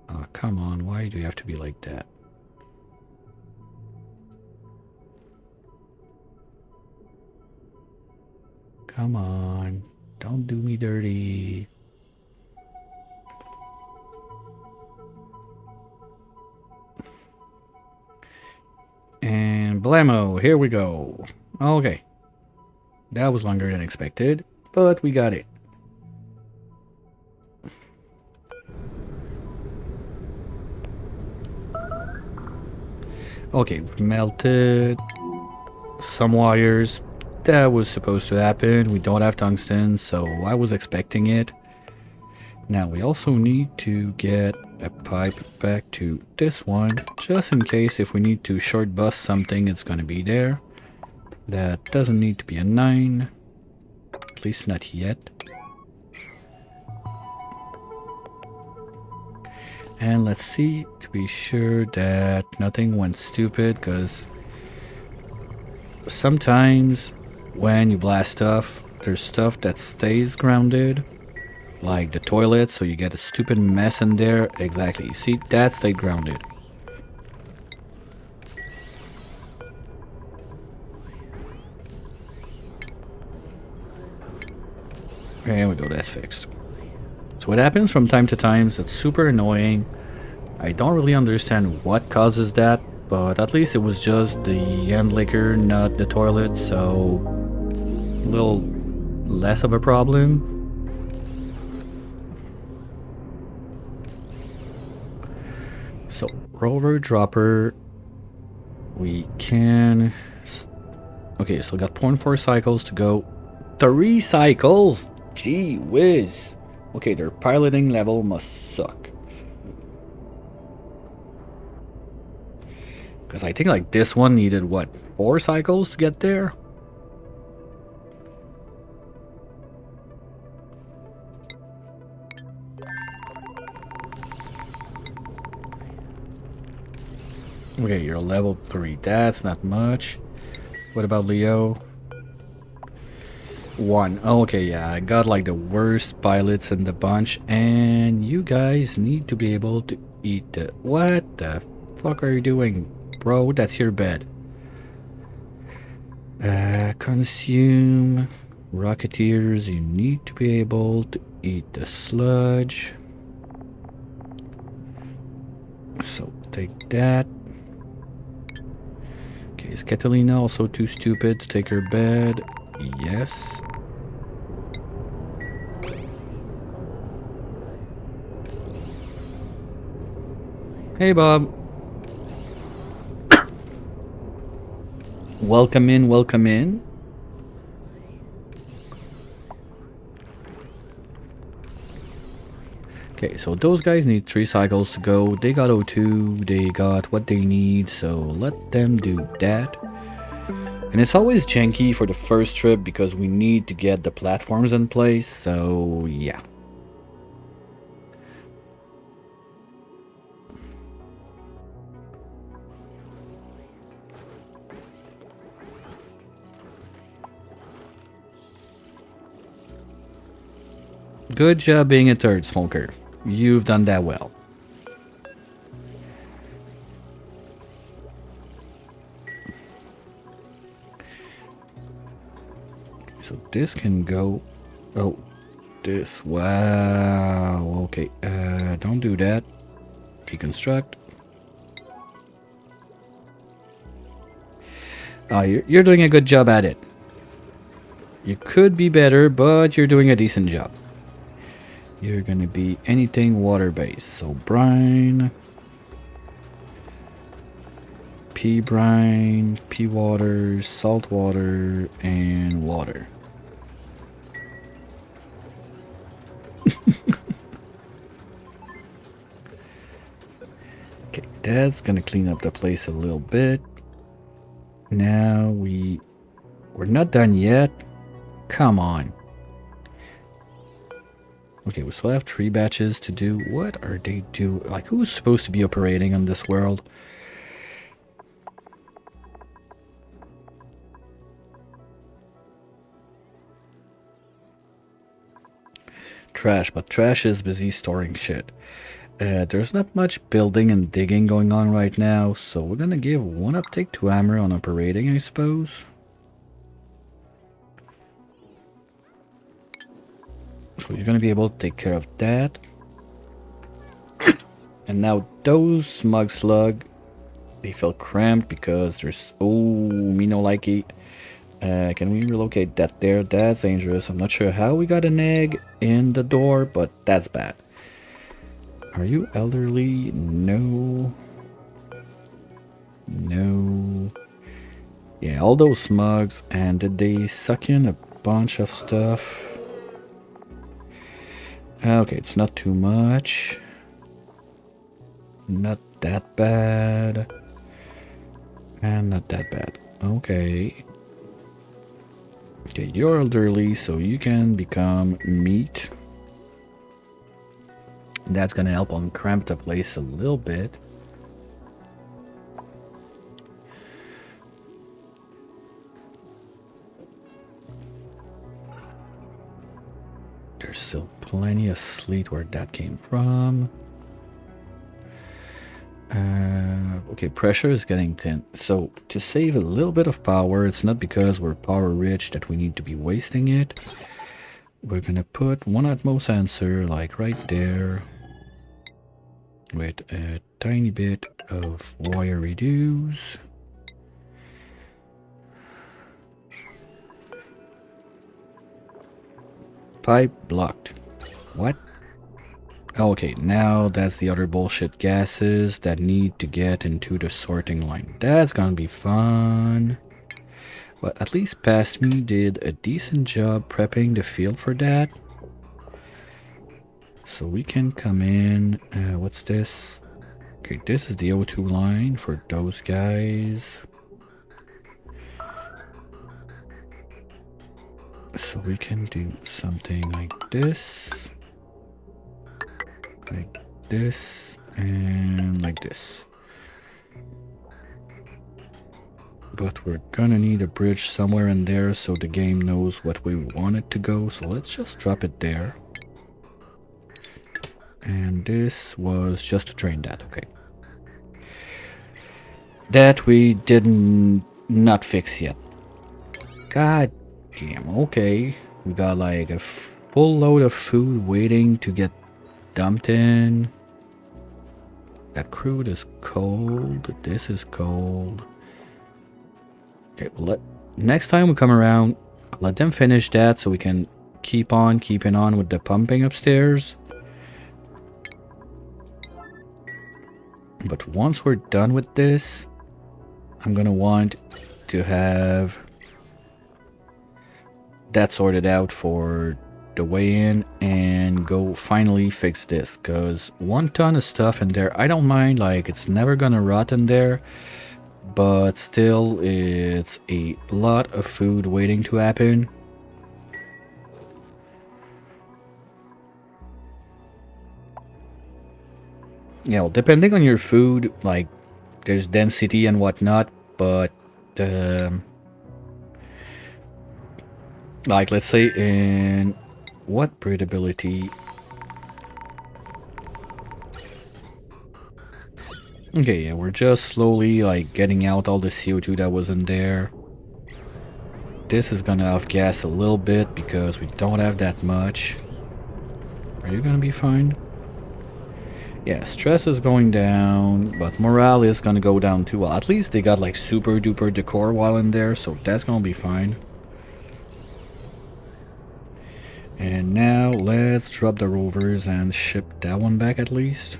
Oh, come on. Why do you have to be like that? Come on. Don't do me dirty. And blammo, here we go. Okay. That was longer than expected, but we got it. Okay, we've melted some wires. That was supposed to happen. We don't have tungsten, so I was expecting it. Now we also need to get a pipe back to this one, just in case if we need to short bust something, it's gonna be there. That doesn't need to be a 9, at least not yet. And let's see to be sure that nothing went stupid, because sometimes when you blast stuff, there's stuff that stays grounded, like the toilet, so you get a stupid mess in there. Exactly, you see, that stayed grounded. There we go, that's fixed. So what happens from time to time, it's super annoying. I don't really understand what causes that, but at least it was just the end liquor, not the toilet, so a little less of a problem. So rover dropper, we can. Okay, so we got 0.4 cycles to go. 3 cycles? Gee whiz. Okay, their piloting level must suck. Because I think like this one needed what, 4 cycles to get there? Okay, you're level 3. That's not much. What about Leo? 1. Oh, okay, yeah, I got like the worst pilots in the bunch, and you guys need to be able to eat the... What the fuck are you doing, bro? That's your bed. Consume Rocketeers, you need to be able to eat the sludge. So take that. Okay, is Catalina also too stupid to take her bed? Yes. Hey, Bob. Welcome in, welcome in. Okay, so those guys need 3 cycles to go. They got O2, they got what they need, so let them do that. And it's always janky for the first trip because we need to get the platforms in place, so yeah. Good job being a third smoker. You've done that well. So this can go... Oh, this... Wow. Okay, don't do that. Deconstruct. You're doing a good job at it. You could be better, but you're doing a decent job. You're gonna be anything water-based. So brine. pea brine, pea water, salt water, and water. Okay, that's gonna clean up the place a little bit. Now we're not done yet. Come on. Okay, we still have 3 batches to do. What are they doing? Like, who's supposed to be operating on this world? Trash, but trash is busy storing shit. There's not much building and digging going on right now, so we're gonna give 1 uptick to Hammer on operating, I suppose. So you're gonna be able to take care of that. And now those smug slug, they feel cramped because there's... Oh, me no like it. Can we relocate that there? That's dangerous. I'm not sure how we got an egg in the door, but that's bad. Are you elderly? No. No. Yeah, all those smugs. And did they suck in a bunch of stuff? Okay, it's not too much. Not that bad. And not that bad. Okay. Okay, you're elderly, so you can become meat. That's gonna help on cramp the place a little bit. There's still plenty of sleet where that came from. Okay, pressure is getting thin. So to save a little bit of power, it's not because we're power rich that we need to be wasting it. We're gonna put 1 Atmos sensor like right there with a tiny bit of wire reduce. Pipe blocked. What? Okay, now that's the other bullshit gases that need to get into the sorting line. That's gonna be fun. But at least Past Me did a decent job prepping the field for that. So we can come in. What's this? Okay, this is the O2 line for those guys. So we can do something like this. Like this and like this. But we're gonna need a bridge somewhere in there so the game knows what we want it to go. So let's just drop it there. And this was just to drain that, okay. That we didn't not fix yet. God damn, okay. We got like a full load of food waiting to get dumped in. That crude is cold. This is cold. Okay, well, next time we come around, let them finish that so we can keep on keeping on with the pumping upstairs. But once we're done with this, I'm gonna want to have that sorted out for the way in and go finally fix this, because 1 ton of stuff in there, I don't mind, like it's never gonna rot in there, but still it's a lot of food waiting to happen. Yeah, well, depending on your food, like there's density and whatnot, but like let's say in what breedability? Okay, yeah, we're just slowly like getting out all the CO2 that was in there. This is gonna off-gas a little bit because we don't have that much. Are you gonna be fine? Yeah, stress is going down, but morale is gonna go down too. Well, at least they got like super duper decor while in there, so that's gonna be fine. And now let's drop the rovers and ship that one back at least.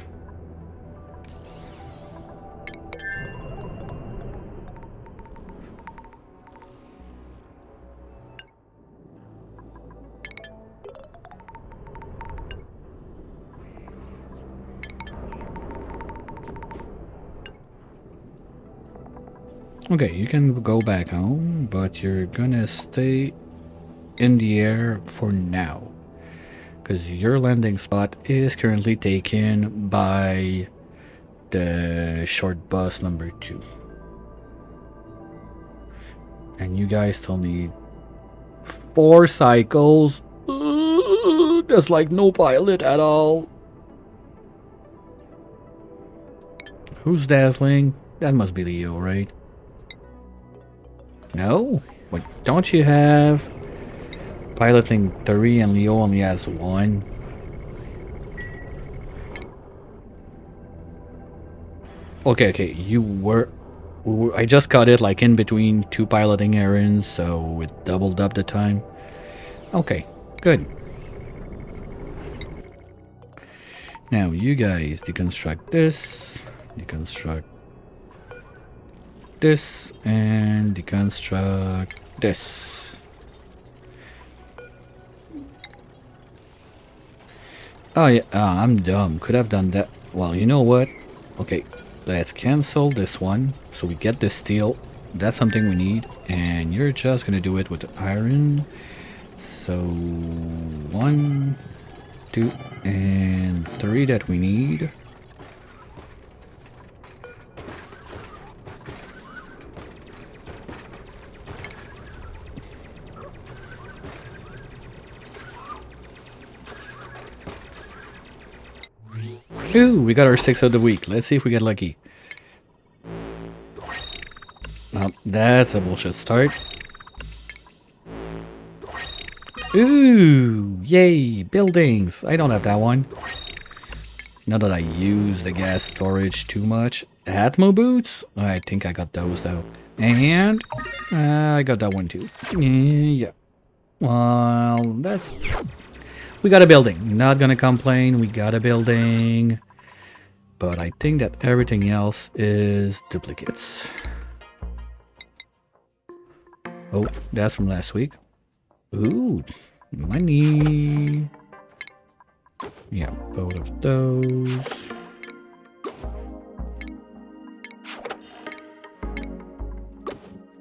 Okay, you can go back home, but you're gonna stay in the air for now. Because your landing spot is currently taken by the short bus number 2. And you guys still need 4 cycles. There's like no pilot at all. Who's dazzling? That must be Leo, right? No? What, don't you have piloting 3 and Leo only has 1? Okay, you were... I just got it like in between 2 piloting errands, so it doubled up the time. Okay, good. Now you guys deconstruct this, deconstruct this, and deconstruct this. Oh yeah, I'm dumb. Could have done that. Well, you know what? Okay, let's cancel this one so we get the steel. That's something we need, and you're just gonna do it with iron. So 1, 2, and 3 that we need. Ooh, we got our 6 of the week. Let's see if we get lucky. Oh, that's a bullshit start. Ooh, yay, buildings. I don't have that one. Not that I use the gas storage too much. Atmo boots? I think I got those though. And I got that one too. Yeah. Well, that's... We got a building. Not gonna complain. We got a building. But I think that everything else is duplicates. Oh, that's from last week. Ooh, money. Yeah, both of those.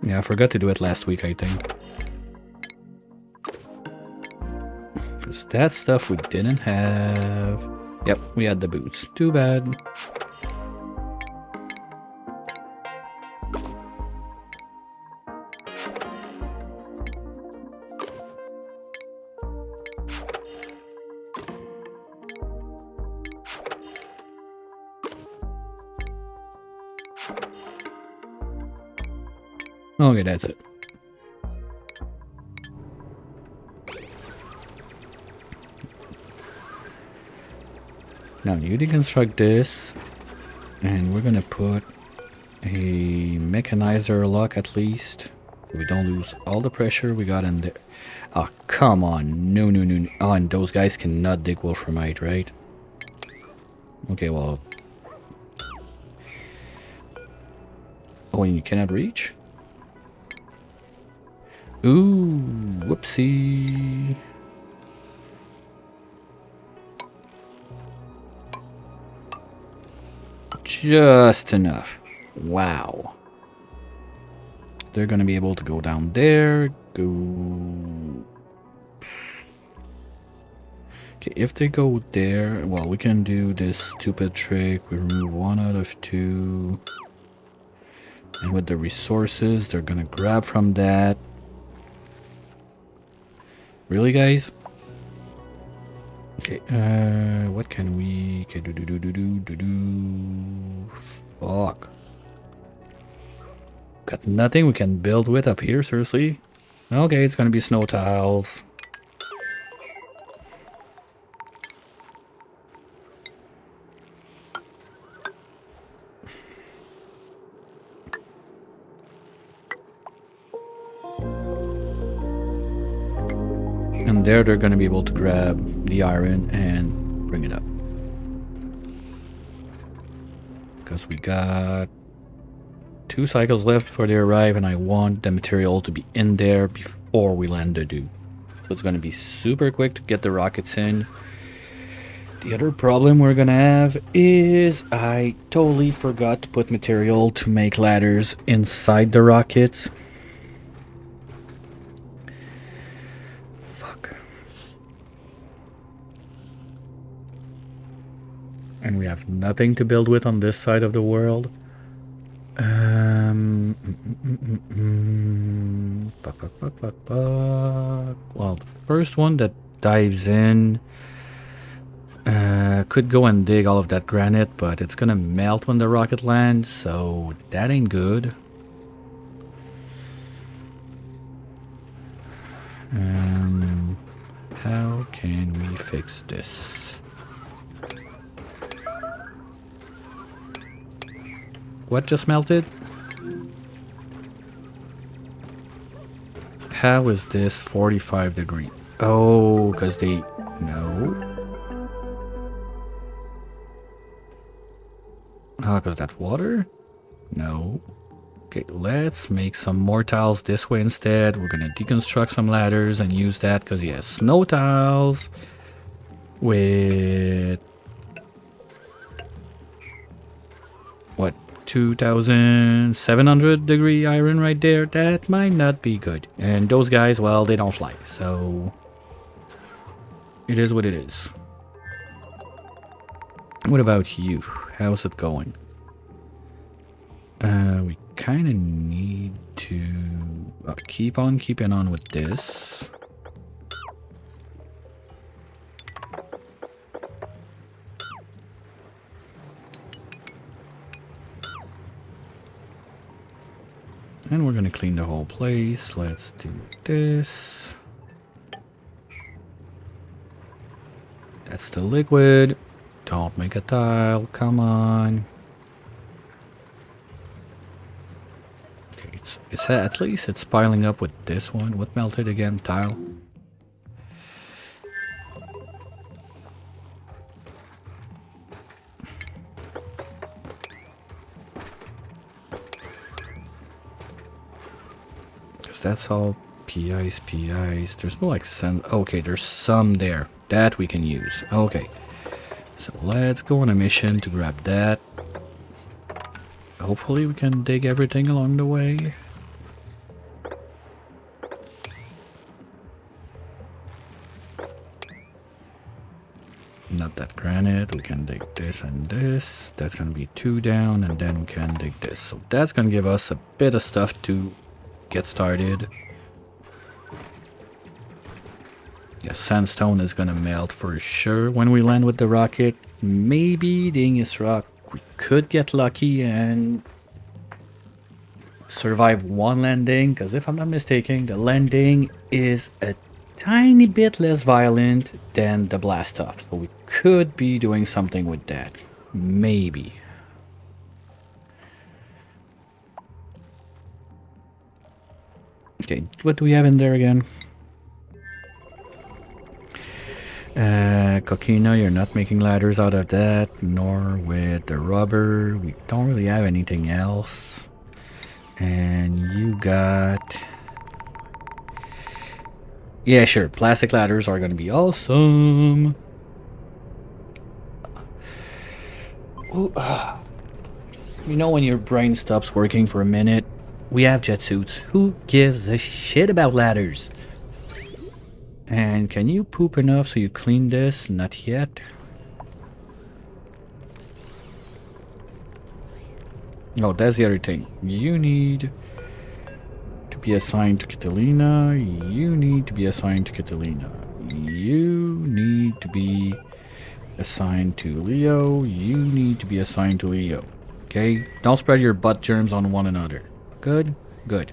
Yeah, I forgot to do it last week, I think. Because that stuff we didn't have. Yep, we had the boots. Too bad. Okay, that's it. Now you deconstruct this, and we're gonna put a mechanizer lock at least. So we don't lose all the pressure we got in there. Oh, come on. No. Oh, and those guys cannot dig wolframite, right? Okay, well. Oh, and you cannot reach? Ooh, whoopsie. Just enough. Wow. They're gonna be able to go down there. Go. Okay, if they go there, well, we can do this stupid trick. We remove 1 out of 2. And with the resources, they're gonna grab from that. Really, guys? Okay, what can we... Okay, Fuck. Got nothing we can build with up here, seriously? Okay, it's gonna be snow tiles. And there they're gonna be able to grab the iron and bring it up. Because we got 2 cycles left before they arrive, and I want the material to be in there before we land the dude. So it's gonna be super quick to get the rockets in. The other problem we're gonna have is I totally forgot to put material to make ladders inside the rockets. Fuck. And we have nothing to build with on this side of the world. Fuck. Well, the first one that dives in could go and dig all of that granite, but it's gonna melt when the rocket lands, so that ain't good. How can we fix this? What just melted? How is this 45 degree? Oh, because they... No. Oh, because that water? No. Okay, let's make some more tiles this way instead. We're gonna deconstruct some ladders and use that because, yes, snow tiles with... What? 2,700 degree iron right there. That might not be good. And those guys, well, they don't fly. So it is what it is. What about you? How's it going? We kind of need to keep on keeping on with this. And we're gonna clean the whole place. Let's do this. That's the liquid. Don't make a tile. Come on. Okay, it's at least it's piling up with this one. What melted again? Tile. That's all PIs. There's no like some... Okay, there's some there that we can use. Okay, so let's go on a mission to grab that. Hopefully we can dig everything along the way. Not that granite. We can dig this and this. That's gonna be 2 down, and then we can dig this. So that's gonna give us a bit of stuff to get started. Yeah, sandstone is gonna melt for sure when we land with the rocket. Maybe the igneous rock, we could get lucky and survive one landing, because if I'm not mistaken, the landing is a tiny bit less violent than the blast off, so we could be doing something with that. Maybe. Okay, what do we have in there again? Coquina, you're not making ladders out of that, nor with the rubber. We don't really have anything else. And you got... Yeah, sure, plastic ladders are gonna be awesome. Ooh, you know when your brain stops working for a minute? We have jet suits. Who gives a shit about ladders? And can you poop enough so you clean this? Not yet. Oh, that's the other thing. You need to be assigned to Catalina. You need to be assigned to Catalina. You need to be assigned to Leo. You need to be assigned to Leo. Okay? Don't spread your butt germs on one another. Good? Good.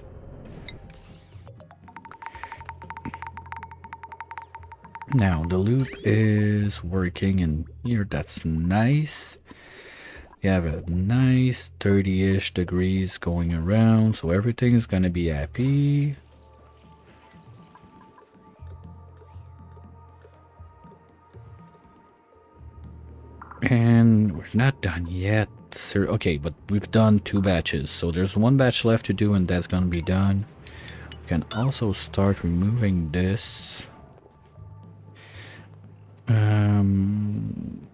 Now, the loop is working in here. That's nice. You have a nice 30-ish degrees going around, so everything is going to be happy. And we're not done yet. Okay, but we've done 2 batches, so there's 1 batch left to do, and that's going to be done. We can also start removing this.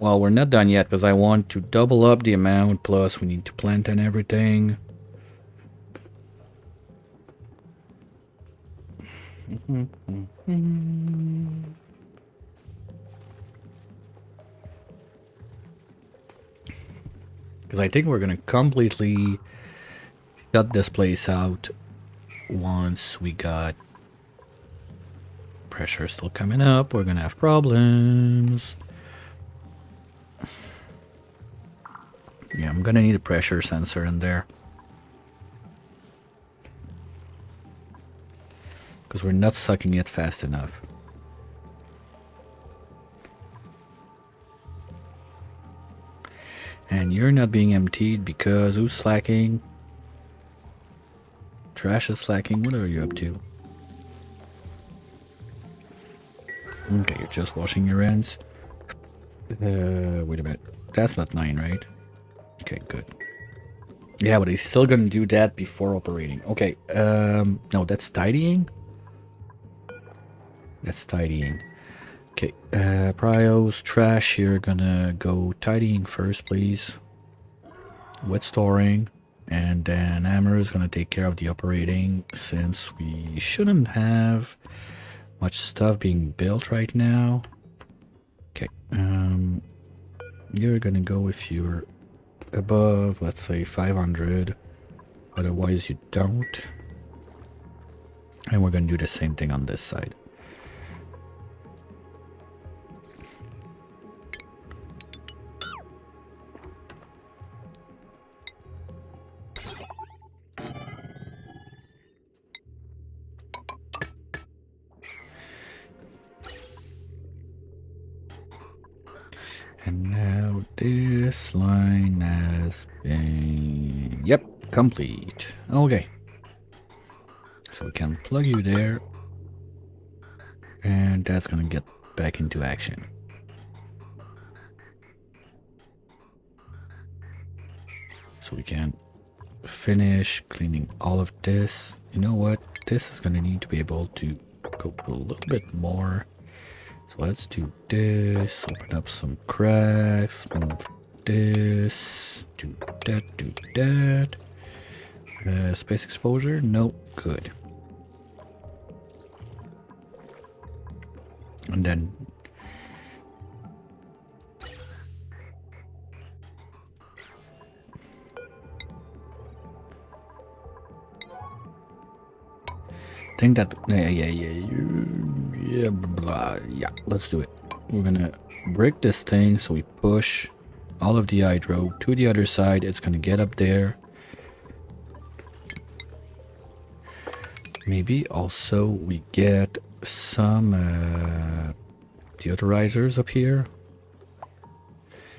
Well, we're not done yet because I want to double up the amount, plus we need to plant and everything. Because I think we're going to completely shut this place out once we got pressure still coming up. We're going to have problems. Yeah, I'm going to need a pressure sensor in there. Because we're not sucking it fast enough. And you're not being emptied because who's slacking? Trash is slacking. What are you up to? Okay, you're just washing your hands. Wait a minute. That's not 9, right? Okay, good. Yeah, but he's still gonna do that before operating. Okay, no, that's tidying. That's tidying. Okay, Prios, trash, you're gonna go tidying first, please. Wet storing. And then Hammer is gonna take care of the operating, since we shouldn't have much stuff being built right now. Okay, you're gonna go if you're above, let's say 500. Otherwise you don't. And we're gonna do the same thing on this side. And now this line has been, yep, complete. Okay. So we can plug you there. And that's gonna get back into action. So we can finish cleaning all of this. You know what? This is gonna need to be able to go a little bit more. So let's do this, open up some cracks, move this, do that, do that. Space exposure? Nope, good. And then I think that, yeah, let's do it. We're gonna break this thing, so we push all of the hydro to the other side. It's gonna get up there. Maybe also we get some deodorizers up here.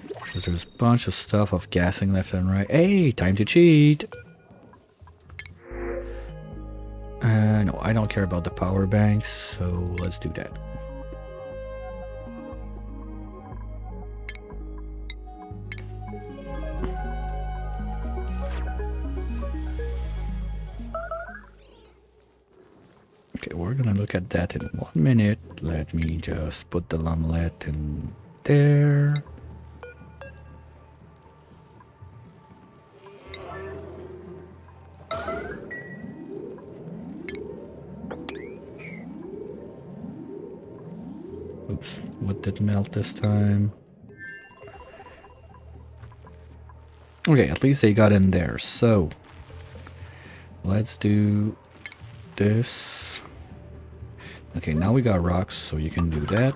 Because there's a bunch of stuff of gassing left and right. Hey, time to cheat! No, I don't care about the power banks, so let's do that. Okay, we're gonna look at that in 1 minute. Let me just put the lamlet in there. Oops, what did melt this time? Okay, at least they got in there, so let's do this. Okay, now we got rocks, so you can do that.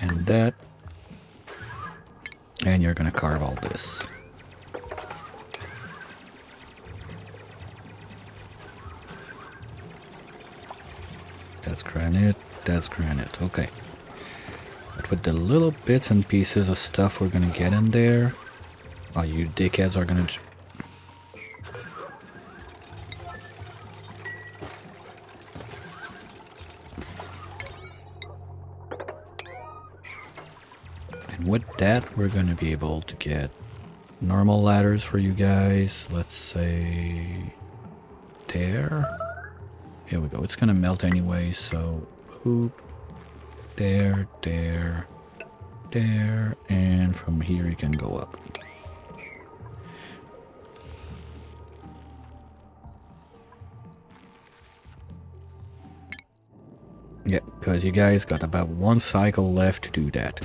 And that. And you're gonna carve all this. That's granite, that's granite, okay. But with the little bits and pieces of stuff we're gonna get in there, oh, you dickheads are gonna... And with that, we're gonna be able to get normal ladders for you guys. Let's say... there. Here we go. It's gonna melt anyway, so... boop. There, there. there, and from here you can go up. Yeah, because you guys got about 1 cycle left to do that.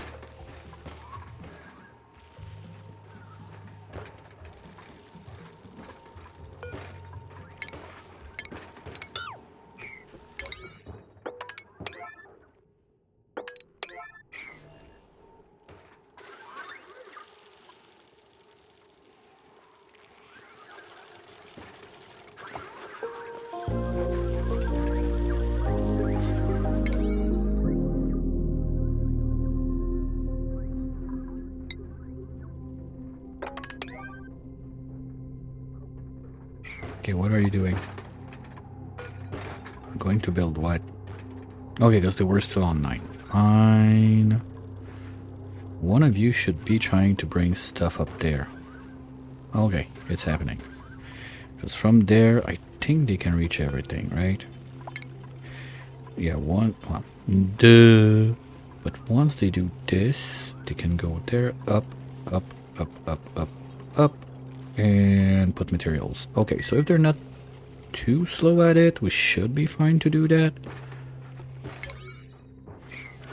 Okay, what are you doing? I'm going to build what? Okay, because we're still on 9. Fine. One of you should be trying to bring stuff up there. Okay, it's happening. Because from there, I think they can reach everything, right? Yeah, well, duh. But once they do this, they can go there, up, up, up, up, up, up, and put materials. Okay, so if they're not too slow at it, we should be fine to do that.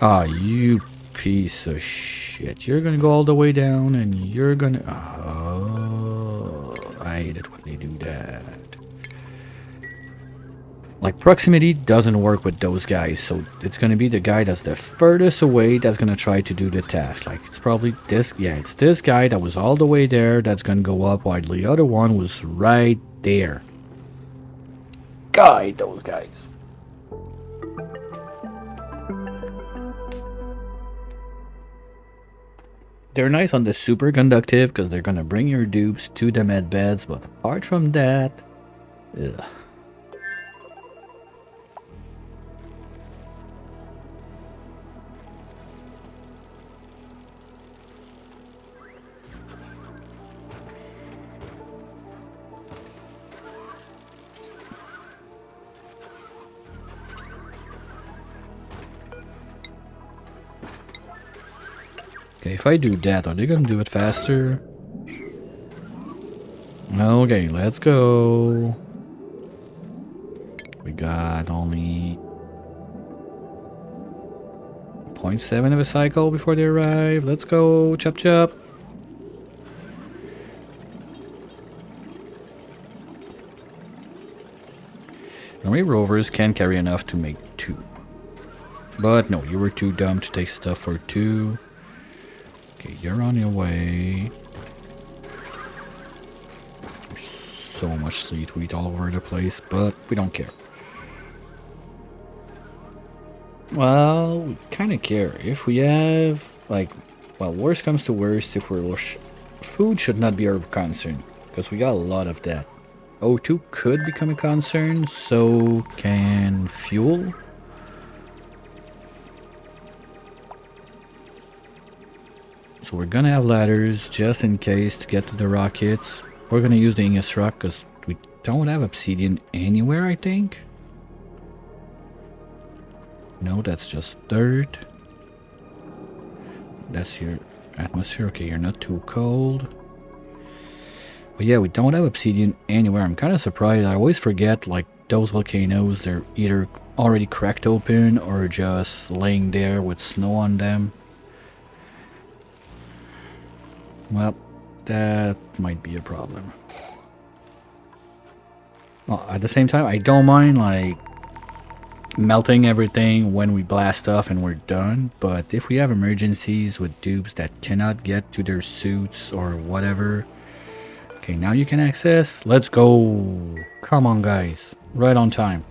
Ah, you piece of shit. You're gonna go all the way down and you're gonna... Oh, I hate it when they do that. Like, proximity doesn't work with those guys, so it's gonna be the guy that's the furthest away that's gonna try to do the task. Like, it's probably this... Yeah, it's this guy that was all the way there that's gonna go up, while the other one was right there. God, those guys. They're nice on the superconductive because they're gonna bring your dupes to the med beds, but apart from that, ugh. Okay, if I do that, are they gonna do it faster? Okay, let's go. We got only 0.7 of a cycle before they arrive. Let's go, chop chop. Normally rovers can carry enough to make 2. But no, you were too dumb to take stuff for 2. Okay, you're on your way. There's so much sleet wheat all over the place, but we don't care. Well, we kind of care. If we have, like, well, worst comes to worst, if we're... Food should not be our concern, because we got a lot of that. O2 could become a concern, so can fuel. So we're gonna have ladders just in case to get to the rockets. We're gonna use the Ingus rock because we don't have obsidian anywhere, I think. No, that's just dirt. That's your atmosphere. Okay, you're not too cold. But yeah, we don't have obsidian anywhere. I'm kind of surprised. I always forget, like, those volcanoes, they're either already cracked open or just laying there with snow on them. Well, that might be a problem. Well, at the same time, I don't mind, like, melting everything when we blast off and we're done. But if we have emergencies with dupes that cannot get to their suits or whatever... Okay, now you can access. Let's go. Come on, guys. Right on time.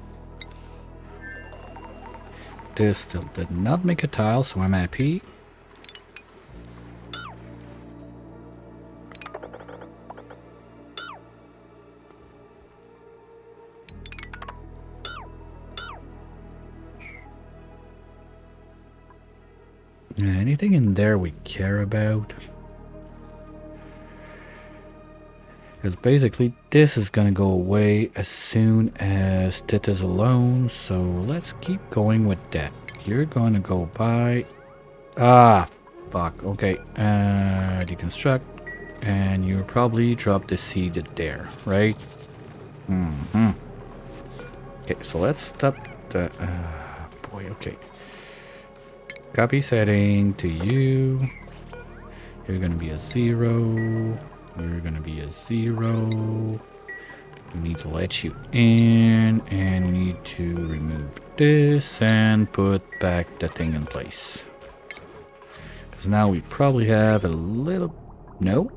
This still did not make a tile, so I'm happy. Anything in there we care about? Because basically this is gonna go away as soon as that is alone, so let's keep going with that. You're gonna go by... Ah, Fuck. Okay. Deconstruct. And you probably drop the seed there, right? Mm-hmm. Okay, so let's stop the... boy, okay. Copy setting to you. You're gonna be a 0. You're gonna be a 0. We need to let you in, and we need to remove this and put back the thing in place. Because now we probably have a little... No?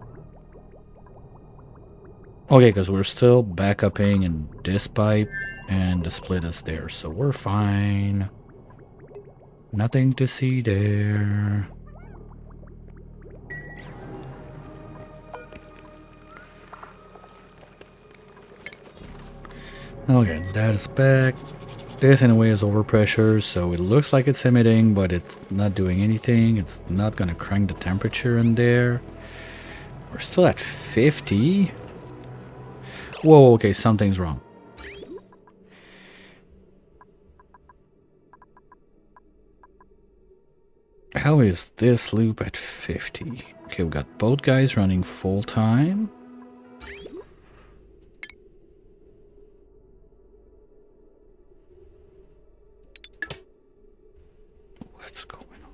Okay, because we're still backupping in this pipe, and the split is there, so we're fine. Nothing to see there. Okay, that is back. This anyway is overpressure, so it looks like it's emitting, but it's not doing anything. It's not gonna crank the temperature in there. We're still at 50. Whoa, okay, something's wrong. How is this loop at 50? Okay, we got both guys running full time. What's going on?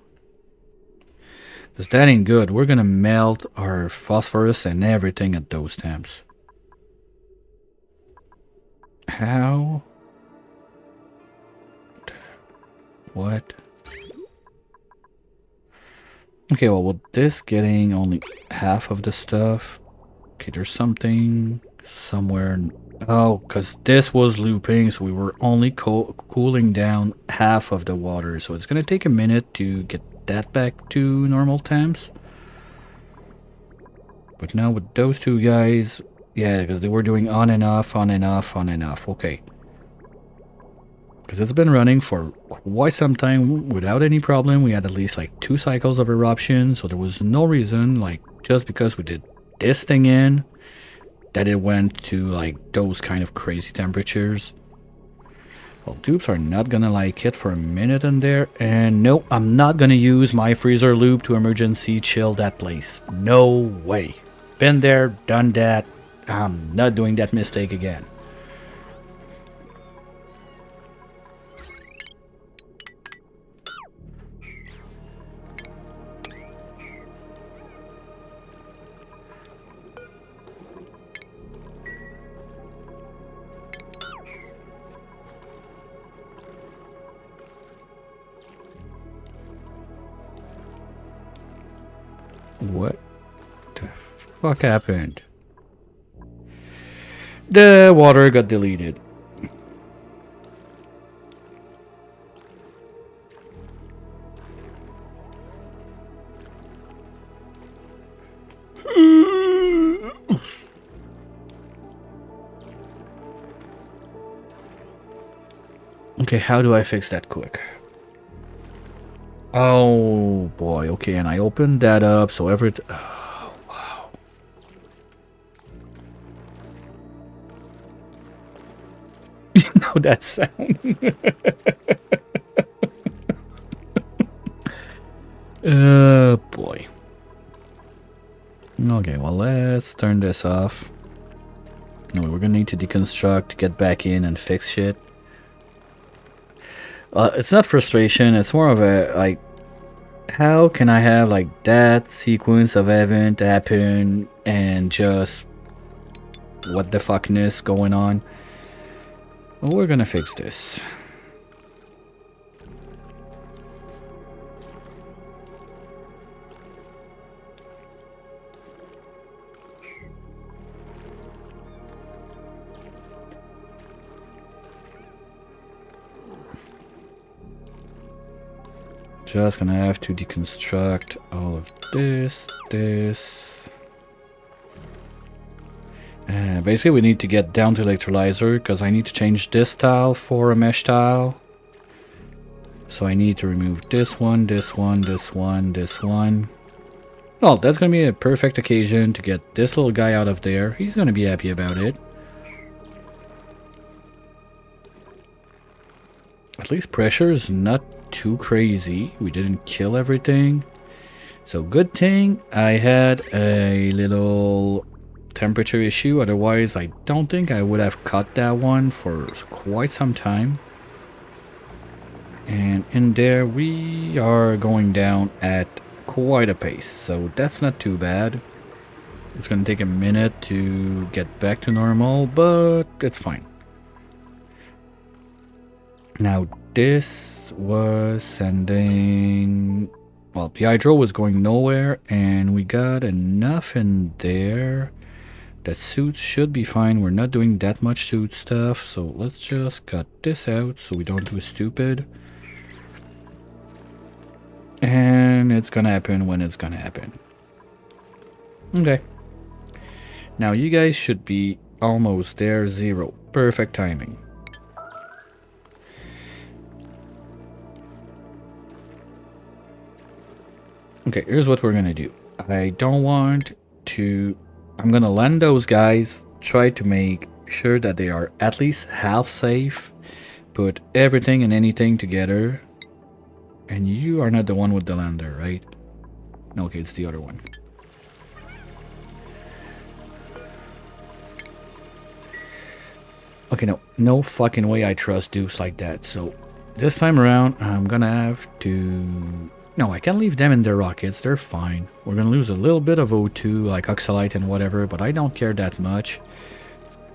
Because that ain't good. We're gonna melt our phosphorus and everything at those temps. How? What? Okay, well, with this getting only half of the stuff. Okay, there's something somewhere. Oh, because this was looping, so we were only cooling down half of the water. So it's going to take a minute to get that back to normal temps. But now with those two guys, yeah, because they were doing on and off, on and off, on and off. Okay. Because it's been running for quite some time without any problem. We had at least like 2 cycles of eruption, so there was no reason, like, just because we did this thing in, that it went to like those kind of crazy temperatures. Well, dupes are not gonna like it for a minute in there, and no, I'm not gonna use my freezer loop to emergency chill that place. No way. Been there, done that. I'm not doing that mistake again. What the fuck happened? The water got deleted. Okay, how do I fix that quick? Oh boy, okay, and I opened that up, so oh, wow. You know that sound? Oh boy. Okay, well, let's turn this off. No, we're gonna need to deconstruct to get back in and fix shit. It's not frustration, it's more of a, like, how can I have, like, that sequence of event happen and just what the fuckness going on? Well, we're gonna fix this. Just gonna have to deconstruct all of this. Basically, we need to get down to electrolyzer because I need to change this tile for a mesh tile. So I need to remove this one, this one, this one, this one. Well, that's gonna be a perfect occasion to get this little guy out of there. He's gonna be happy about it. At least pressure is not too crazy. We didn't kill everything. So good thing I had a little temperature issue, otherwise I don't think I would have cut that one for quite some time. And in there we are going down at quite a pace, so that's not too bad. It's gonna take a minute to get back to normal, but it's fine. Now this was sending, well, the hydro was going nowhere, and we got enough in there that suits should be fine. We're not doing that much suit stuff, so let's just cut this out so we don't do stupid. And it's gonna happen when it's gonna happen. Okay. Now you guys should be almost there. 0. Perfect timing. Okay, here's what we're gonna do. I don't want to... I'm gonna land those guys, try to make sure that they are at least half safe, put everything and anything together. And you are not the one with the lander, right? No, okay, it's the other one. Okay, no fucking way I trust Deuce like that. So this time around, I'm gonna have to... No, I can't leave them in their rockets. They're fine. We're gonna lose a little bit of O2, like oxalite and whatever, but I don't care that much.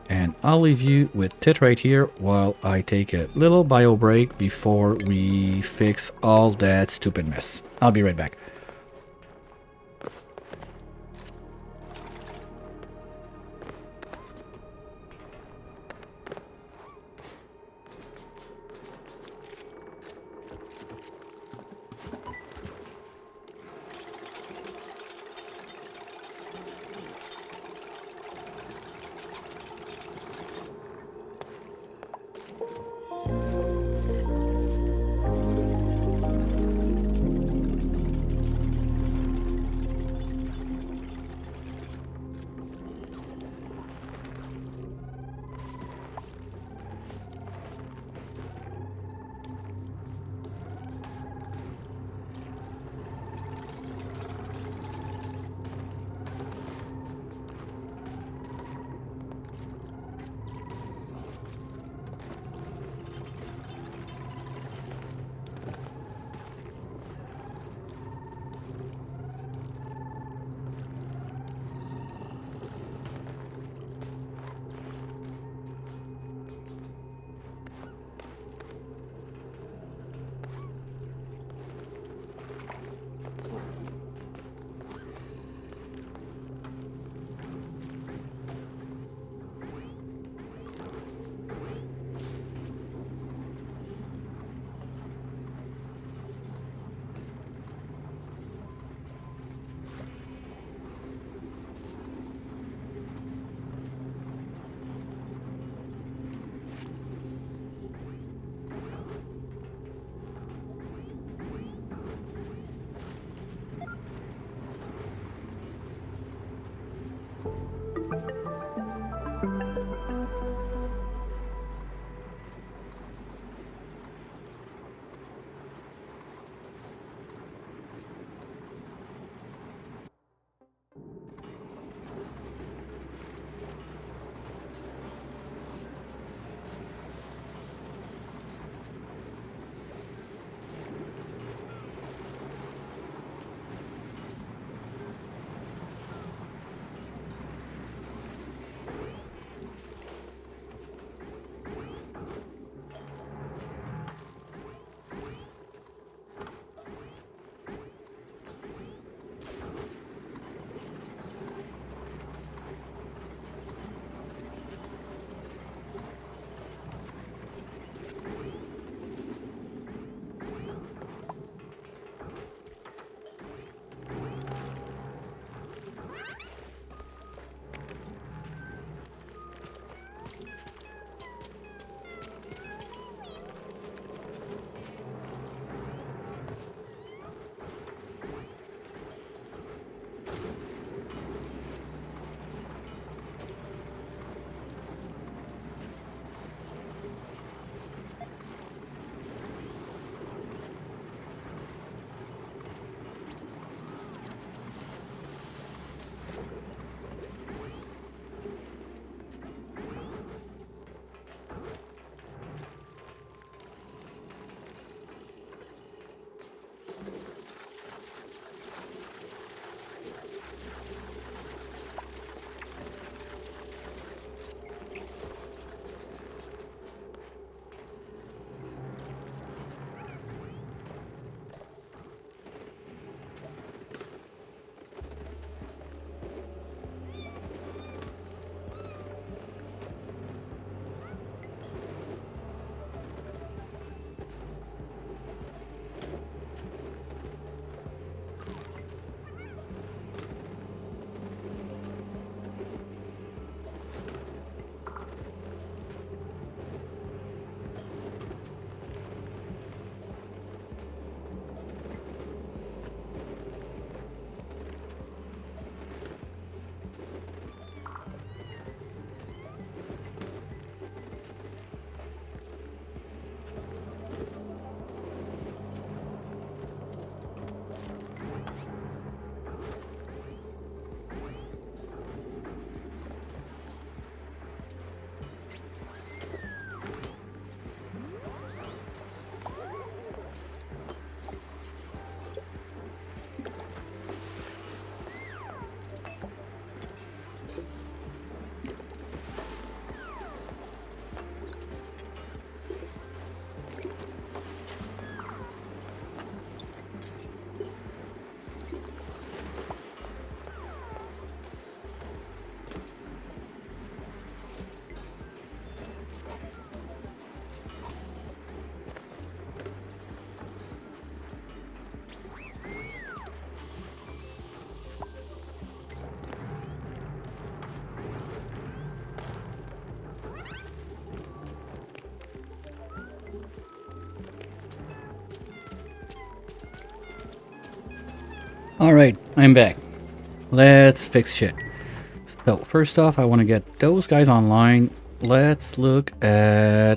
And I'll leave you with it right here while I take a little bio break before we fix all that stupid mess. I'll be right back. Alright, I'm back. Let's fix shit. So, first off, I want to get those guys online. Let's look at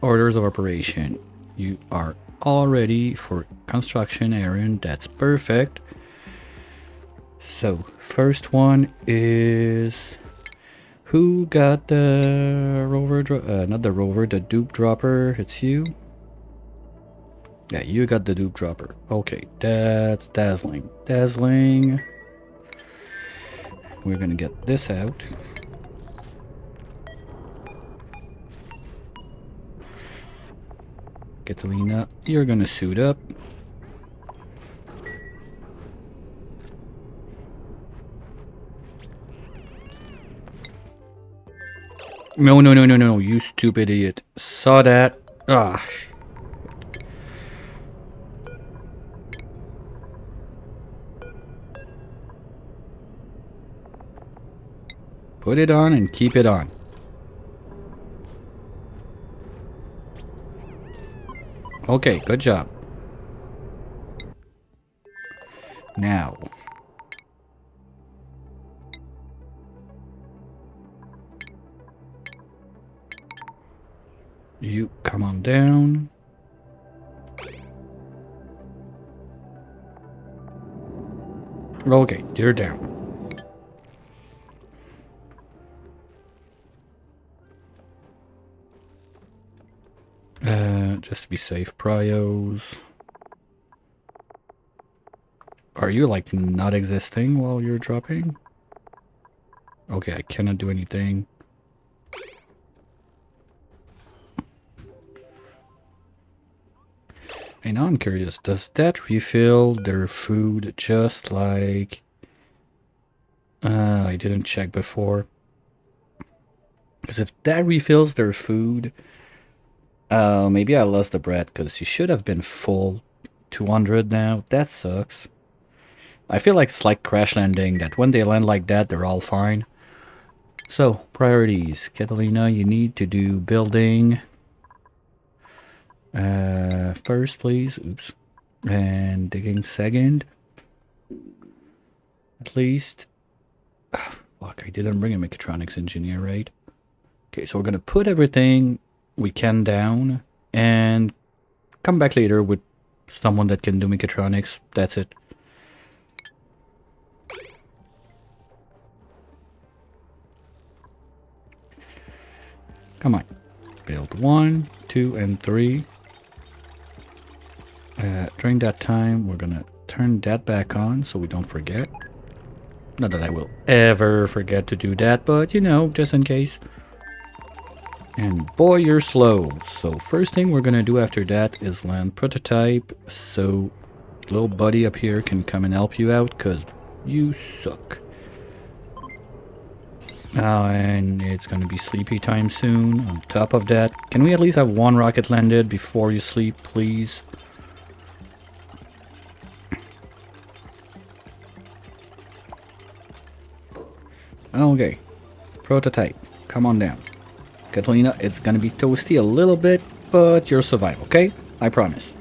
orders of operation. You are all ready for construction, Aaron. That's perfect. So, first one is... Who got the rover? Not the rover, the dupe dropper. It's you. Yeah, you got the dupe dropper. Okay, that's dazzling. Dazzling. We're gonna get this out. Catalina, you're gonna suit up. No, no, no, no, no, you stupid idiot. Saw that. Ah. Put it on and keep it on. Okay, good job. Now. You come on down. Okay, you're down. Just to be safe, prios. Are you like not existing while you're dropping? Okay, I cannot do anything. Hey, now I'm curious, does that refill their food just like... I didn't check before. Because if that refills their food... maybe I lost the bread, because she should have been full. 200 now, that sucks. I feel like it's like crash landing, that when they land like that, they're all fine. So, priorities. Catalina, you need to do building... first, please. Oops. And digging second. At least. Ah, fuck, I didn't bring a mechatronics engineer, right? Okay, so we're gonna put everything we can down and come back later with someone that can do mechatronics. That's it. Come on. Build 1, 2, and 3. During that time, we're gonna turn that back on so we don't forget. Not that I will ever forget to do that, but you know, just in case. And boy, you're slow. So first thing we're gonna do after that is land prototype, so little buddy up here can come and help you out, because you suck. And it's gonna be sleepy time soon. On top of that, can we at least have one rocket landed before you sleep, please? Okay, prototype, come on down. Catalina, it's gonna be toasty a little bit, but you'll survive, okay? I promise.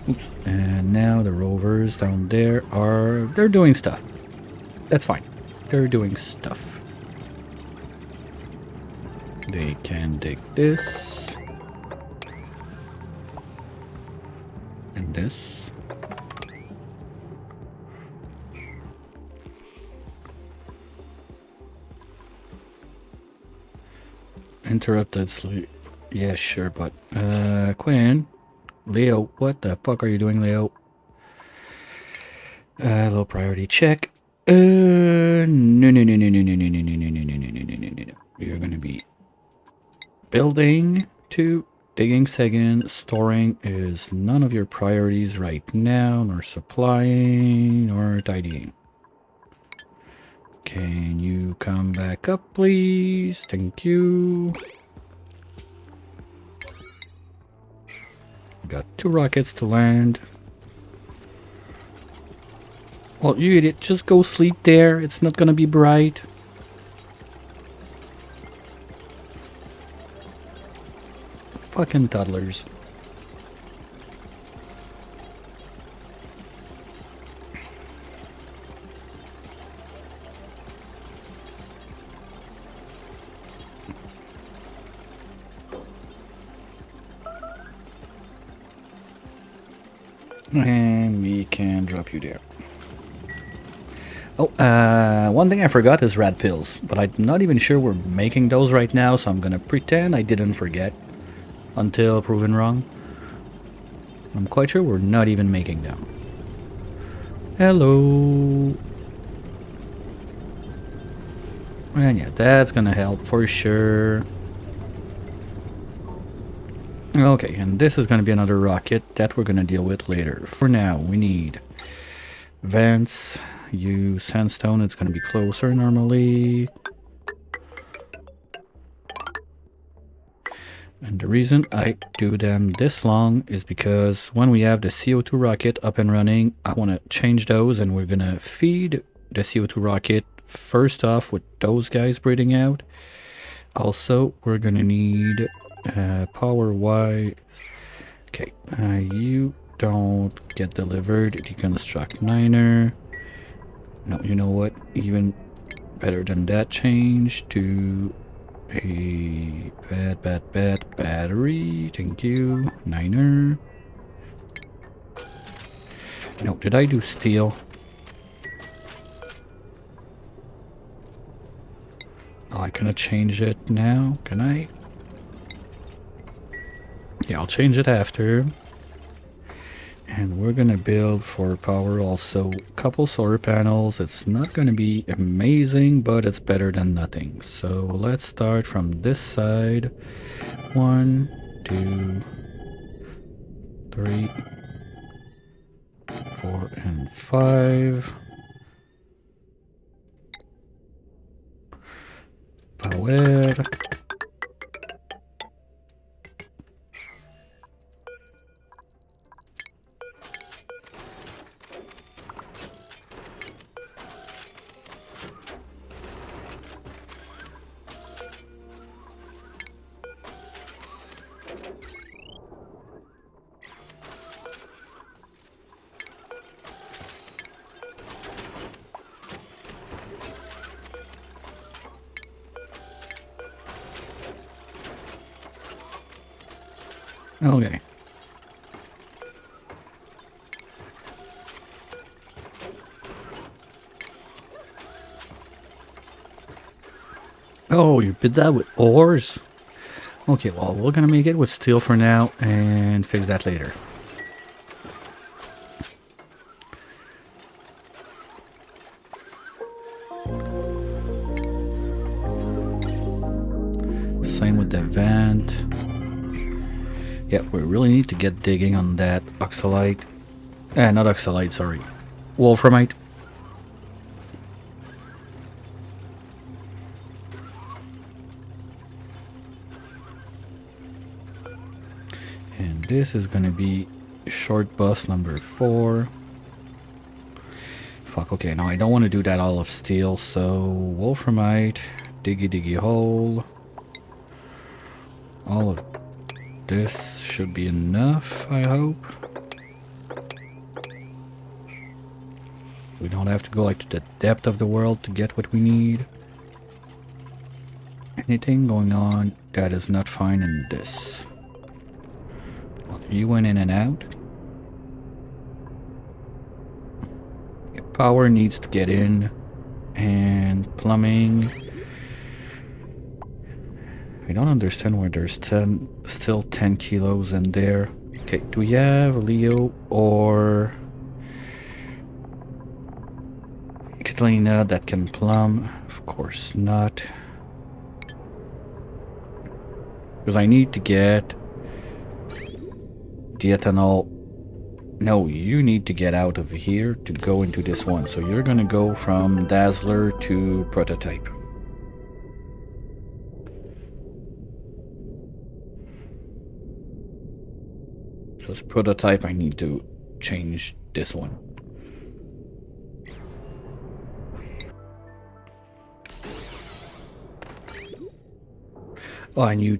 Oops, and now the rovers down there they're doing stuff. That's fine. They're doing stuff. They can dig this. And this. Interrupted sleep. Yeah, sure, but Quinn, Leo, what the fuck are you doing, Leo? Low priority check. No, no, no, no, no, no, no, no, no, no, no, no, no, no, no, no. You're gonna be building 2, digging second, storing is none of your priorities right now, nor supplying, nor tidying. Can you come back up, please? Thank you. Got 2 rockets to land. Well, you idiot, just go sleep there. It's not gonna be bright. Fucking toddlers. And we can drop you there. Oh, one thing I forgot is rat pills, but I'm not even sure we're making those right now, so I'm gonna pretend I didn't forget until proven wrong. I'm quite sure we're not even making them. Hello. And yeah, that's gonna help for sure. Okay, and this is gonna be another rocket that we're gonna deal with later. For now, we need vents. Use sandstone, it's gonna be closer normally. And the reason I do them this long is because when we have the CO2 rocket up and running, I want to change those, and we're gonna feed the CO2 rocket first off with those guys breathing out. Also, we're gonna need power wise. Okay, you don't get delivered. Deconstruct Niner. No, you know what? Even better than that, change to a bad battery. Thank you. Niner. No, did I do steel? Oh, I cannot change it now, can I? Yeah, I'll change it after. And we're gonna build for power also a couple solar panels. It's not gonna be amazing, but it's better than nothing. So let's start from this side. 1, 2, 3, 4, and 5. Power. Okay. Oh, you did that with ores? Okay, well, we're gonna make it with steel for now and fix that later. Same with the vent. Yeah, we really need to get digging on that oxalite. Not oxalite, sorry. Wolframite. And this is gonna be short bus number 4. Fuck, okay, now I don't want to do that all of steel, so wolframite, diggy hole. All of this should be enough, I hope. We don't have to go like to the depth of the world to get what we need. Anything going on that is not fine in this? Well, you went in and out. Yeah, power needs to get in, and plumbing. I don't understand why there's still 10 kilos in there. Okay, do we have Leo or Catalina that can plumb? Of course not. Because I need to get the ethanol. No, you need to get out of here to go into this one. So you're gonna go from Dazzler to Prototype. So it's Prototype, I need to change this one. Oh, and you...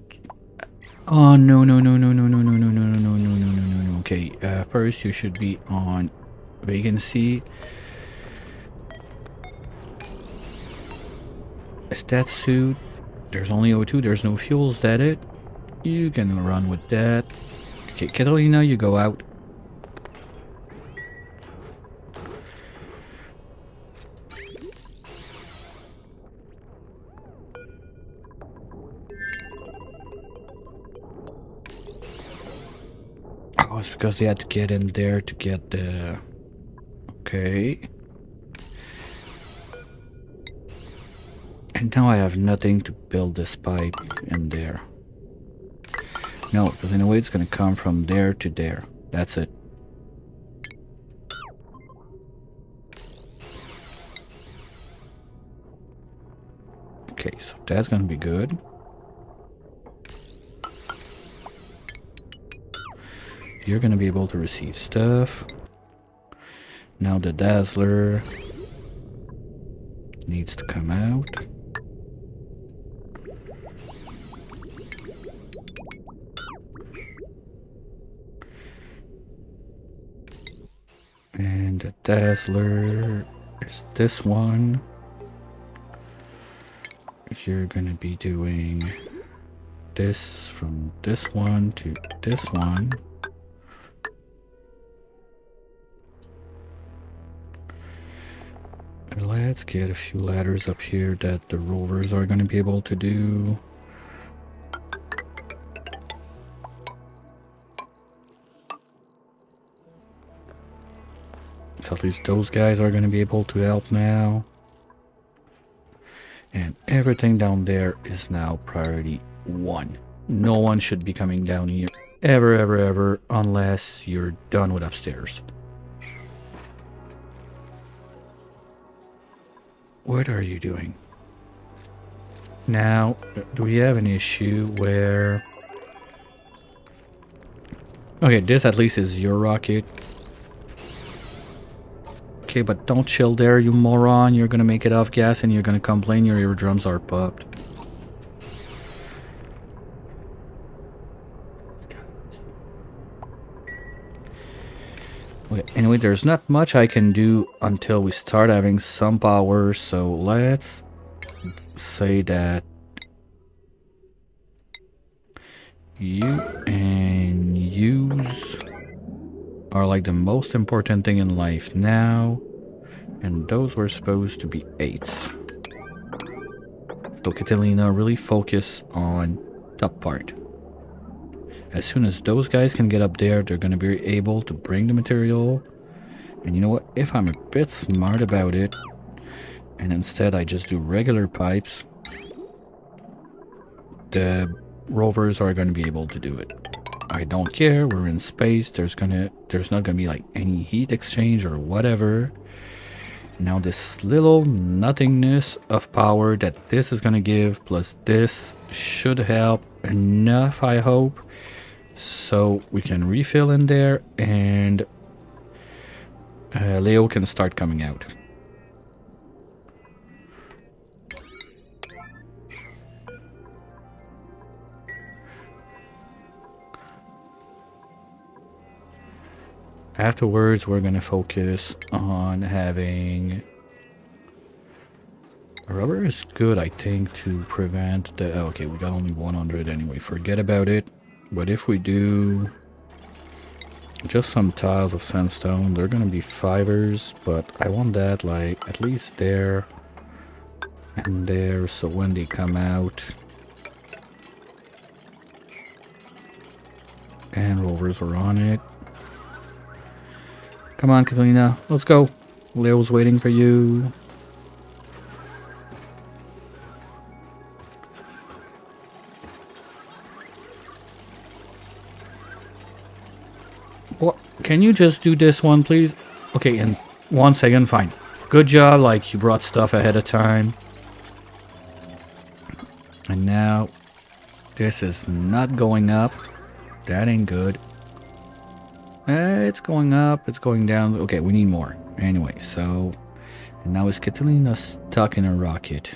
Oh no no no no no no no no no no no no no no no no. Okay, first you should be on vacancy. Stat suit. There's only O2. There's no fuel. Is that it? You can run with that. Okay, Catalina, you go out. Oh, it's because they had to get in there to get the... Okay. And now I have nothing to build this pipe in there. No, because in a way it's going to come from there to there. That's it. Okay, so that's going to be good. You're going to be able to receive stuff. Now the Dazzler needs to come out. And the Dazzler is this one. You're gonna be doing this from this one to this one. And let's get a few ladders up here that the rovers are gonna be able to do. So at least those guys are gonna be able to help now. And everything down there is now priority 1. No one should be coming down here ever, ever, ever, unless you're done with upstairs. What are you doing? Now, do we have an issue where... Okay, this at least is your rocket. Okay, but don't chill there, you moron. You're gonna make it off gas and you're gonna complain your eardrums are popped. Okay, anyway, there's not much I can do until we start having some power, so let's say that you and yous are like the most important thing in life now, and those were supposed to be 8s. So Catalina, really focus on top part. As soon as those guys can get up there, they're gonna be able to bring the material. And you know what? If I'm a bit smart about it, and instead I just do regular pipes, the rovers are gonna be able to do it. I don't care, we're in space, there's not gonna be like any heat exchange or whatever. Now this little nothingness of power that this is gonna give plus this should help enough, I hope, so we can refill in there and Leo can start coming out. Afterwards, we're gonna focus on having... Rubber is good, I think, to prevent the... Oh, okay, we got only 100 anyway, forget about it. But if we do just some tiles of sandstone, they're gonna be 5ers, but I want that like at least there and there, so when they come out... And rovers are on it. Come on, Catalina, let's go. Leo's waiting for you. What? Can you just do this one, please? Okay, in 1 second, fine. Good job, like you brought stuff ahead of time. And now, this is not going up. That ain't good. It's going up, it's going down. Okay, we need more. Anyway, so... And now is Catalina stuck in a rocket?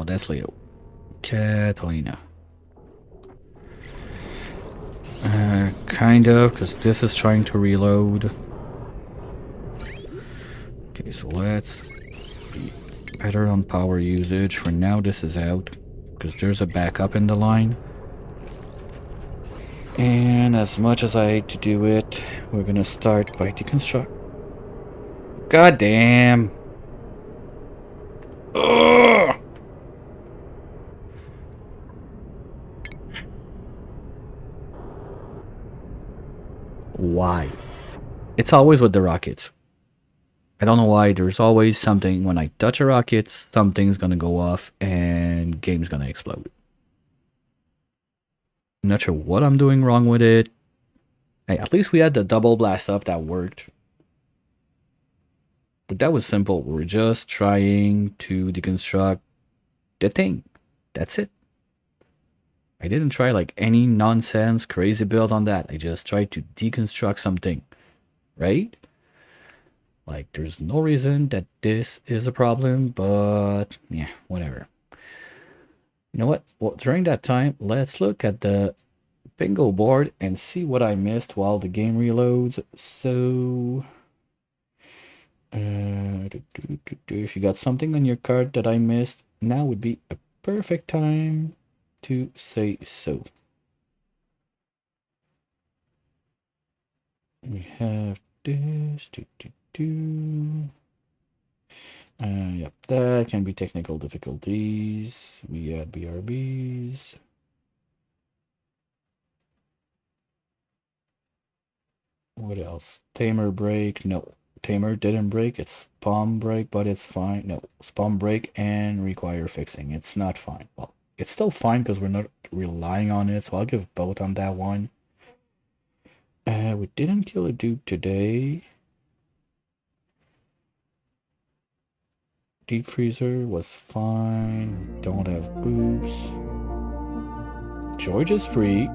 No, that's Leo. Catalina. Kind of, because this is trying to reload. Okay, so let's be better on power usage. For now, this is out, because there's a backup in the line. And as much as I hate to do it, we're gonna start by deconstruct. God damn! Ugh! Why? It's always with the rockets. I don't know why, there's always something, when I touch a rocket, something's gonna go off and game's gonna explode. I'm not sure what I'm doing wrong with it. Hey, at least we had the double blast off that worked. But that was simple. We're just trying to deconstruct the thing. That's it. I didn't try like any nonsense crazy build on that. I just tried to deconstruct something. Right? Like, there's no reason that this is a problem, but yeah, whatever. You know what? Well, during that time, let's look at the bingo board and see what I missed while the game reloads. So, if you got something on your card that I missed, now would be a perfect time to say so. We have this. Yep, that can be technical difficulties. We had BRBs. What else? Tamer break. No, Tamer didn't break. It's spawn break, but it's fine. No, spawn break and require fixing. It's not fine. Well, it's still fine because we're not relying on it, so I'll give both on that one. We didn't kill a dude today. Deep freezer was fine. Don't have boobs. George is free.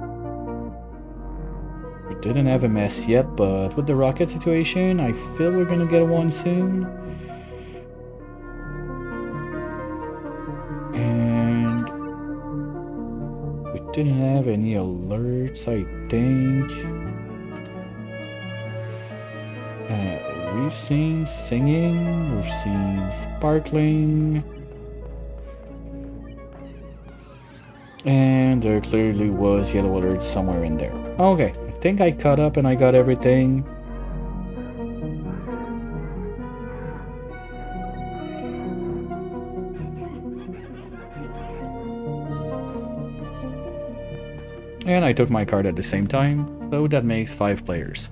We didn't have a mess yet, but with the rocket situation, I feel we're gonna get one soon. And we didn't have any alerts, I think. We've seen singing, we've seen sparkling. And there clearly was yellow alert somewhere in there. Okay, I think I caught up and I got everything. And I took my card at the same time, so that makes 5 players.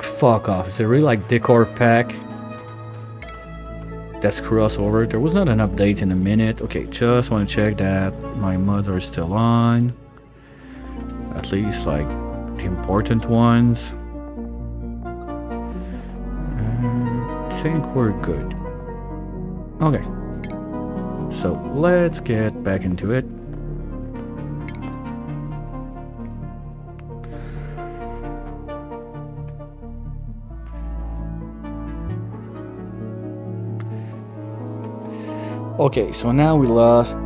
Fuck off, is it really like decor pack? That's crossover. There was not an update in a minute. Okay, just want to check that my mods are still on. At least like the important ones. I think we're good. Okay. So let's get back into it. Okay, so now we lost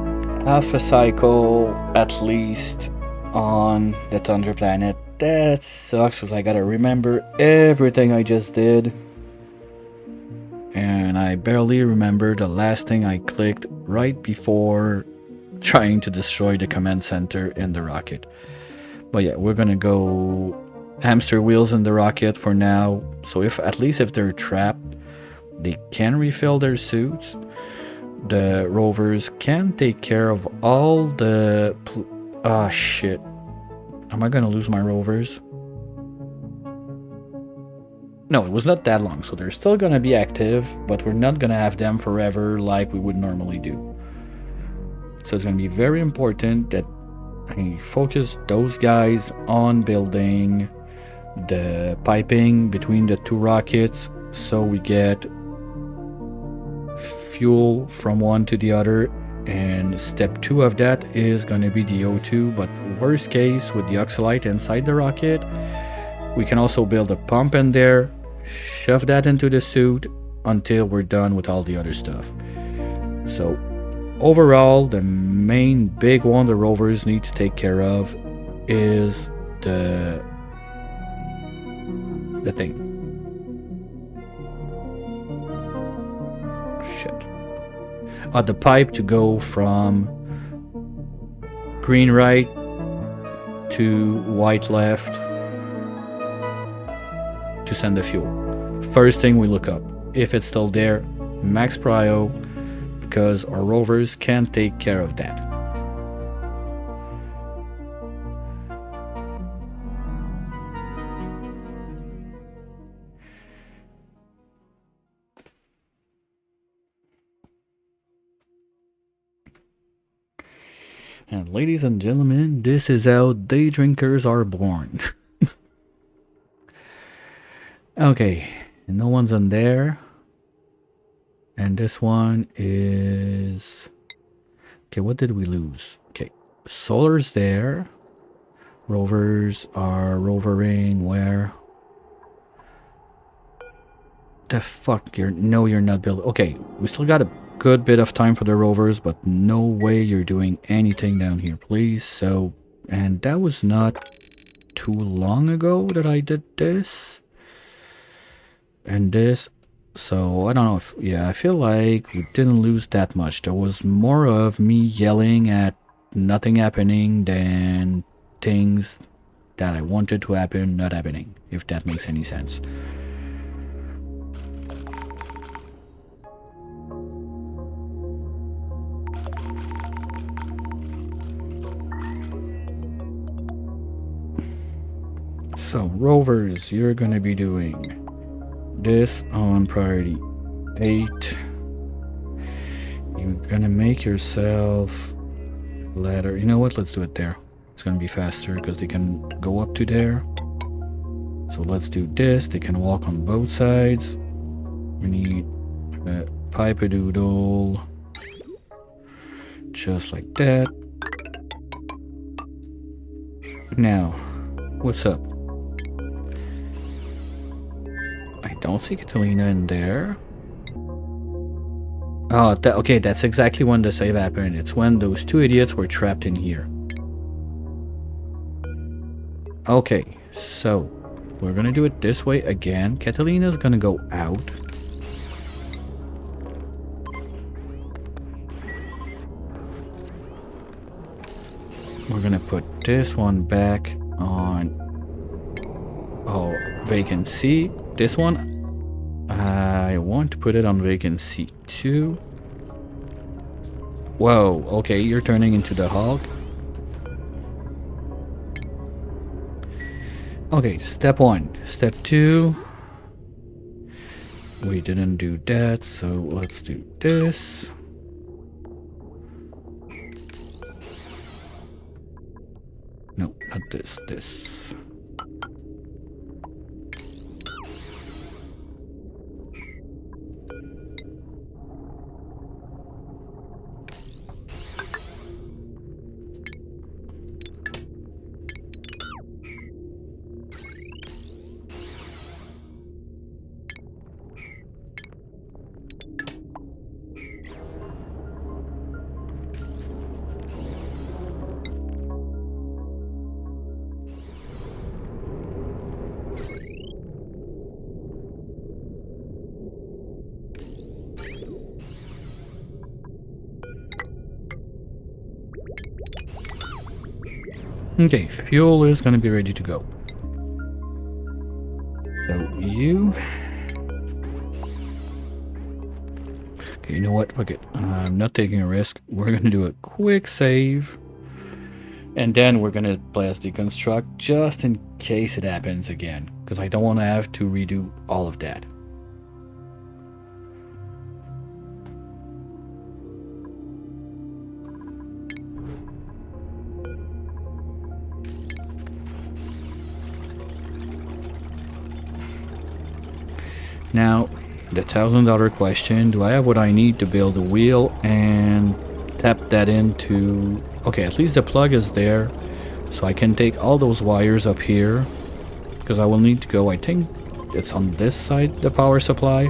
half a cycle at least on the Thunder Planet. That sucks because I gotta remember everything I just did. And I barely remember the last thing I clicked right before trying to destroy the command center in the rocket. But yeah, we're gonna go hamster wheels in the rocket for now. So at least if they're trapped, they can refill their suits. The rovers can take care of all the... Ah, shit. Am I gonna lose my rovers? No, it was not that long, so they're still gonna be active, but we're not gonna have them forever like we would normally do. So it's gonna be very important that I focus those guys on building the piping between the 2 rockets so we get fuel from one to the other, and step 2 of that is going to be the O2, but worst case with the oxalite inside the rocket, we can also build a pump in there, shove that into the suit until we're done with all the other stuff. So overall, the main big one the rovers need to take care of is the thing. Shit. The pipe to go from green right to white left to send the fuel. First thing we look up. If it's still there, max prio, because our rovers can take care of that. And ladies and gentlemen, this is how day drinkers are born. Okay, no one's on there. And this one is... Okay, what did we lose? Okay, solar's there. Rovers are rovering where? The fuck, you're not building. Okay, we still got a good bit of time for the rovers, but no way you're doing anything down here, please. So, and that was not too long ago that I did this and this. So I don't know if, yeah, I feel like we didn't lose that much. There was more of me yelling at nothing happening than things that I wanted to happen not happening, if that makes any sense. So rovers, you're gonna be doing this on priority 8. You're gonna make yourself a ladder. You know what? Let's do it there. It's gonna be faster because they can go up to there. So let's do this. They can walk on both sides. We need a pipe-a-doodle. Just like that. Now, what's up? I don't see Catalina in there. Oh, okay, that's exactly when the save happened. It's when those two idiots were trapped in here. Okay, so we're gonna do it this way again. Catalina's gonna go out. We're gonna put this one back on vacancy. This one, I want to put it on vacancy 2. Whoa, okay, you're turning into the Hulk. Okay, step 1. Step 2. We didn't do that, so let's do this. No, not this, this. Okay, fuel is gonna be ready to go. So you... Okay, you know what? Fuck it. I'm not taking a risk. We're gonna do a quick save. And then we're gonna blast deconstruct just in case it happens again. Because I don't want to have to redo all of that. Now, the $1,000 question, do I have what I need to build a wheel and tap that into... Okay, at least the plug is there, so I can take all those wires up here, because I will need to go, I think it's on this side, the power supply.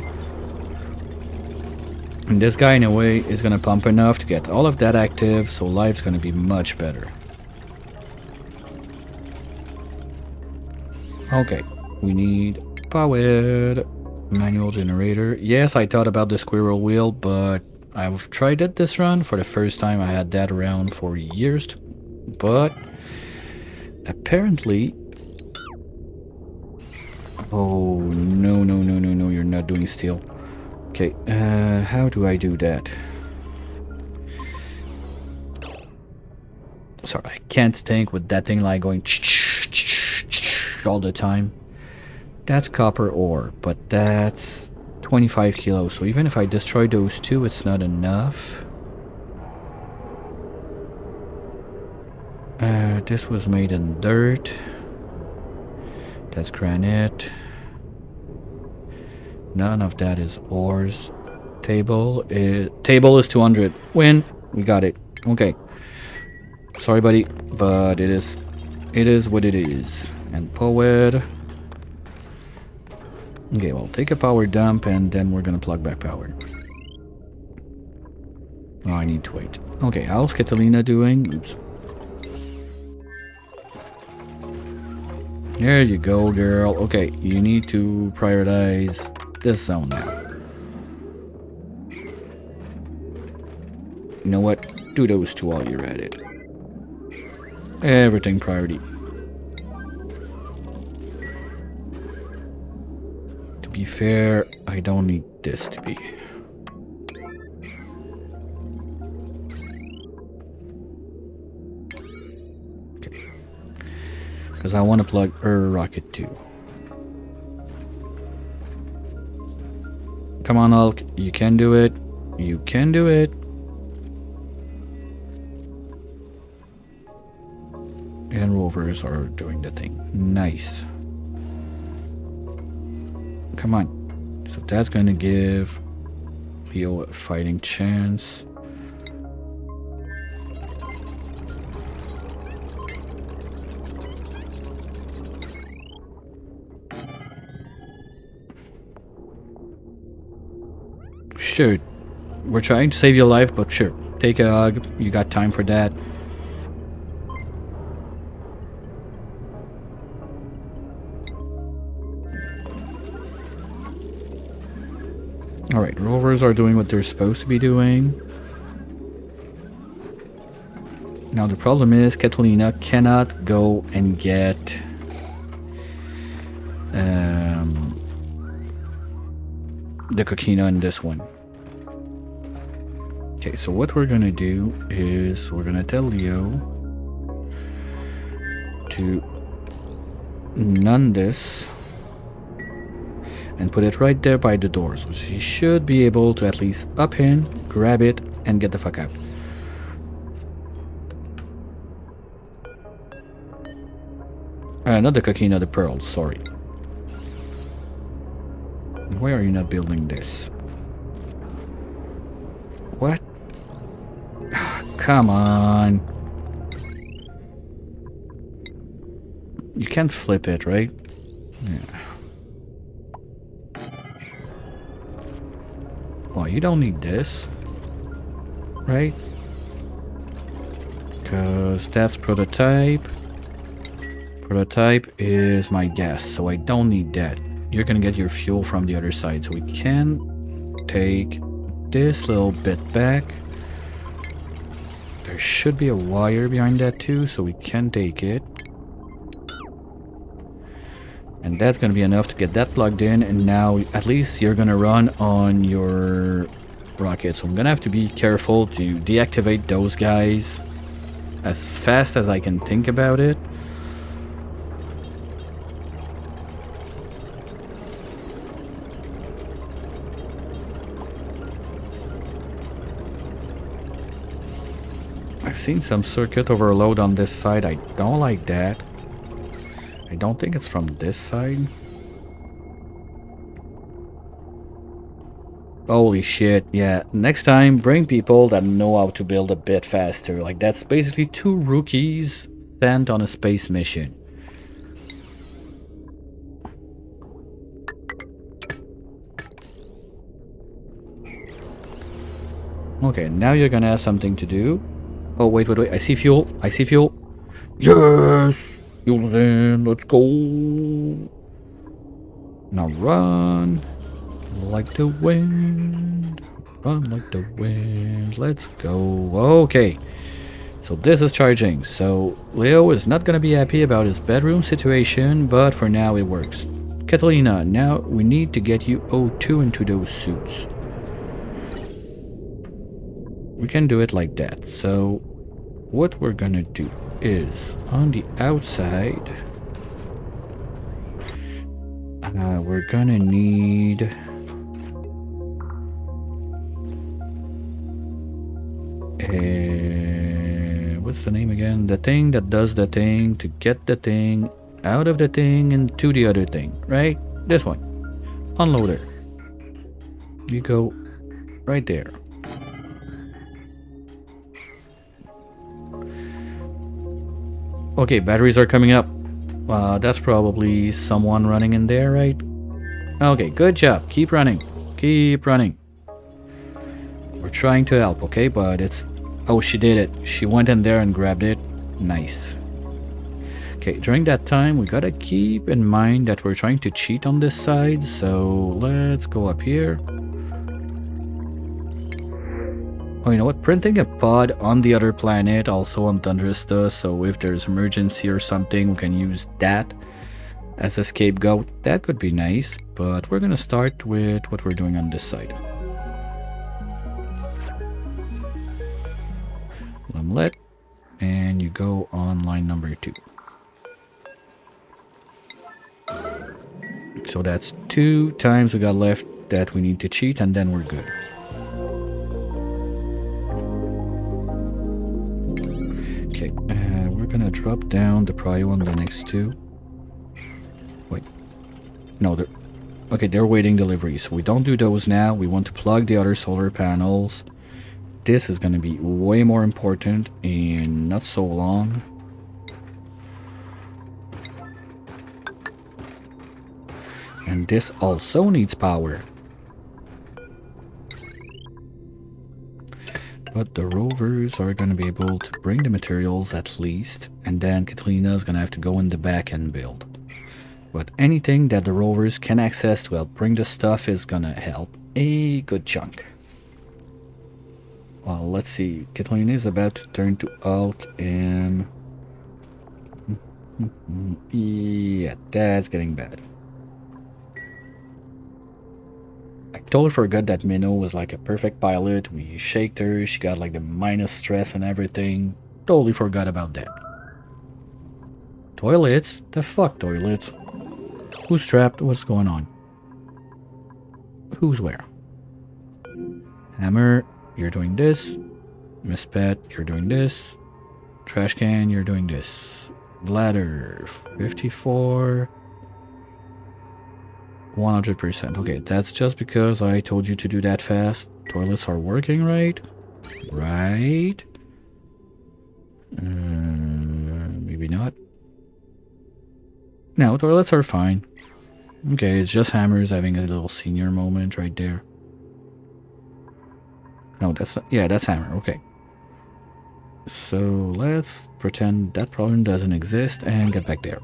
And this guy, in a way, is gonna pump enough to get all of that active, so life's gonna be much better. Okay, we need powered manual generator. Yes, I thought about the squirrel wheel, but I've tried it this run for the first time. I had that around for years, but apparently... Oh, no, no, no, no, no, you're not doing steel. Okay, how do I do that? Sorry, I can't think with that thing like going all the time. That's copper ore, but that's 25 kilos, so even if I destroy those two, it's not enough. This was made in dirt. That's granite. None of that is ores. Table is 200. Win. We got it. Okay. Sorry, buddy, but it is what it is. And powered. Okay, well, take a power dump and then we're gonna plug back power. Oh, I need to wait. Okay, how's Catalina doing? Oops. There you go, girl. Okay, you need to prioritize this zone now. You know what? Do those two while you're at it. Everything priority. To be fair, I don't need this to be. Okay. Because I want to plug a rocket too. Come on, Hulk. You can do it. You can do it. And rovers are doing the thing. Nice. Come on. So that's going to give Leo a fighting chance. Sure. We're trying to save your life, but sure. Take a hug. You got time for that. Alright, rovers are doing what they're supposed to be doing. Now the problem is Catalina cannot go and get the coquina in this one. Okay, so what we're gonna do is we're gonna tell Leo to none this and put it right there by the door, so she should be able to at least up in, grab it, and get the fuck out. Not the coquina, the pearls, sorry. Why are you not building this? What? Come on. You can't flip it, right? Yeah. Well, you don't need this, right? Because that's prototype. Prototype is my gas, so I don't need that. You're gonna get your fuel from the other side, so we can take this little bit back. There should be a wire behind that too, so we can take it. And that's gonna be enough to get that plugged in, and now at least you're gonna run on your rocket. So I'm gonna have to be careful to deactivate those guys as fast as I can think about it. I've seen some circuit overload on this side. I don't like that. I don't think it's from this side. Holy shit, yeah. Next time, bring people that know how to build a bit faster. Like, that's basically two rookies sent on a space mission. Okay, now you're gonna have something to do. Oh, wait, wait, wait. I see fuel. I see fuel. Yes! Fuel's in. Let's go. Now run. Like the wind. Run like the wind. Let's go. Okay. So this is charging. So Leo is not gonna be happy about his bedroom situation, but for now it works. Catalina, now we need to get you O2 into those suits. We can do it like that. So what we're gonna do is on the outside, we're gonna need what's the name again? The thing that does the thing to get the thing out of the thing into the other thing, right? This one. Unloader. You go right there. Okay, batteries are coming up. That's probably someone running in there, right? Okay, good job. Keep running. Keep running. We're trying to help, okay? But it's... Oh, she did it. She went in there and grabbed it. Nice. Okay, during that time, we gotta keep in mind that we're trying to cheat on this side. So let's go up here. Oh, you know what? Printing a pod on the other planet, also on Thunderista, so if there's emergency or something, we can use that as a scapegoat. That could be nice, but we're gonna start with what we're doing on this side. Limlet, and you go on line number 2. So that's 2 times we got left that we need to cheat, and then we're good. Okay, we're gonna drop down the prio on the next 2. Wait, no, they're... Okay, they're waiting delivery, so we don't do those now. We want to plug the other solar panels. This is gonna be way more important in not so long. And this also needs power. But the rovers are going to be able to bring the materials at least, and then Catalina's going to have to go in the back and build. But anything that the rovers can access to help bring the stuff is going to help a good chunk. Well, let's see. Catalina is about to turn to Hulk and... Yeah, that's getting bad. I totally forgot that Minnow was like a perfect pilot. We shaked her, she got like the minus stress and everything. Totally forgot about that. Toilets? The fuck toilets? Who's trapped? What's going on? Who's where? Hammer, you're doing this. Miss Pet, you're doing this. Trash can, you're doing this. Bladder, 54. 100%. Okay, that's just because I told you to do that fast. Toilets are working, right? Right? Maybe not. No, toilets are fine. Okay, it's just Hammer's having a little senior moment right there. No, that's... Yeah, that's Hammer. Okay. So let's pretend that problem doesn't exist and get back there.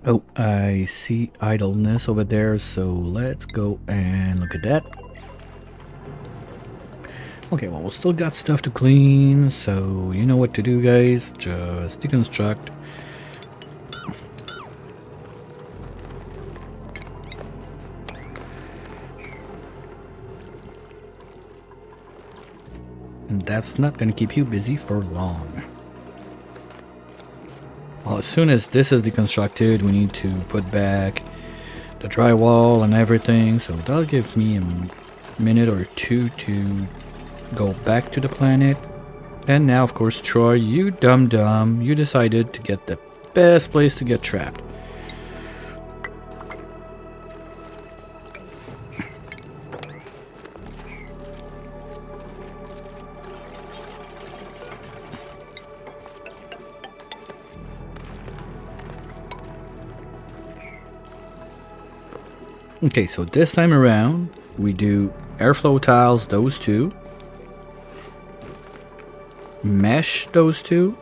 Oh, I see idleness over there, so let's go and look at that. Okay, well, we still got stuff to clean, so you know what to do, guys. Just deconstruct. And that's not gonna keep you busy for long. Well, as soon as this is deconstructed, we need to put back the drywall and everything, so that'll give me a minute or two to go back to the planet. And now, of course, Troy, you dum-dum, you decided to get the best place to get trapped. Okay, so this time around, we do airflow tiles, those two. Mesh, those two.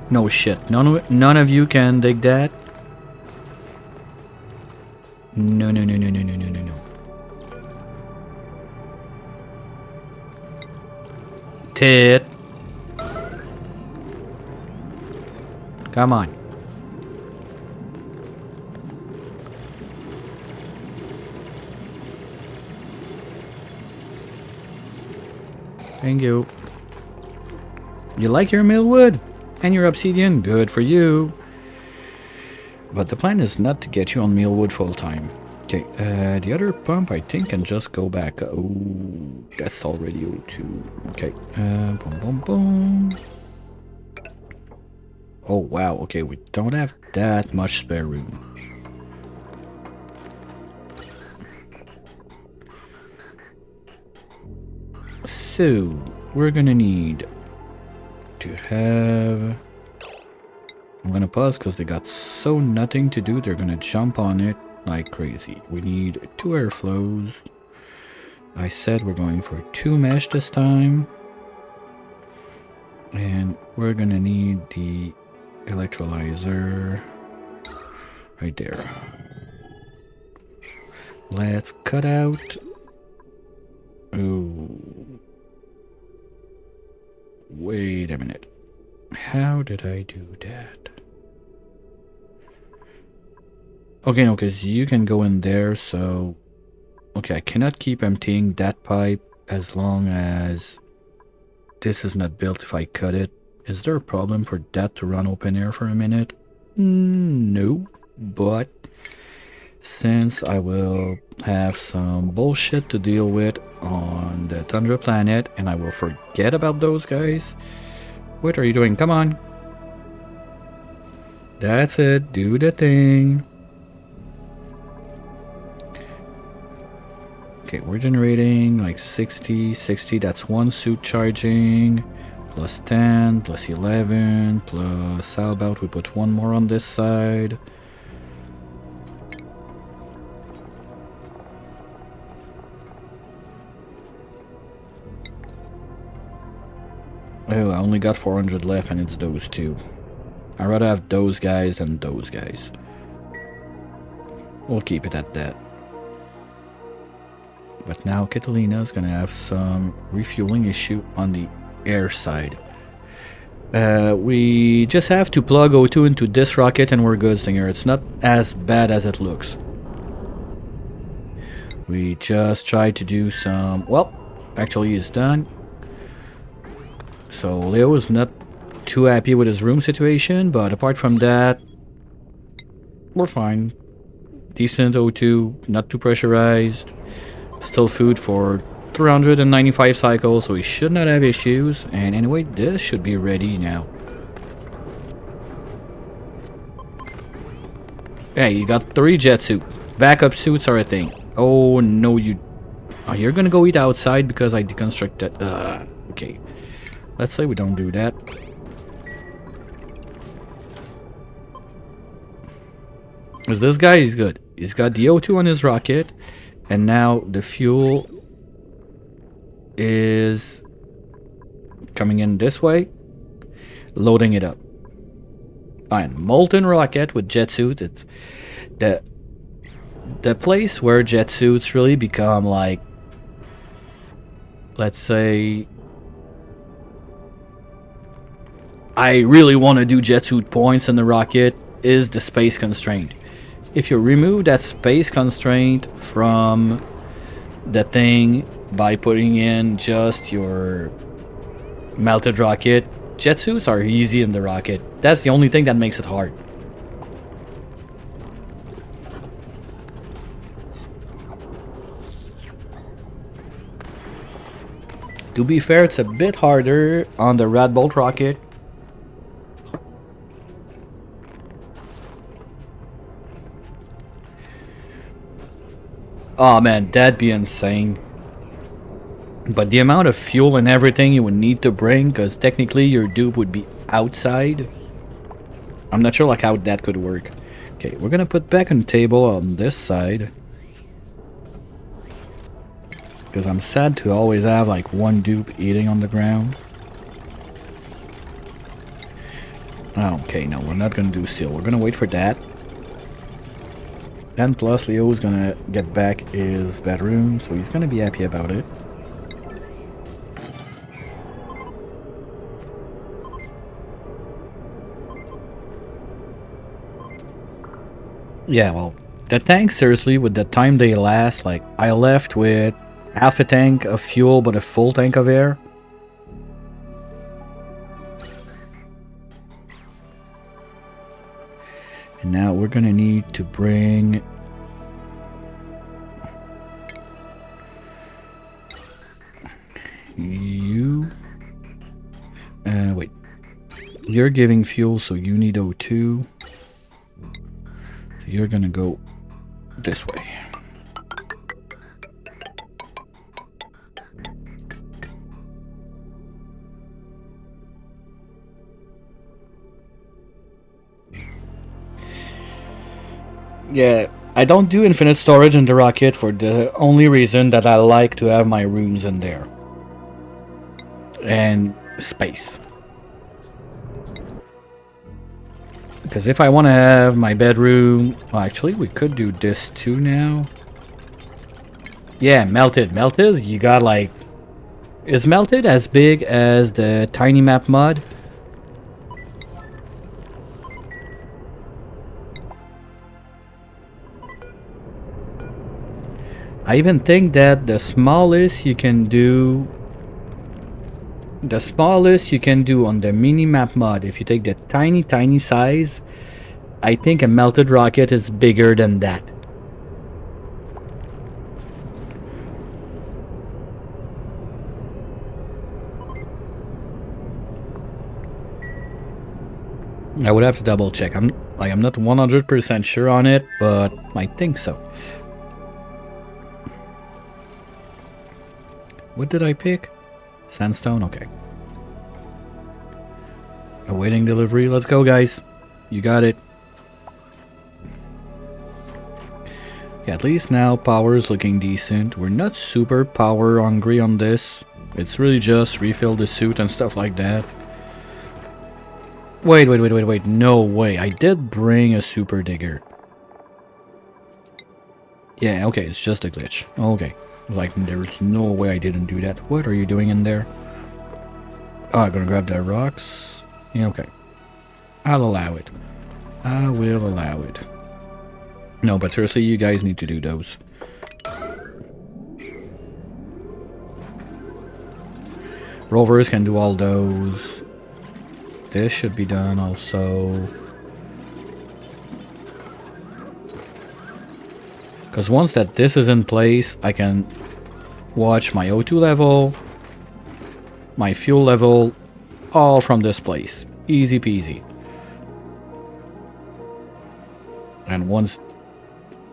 No shit, none of you can dig that. No. Tit. Come on. Thank you. You like your millwood and your obsidian? Good for you. But the plan is not to get you on millwood full time. Okay, the other pump I think can just go back. Oh, that's already O2. Okay, boom. Oh wow, okay, we don't have that much spare room. So, we're gonna need to have... I'm gonna pause because they got so nothing to do, they're gonna jump on it like crazy. We need 2 airflows. I said we're going for 2 mesh this time. And we're gonna need the electrolyzer right there. Let's cut out... Oh... Wait a minute. How did I do that? Okay, no, because you can go in there, so... Okay, I cannot keep emptying that pipe as long as this is not built if I cut it. Is there a problem for that to run open air for a minute? No, but since I will have some bullshit to deal with on the Tundra planet and I will forget about those guys. What are you doing? Come on. That's it. Do the thing. Okay, we're generating like 60. That's 1 suit charging. Plus 10, plus 11, plus how about we put 1 more on this side. Oh, I only got 400 left and it's those 2. I'd rather have those guys than those guys. We'll keep it at that. But now Catalina's gonna have some refueling issue on the air side. We just have to plug O2 into this rocket and we're good, Stinger. It's not as bad as it looks. We just tried to do some... Well, actually it's done. So Leo is not too happy with his room situation, but apart from that, we're fine. Decent O2, not too pressurized. Still food for 395 cycles, so we should not have issues. And anyway, this should be ready now. Hey, you got 3 jet suits. Backup suits are a thing. Oh no, you... Oh, you're gonna go eat outside because I deconstructed... okay. Let's say we don't do that. Because this guy is good. He's got the O2 on his rocket. And now the fuel is coming in this way. Loading it up. Fine. Molten rocket with jet suit. It's the place where jet suits really become like... Let's say... I really want to do jet suit points in the rocket is the space constraint. If you remove that space constraint from the thing by putting in just your melted rocket, jet suits are easy in the rocket. That's the only thing that makes it hard. To be fair, it's a bit harder on the Rat Bolt rocket. Oh man, that'd be insane. But the amount of fuel and everything you would need to bring, because technically your dupe would be outside. I'm not sure like how that could work. Okay, we're gonna put back on the table on this side. Because I'm sad to always have like one dupe eating on the ground. Okay, no, we're not gonna do steel. We're gonna wait for that. And plus Leo's gonna get back his bedroom, so he's gonna be happy about it. Yeah, well, the tanks, seriously, with the time they last, like, I left with half a tank of fuel but a full tank of air. And now we're gonna need to bring... you... wait. You're giving fuel, so you need O2. You're gonna go this way. Yeah, I don't do infinite storage in the rocket for the only reason that I like to have my rooms in there. And space. Because if I want to have my bedroom... Well, actually, we could do this too now. Yeah, melted. Melted, you got like... Is melted as big as the tiny map mod? I even think that the smallest you can do... The smallest you can do on the mini map mod, if you take the tiny size, I think a melted rocket is bigger than that. I would have to double check. I'm not 100% sure on it, but I think so. What did I pick? Sandstone? Okay. Awaiting delivery. Let's go, guys. You got it. Yeah, at least now power is looking decent. We're not super power hungry on this. It's really just refill the suit and stuff like that. Wait. No way. I did bring a super digger. Yeah, okay. It's just a glitch. Okay. Like, there's no way I didn't do that. What are you doing in there? Oh, I'm gonna grab the rocks. Yeah, okay. I'll allow it. I will allow it. No, but seriously, you guys need to do those. Rovers can do all those. This should be done also. Because once that this is in place, I can watch my O2 level, my fuel level, all from this place. Easy peasy. And once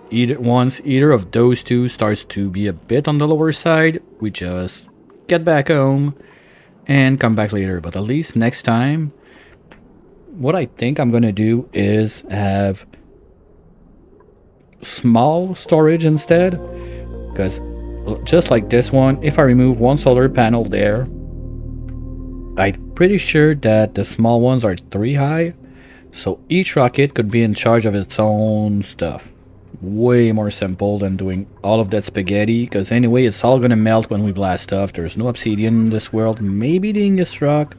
either of those two starts to be a bit on the lower side, we just get back home and come back later. But at least next time, what I think I'm gonna do is have small storage instead, because just like this one, if I remove one solar panel there, I'm pretty sure that the small ones are 3 high, so each rocket could be in charge of its own stuff. Way more simple than doing all of that spaghetti, because anyway it's all gonna melt when we blast off. There's no obsidian in this world. Maybe the Ingus rock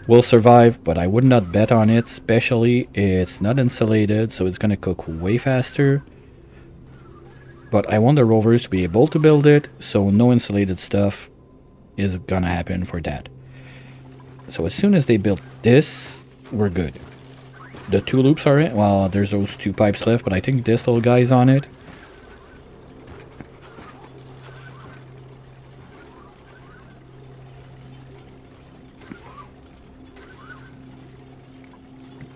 will survive, but I would not bet on it, especially it's not insulated, so it's gonna cook way faster. But I want the rovers to be able to build it, so no insulated stuff is gonna happen for that. So as soon as they build this, we're good. The 2 loops are in. Well, there's those 2 pipes left, but I think this little guy's on it.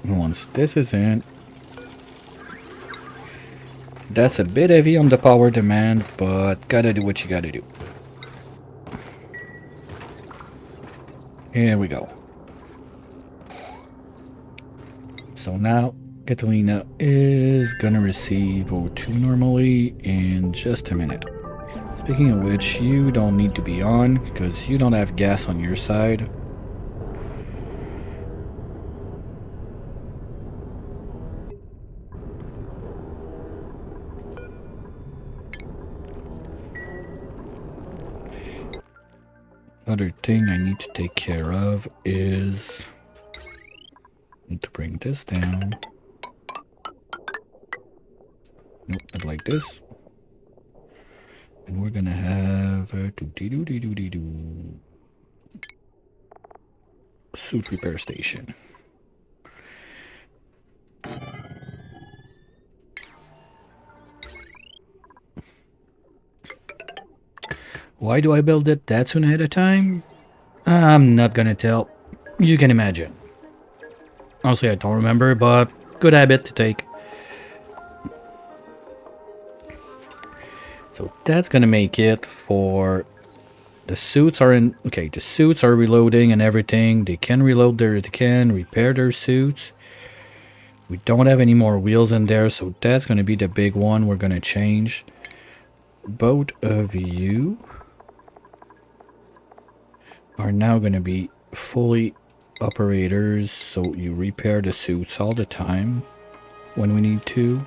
Once this is in, that's a bit heavy on the power demand, but gotta do what you gotta do. Here we go. So now Catalina is gonna receive O2 normally in just a minute. Speaking of which, you don't need to be on because you don't have gas on your side. Other thing I need to take care of is need to bring this down. Nope, not like this. And we're gonna have a suit repair station. Why do I build it that soon ahead of time? I'm not gonna tell. You can imagine. Honestly, I don't remember, but good habit to take. So that's gonna make it for the suits are in. Okay, the suits are reloading and everything. They can reload they can repair their suits. We don't have any more wheels in there, so that's gonna be the big one we're gonna change. Both of you are now gonna be fully operators, so you repair the suits all the time when we need to.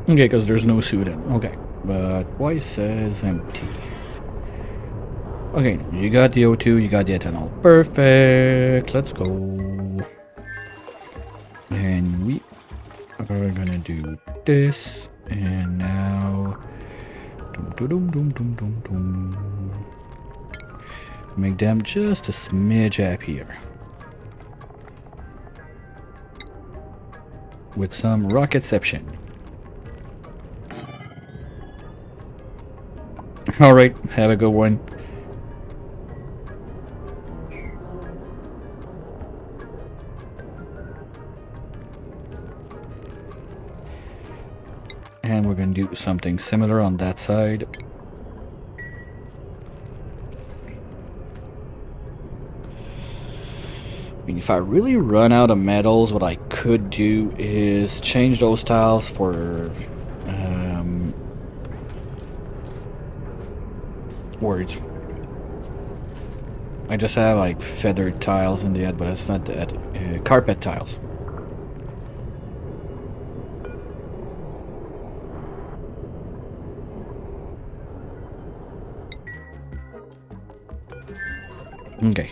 Okay, because there's no suit in. Okay, but why says empty? Okay, you got the O2, you got the ethanol. Perfect. Let's go. And we are gonna do this. And now, make them just a smidge happier with some rocketception. All right, have a good one. And we're going to do something similar on that side. I mean, if I really run out of metals, what I could do is change those tiles for words. I just have like feathered tiles in the head, but it's not that. Carpet tiles. Okay.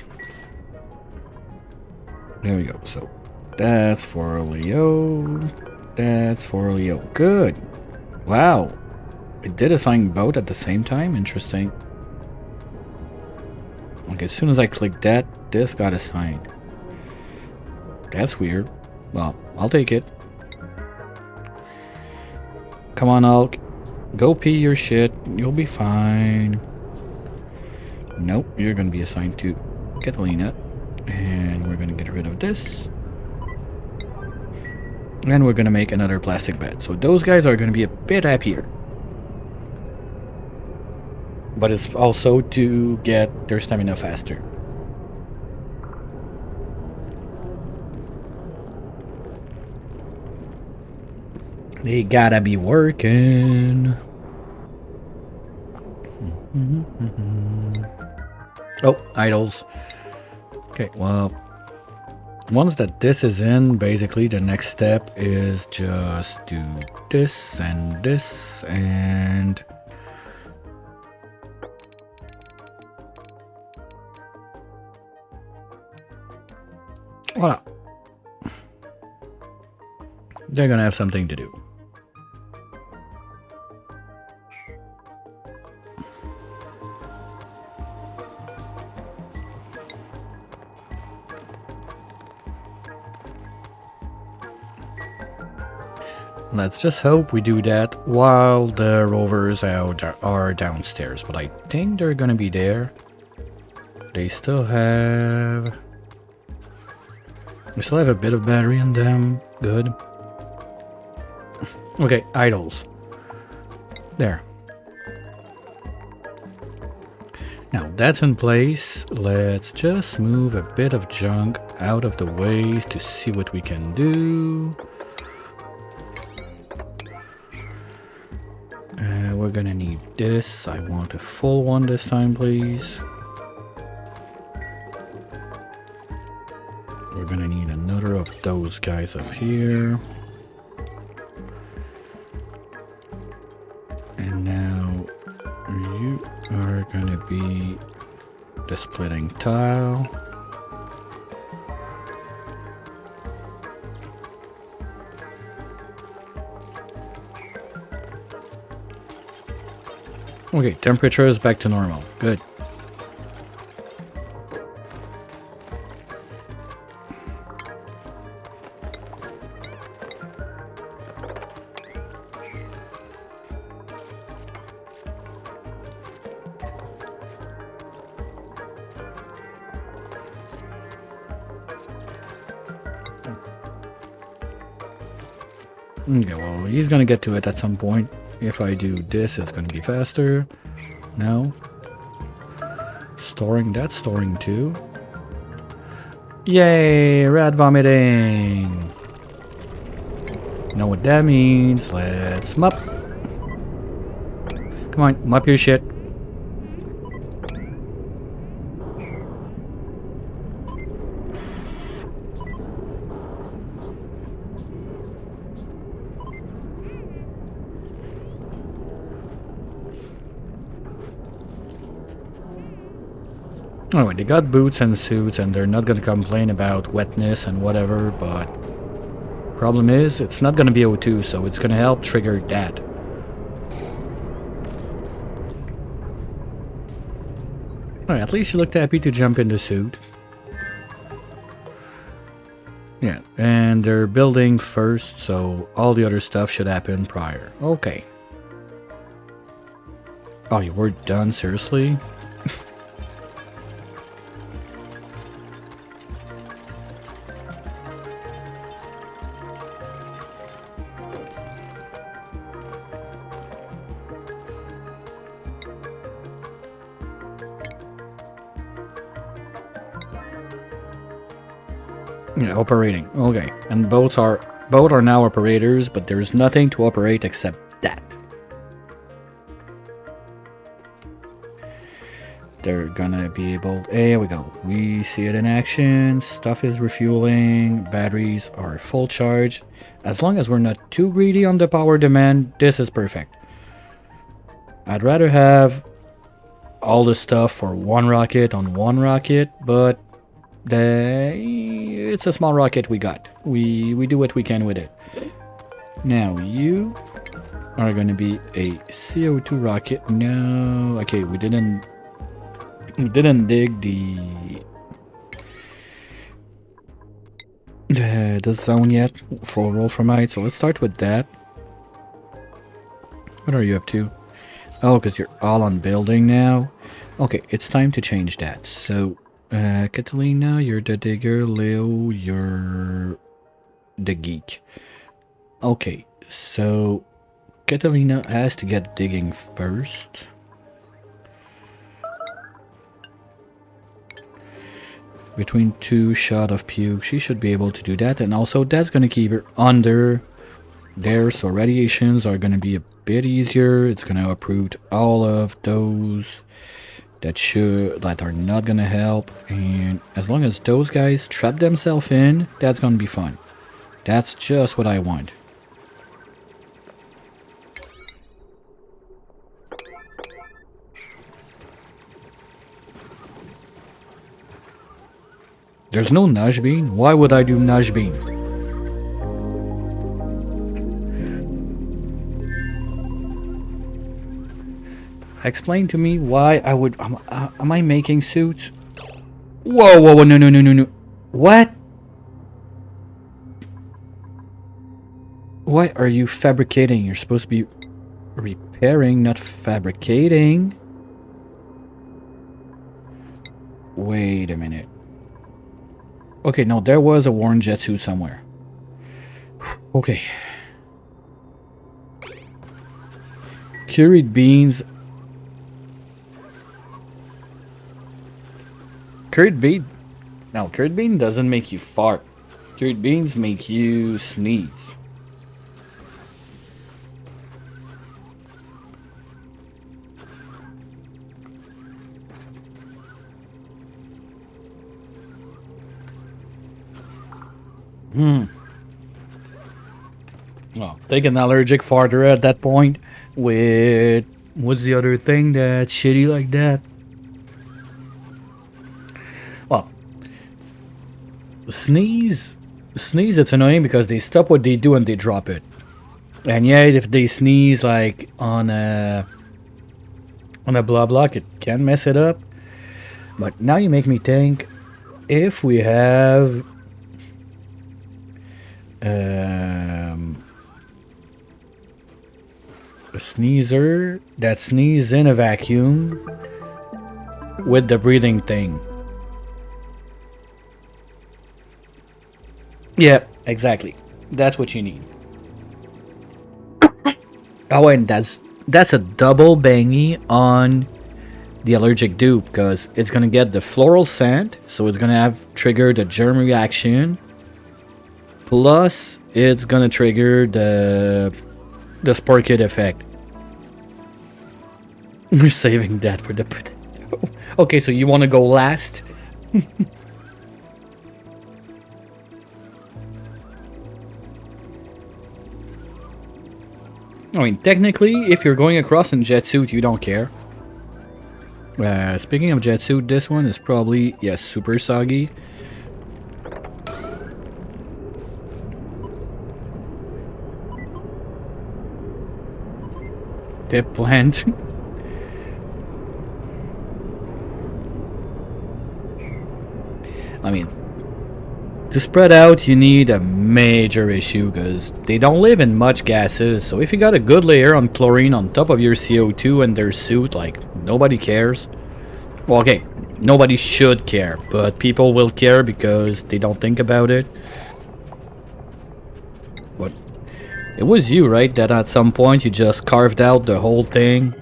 There we go. So that's for Leo. That's for Leo. Good. Wow. It did assign both at the same time. Interesting. Okay, as soon as I click that, this got assigned. That's weird. Well, I'll take it. Come on, Hulk. Go pee your shit. You'll be fine. Nope, you're gonna be assigned to Catalina. And we're gonna get rid of this. And we're gonna make another plastic bed. So those guys are gonna be a bit happier. But it's also to get their stamina faster. They gotta be working. Oh, idols. Okay, well, once that this is in, basically the next step is just do this and voila. They're gonna have something to do. Let's just hope we do that while the rovers are downstairs. But I think they're gonna be there. They still have... We still have a bit of battery in them. Good. Okay, idols. There. Now that's in place. Let's just move a bit of junk out of the way to see what we can do. We're gonna need this. I want a full one this time, please. We're gonna need another of those guys up here. And now you are gonna be the splitting tile. Okay, temperature is back to normal. Good. Okay, well, he's gonna get to it at some point. If I do this, it's gonna be faster. No. Storing, that's storing too. Yay, rat vomiting. Know what that means? Let's mop. Come on, mop your shit. Anyway, they got boots and suits and they're not gonna complain about wetness and whatever, but problem is, it's not gonna be O2, so it's gonna help trigger that. Alright, at least you looked happy to jump in the suit. Yeah, and they're building first, so all the other stuff should happen prior. Okay. Oh, you were done? Seriously? Yeah, operating. Okay, and both are now operators, but there's nothing to operate except that. They're gonna be able. There we go. We see it in action. Stuff is refueling. Batteries are full charge. As long as we're not too greedy on the power demand, this is perfect. I'd rather have all the stuff for one rocket on one rocket, but it's a small rocket we got. We do what we can with it. Now you are going to be a CO2 rocket. No, okay, we didn't dig the zone yet for wolframite, so let's start with that. What are you up to? Oh, because you're all on building now. Okay, it's time to change that. So Catalina, you're the digger. Leo, you're the geek. Okay, so Catalina has to get digging first. Between 2 shots of puke, she should be able to do that. And also, that's going to keep her under there, so radiations are going to be a bit easier. It's going to uproot all of those that are not gonna help, and as long as those guys trap themselves in, that's gonna be fun. That's just what I want. There's no Nudge Bean? Why would I do Nudge Bean? Explain to me why I would... Am I making suits? Whoa, whoa, whoa, no. What? What are you fabricating? You're supposed to be repairing, not fabricating. Wait a minute. Okay, no, there was a worn jet suit somewhere. Okay. Curried beans. Curried bean? No, curried bean doesn't make you fart. Curried beans make you sneeze. Well, take an allergic farter at that point with... What's the other thing that's shitty like that? Well, sneeze, it's annoying because they stop what they do and they drop it. And yeah, if they sneeze like on a blah block, it can mess it up. But now you make me think, if we have a sneezer that sneezes in a vacuum with the breathing thing. Yeah, exactly. That's what you need. Oh, and that's a double bangy on the allergic dupe, because it's gonna get the floral scent, so it's gonna have triggered a germ reaction. Plus, it's gonna trigger the spore kit effect. We're saving that for the potato. Okay, so you want to go last? I mean, technically, if you're going across in jet suit, you don't care. Speaking of jet suit, this one is probably, yes, super soggy. Pip plant. I mean, to spread out, you need a major issue because they don't live in much gases. So if you got a good layer on chlorine on top of your CO2 and their suit, like, nobody cares. Well, okay, nobody should care, but people will care because they don't think about it. But it was you, right, that at some point you just carved out the whole thing?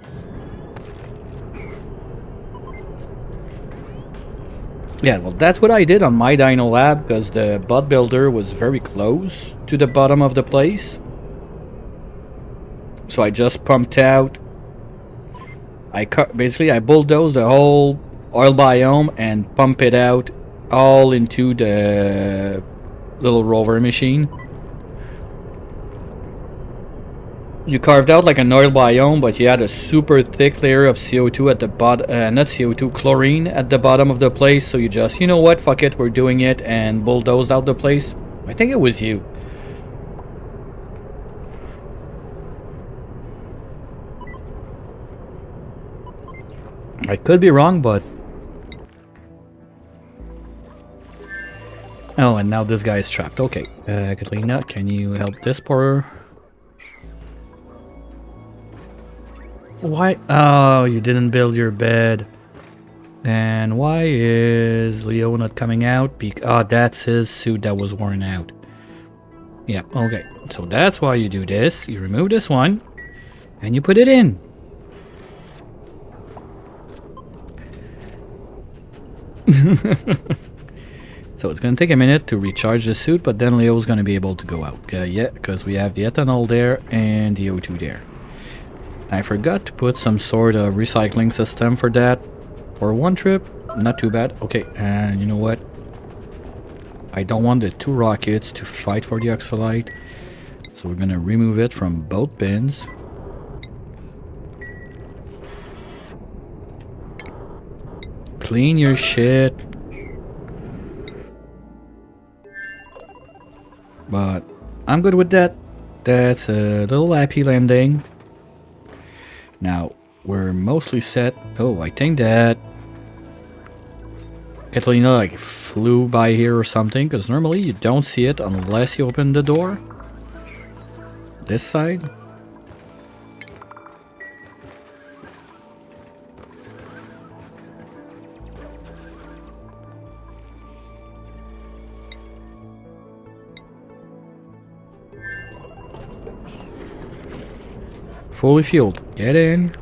Yeah, well, that's what I did on my Dino Lab, because the bot builder was very close to the bottom of the place. So I just pumped out. Basically, I bulldozed the whole oil biome and pump it out all into the little rover machine. You carved out like an oil biome, but you had a super thick layer of CO2 at the bottom, not CO2, chlorine at the bottom of the place, so you just, you know what, fuck it, we're doing it, and bulldozed out the place. I think it was you. I could be wrong, but... Oh, and now this guy is trapped. Okay, Catalina, can you help this poor... Why? Oh, you didn't build your bed. And why is Leo not coming out? Oh, that's his suit that was worn out. Yeah, okay. So that's why you do this. You remove this one, and you put it in. So it's going to take a minute to recharge the suit, but then Leo's going to be able to go out. Yeah, because we have the ethanol there and the O2 there. I forgot to put some sort of recycling system for that. For one trip, not too bad. Okay, and you know what? I don't want the two rockets to fight for the oxalite. So we're gonna remove it from both bins. Clean your shit. But I'm good with that. That's a little happy landing. Now, we're mostly set. Oh, I think that Catalina like flew by here or something, because normally you don't see it unless you open the door. this side. Fully fueled. Get in.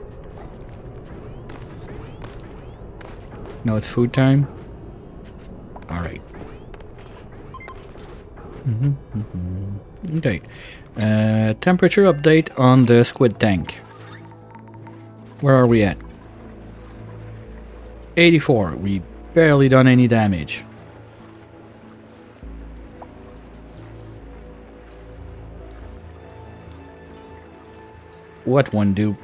No, it's food time. All right. Okay. Temperature update on the squid tank. Where are we at? 84. We barely done any damage. What one dupe?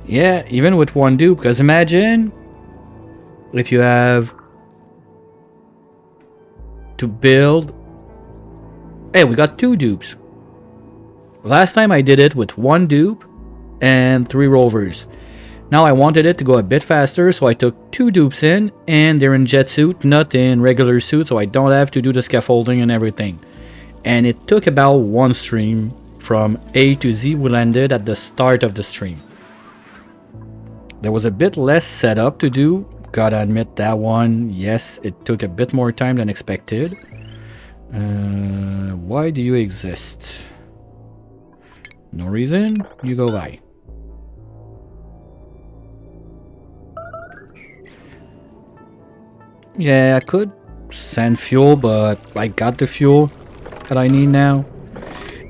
Yeah, even with one dupe, because imagine if you have to build. Hey, we got 2 dupes. Last time I did it with 1 dupe and 3 rovers. Now I wanted it to go a bit faster, so I took 2 dupes in, and they're in jet suit, not in regular suit, so I don't have to do the scaffolding and everything. And it took about 1 stream from A to Z. We landed at the start of the stream. There was a bit less setup to do, gotta admit that one. Yes, it took a bit more time than expected. Why do you exist? No reason, you go by. Yeah, I could send fuel, but I got the fuel that I need now.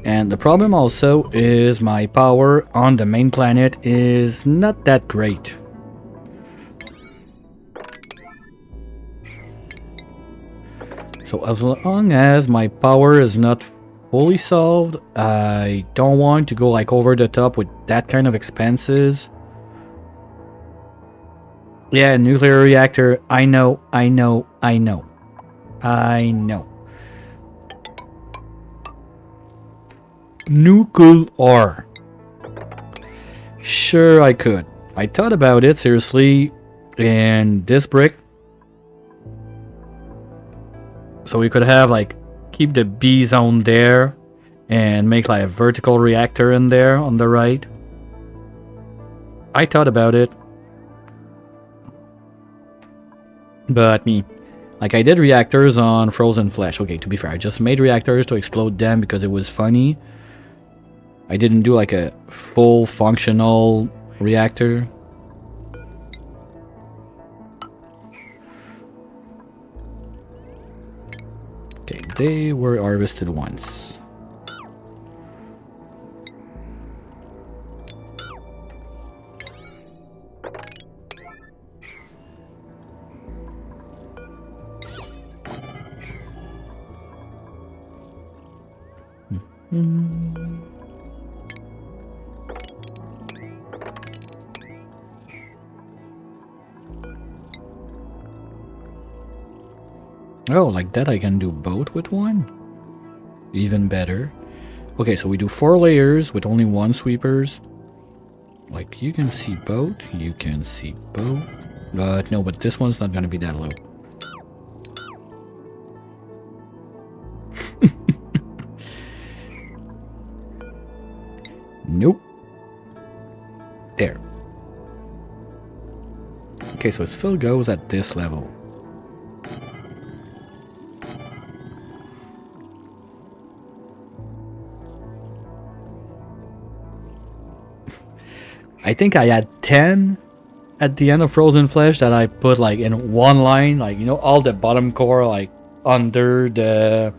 And the problem also is my power on the main planet is not that great. So as long as my power is not fully solved, I don't want to go like over the top with that kind of expenses. Yeah, nuclear reactor, I know. Nuclear. Sure, I could. I thought about it seriously in this brick. So we could have like keep the B zone there and make like a vertical reactor in there on the right. I thought about it. But like I did reactors on frozen flesh. Okay, to be fair, I just made reactors to explode them because it was funny. I didn't do like a full functional reactor. Okay, they were harvested once. Oh, like that I can do both with one? Even better. Okay, so we do 4 layers with only 1 sweepers. Like, you can see both, you can see both. But no, but this one's not gonna be that low. Nope. There. Okay, so it still goes at this level. I think I had 10 at the end of Frozen Flesh that I put like in one line, like, you know, all the bottom core like under the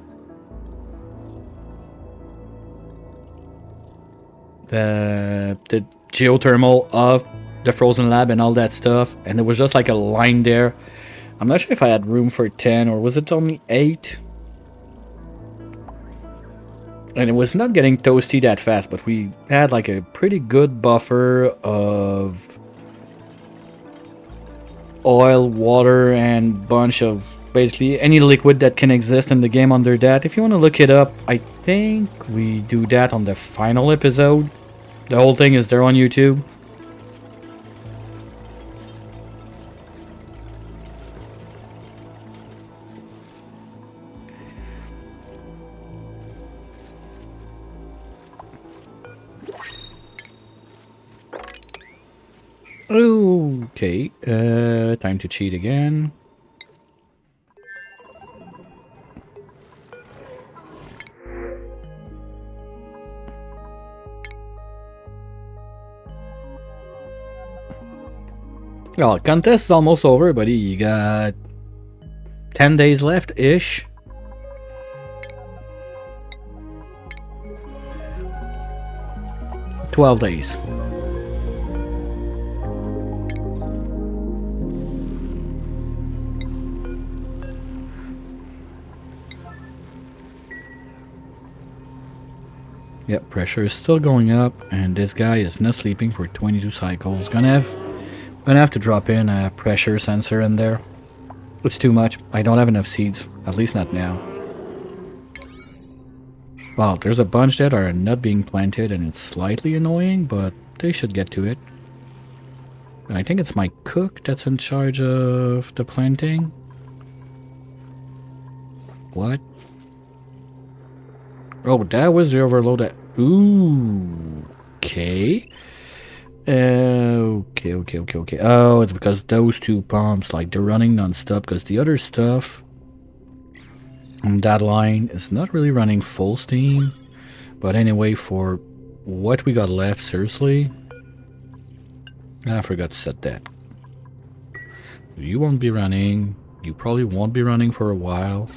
geothermal of the Frozen Lab and all that stuff, and there was just like a line there. I'm not sure if I had room for 10 or was it only 8? And it was not getting toasty that fast, but we had like a pretty good buffer of oil, water, and bunch of basically any liquid that can exist in the game under that. If you want to look it up, I think we do that on the final episode. The whole thing is there on YouTube. Okay, time to cheat again. Well, contest is almost over, buddy. You got 10 days left-ish. $12 days. Yep, pressure is still going up, and this guy is not sleeping for 22 cycles. Gonna have to drop in a pressure sensor in there. It's too much. I don't have enough seeds, at least not now. Wow, there's a bunch that are not being planted, and it's slightly annoying, but they should get to it. And I think it's my cook that's in charge of the planting. What? Oh, that was the overload. Ooh. Okay. Okay. Oh, it's because those two pumps, like, they're running non-stop, because the other stuff on that line is not really running full steam. But anyway, for what we got left, seriously, I forgot to set that. You won't be running. You probably won't be running for a while.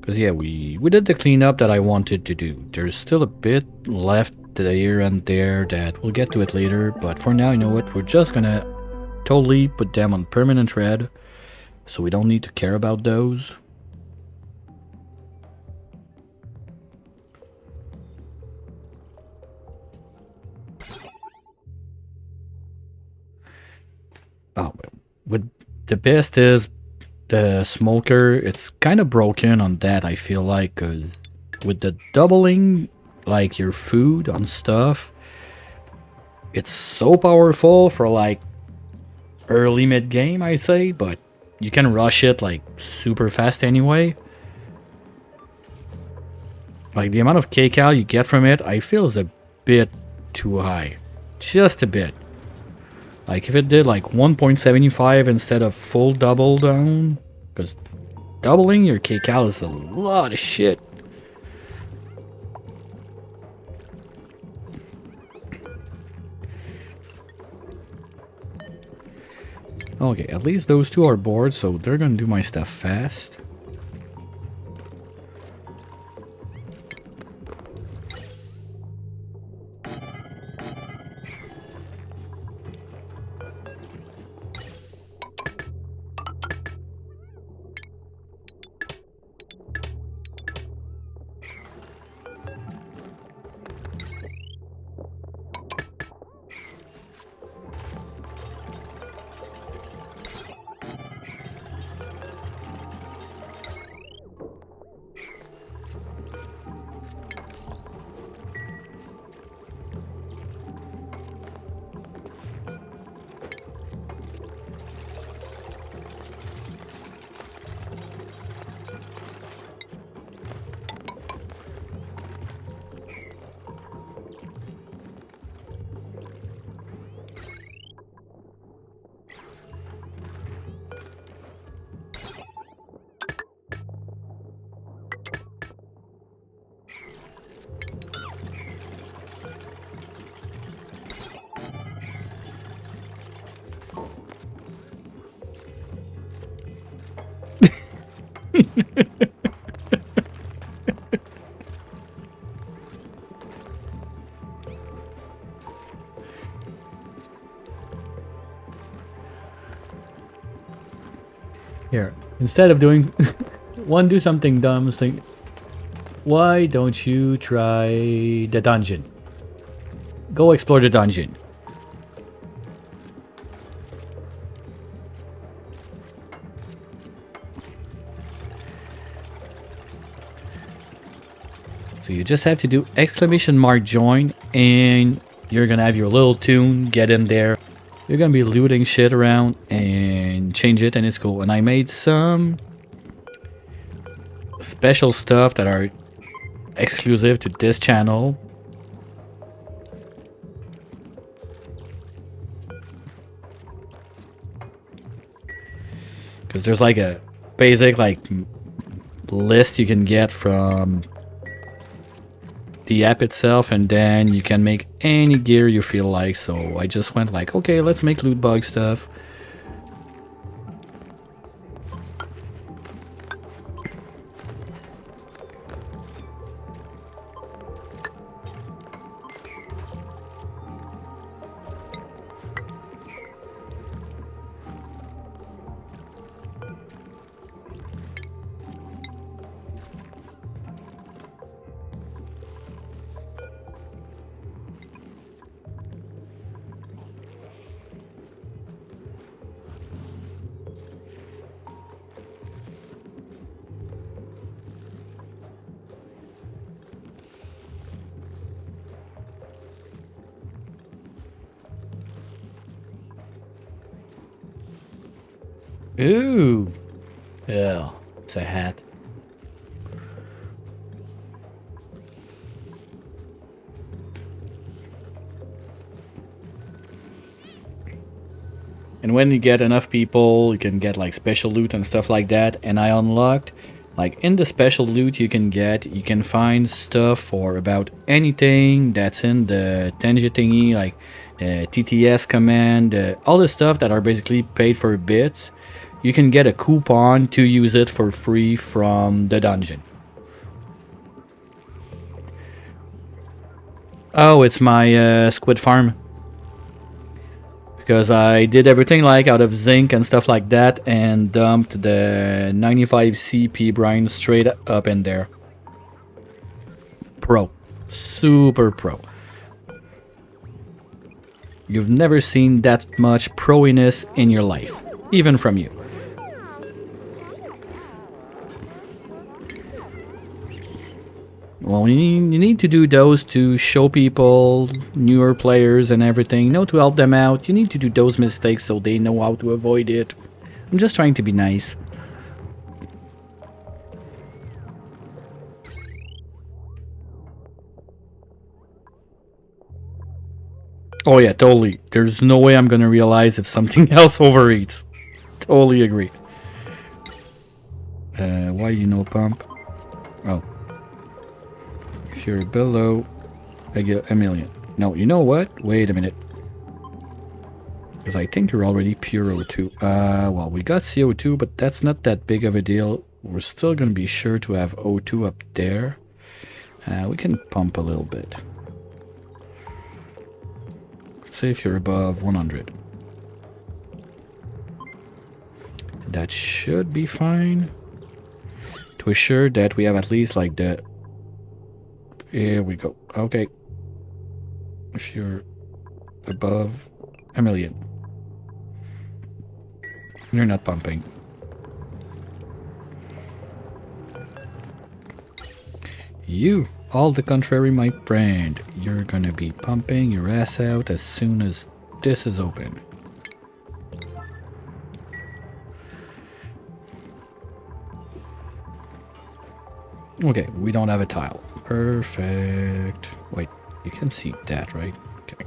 Because, yeah, we did the cleanup that I wanted to do. There's still a bit left here and there that we'll get to it later. But for now, you know what? We're just gonna totally put them on permanent red. So we don't need to care about those. Oh, with the best is the smoker. It's kind of broken on that, I feel like, 'cause with the doubling, like, your food on stuff, it's so powerful for, like, early mid game, I say, but you can rush it, like, super fast anyway. Like, the amount of kcal you get from it, I feel is a bit too high. Just a bit. Like, if it did, like, 1.75 instead of full double down, because doubling your kcal is a lot of shit. Okay, at least those two are bored, so they're gonna do my stuff fast. Here, instead of doing do something dumb, think, why don't you try the dungeon? Go explore the dungeon. So you just have to do !join, and you're gonna have your little tune, get in there. You're gonna be looting shit around and change it, and it's cool. And I made some special stuff that are exclusive to this channel. Because there's like a basic like list you can get from the app itself, and then you can make any gear you feel like. So I just went like, okay, let's make loot bug stuff. Ooh. Yeah, it's a hat. And when you get enough people, you can get like special loot and stuff like that. And I unlocked, like in the special loot you can find stuff for about anything that's in the Tenji thingy, like the TTS command, all the stuff that are basically paid for bits. You can get a coupon to use it for free from the dungeon. Oh, it's my squid farm. Because I did everything like out of zinc and stuff like that and dumped the 95 CP brine straight up in there. Pro. Super pro. You've never seen that much pro-iness in your life. Even from you. Well, you need to do those to show people, newer players and everything, to help them out. You need to do those mistakes so they know how to avoid it. I'm just trying to be nice. Oh yeah, totally. There's no way I'm gonna realize if something else overeats. Totally agree. Why you no pump? Oh. If you're below a million. No, you know what? Wait a minute. Because I think you're already pure O2. Well, we got CO2, but that's not that big of a deal. We're still going to be sure to have O2 up there. We can pump a little bit. Say if you're above 100. That should be fine. To assure that we have at least like the... Here we go. Okay. If you're above a million. You're not pumping. You, all the contrary, my friend. You're gonna be pumping your ass out as soon as this is open. Okay, we don't have a tile. Perfect. Wait, you can see that, right? Okay.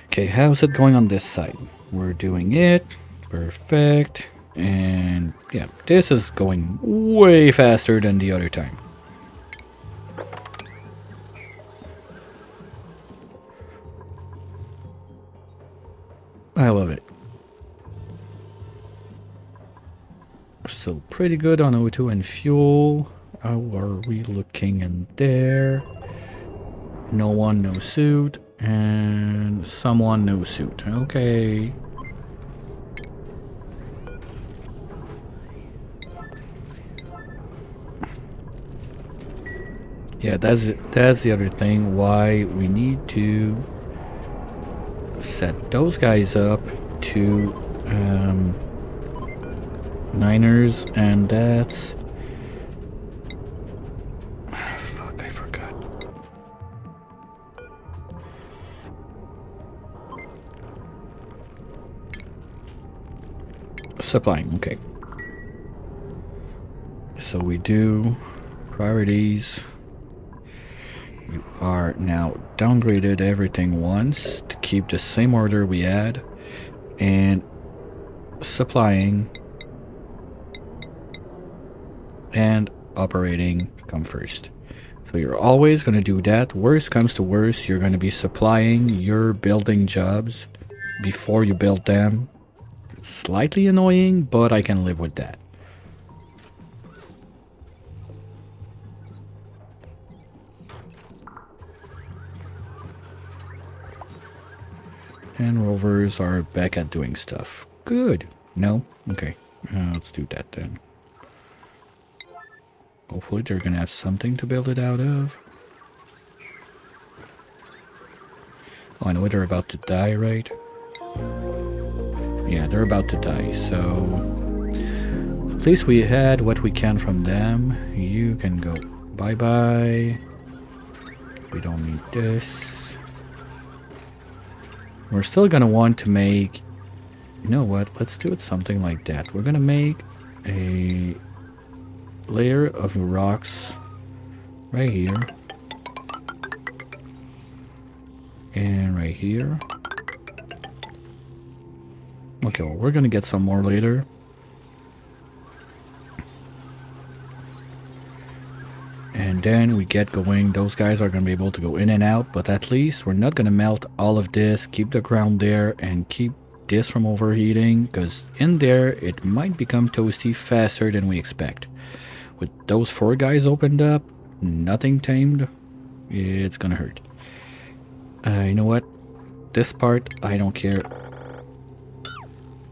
Okay, how's it going on this side? We're doing it. Perfect. And yeah, this is going way faster than the other time. I love it. We're still pretty good on O2 and fuel. How are we looking in there? No one, no suit. And someone, no suit. Okay. Yeah, that's it. That's the other thing. Why we need to set those guys up to Niners, and that's... fuck, I forgot. Supplying, okay. So we do priorities. You are now downgraded everything once to keep the same order we had, and supplying and operating come first. So you're always going to do that. Worst comes to worst, you're going to be supplying your building jobs before you build them. It's slightly annoying, but I can live with that. And rovers are back at doing stuff. Good. No? Okay. Let's do that then. Hopefully they're gonna have something to build it out of. Oh, I know they're about to die, right? Yeah, they're about to die, so... At least we had what we can from them. You can go bye-bye. We don't need this. We're still gonna want to make... You know what? Let's do it something like that. We're gonna make a layer of rocks right here. And right here. Okay, well, we're gonna get some more later. And then we get going. Those guys are gonna be able to go in and out, but at least we're not gonna melt all of this. Keep the ground there and keep this from overheating, because in there it might become toasty faster than we expect. With those 4 guys opened up, nothing tamed, it's gonna hurt. You know what? This part, I don't care.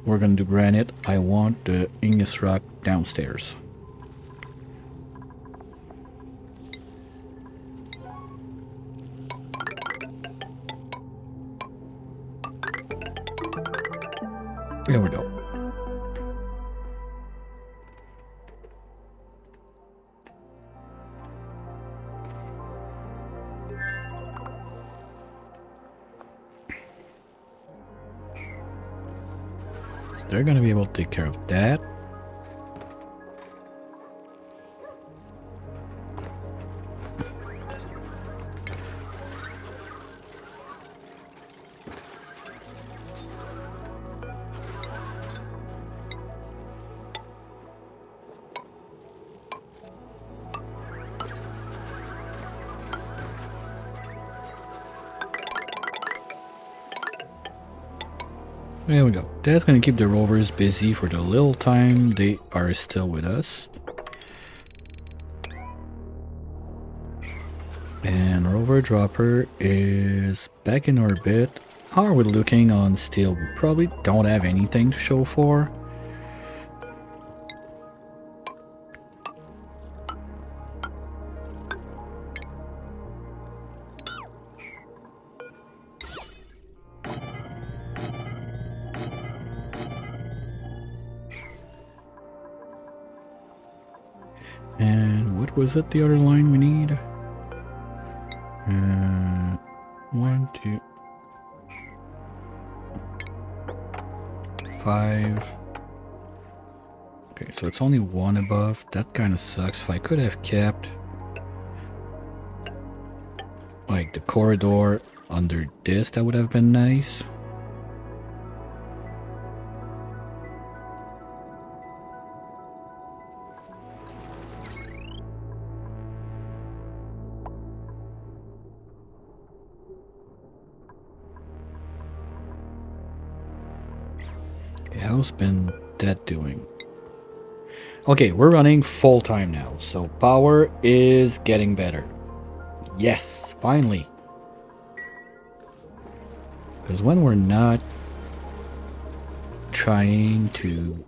We're gonna do granite. I want the igneous rock downstairs. There we go. They're gonna be able to take care of that. There we go. That's gonna keep the rovers busy for the little time they are still with us. And rover dropper is back in orbit. How are we looking on steel? We probably don't have anything to show for. And what was it, the other line we need? 1, 2, 5. Okay, so it's only 1 above. That kind of sucks. If I could have kept like the corridor under this, that would have been nice. How's been that doing? Okay, we're running full time now, so power is getting better. Yes, finally. Because when we're not trying to...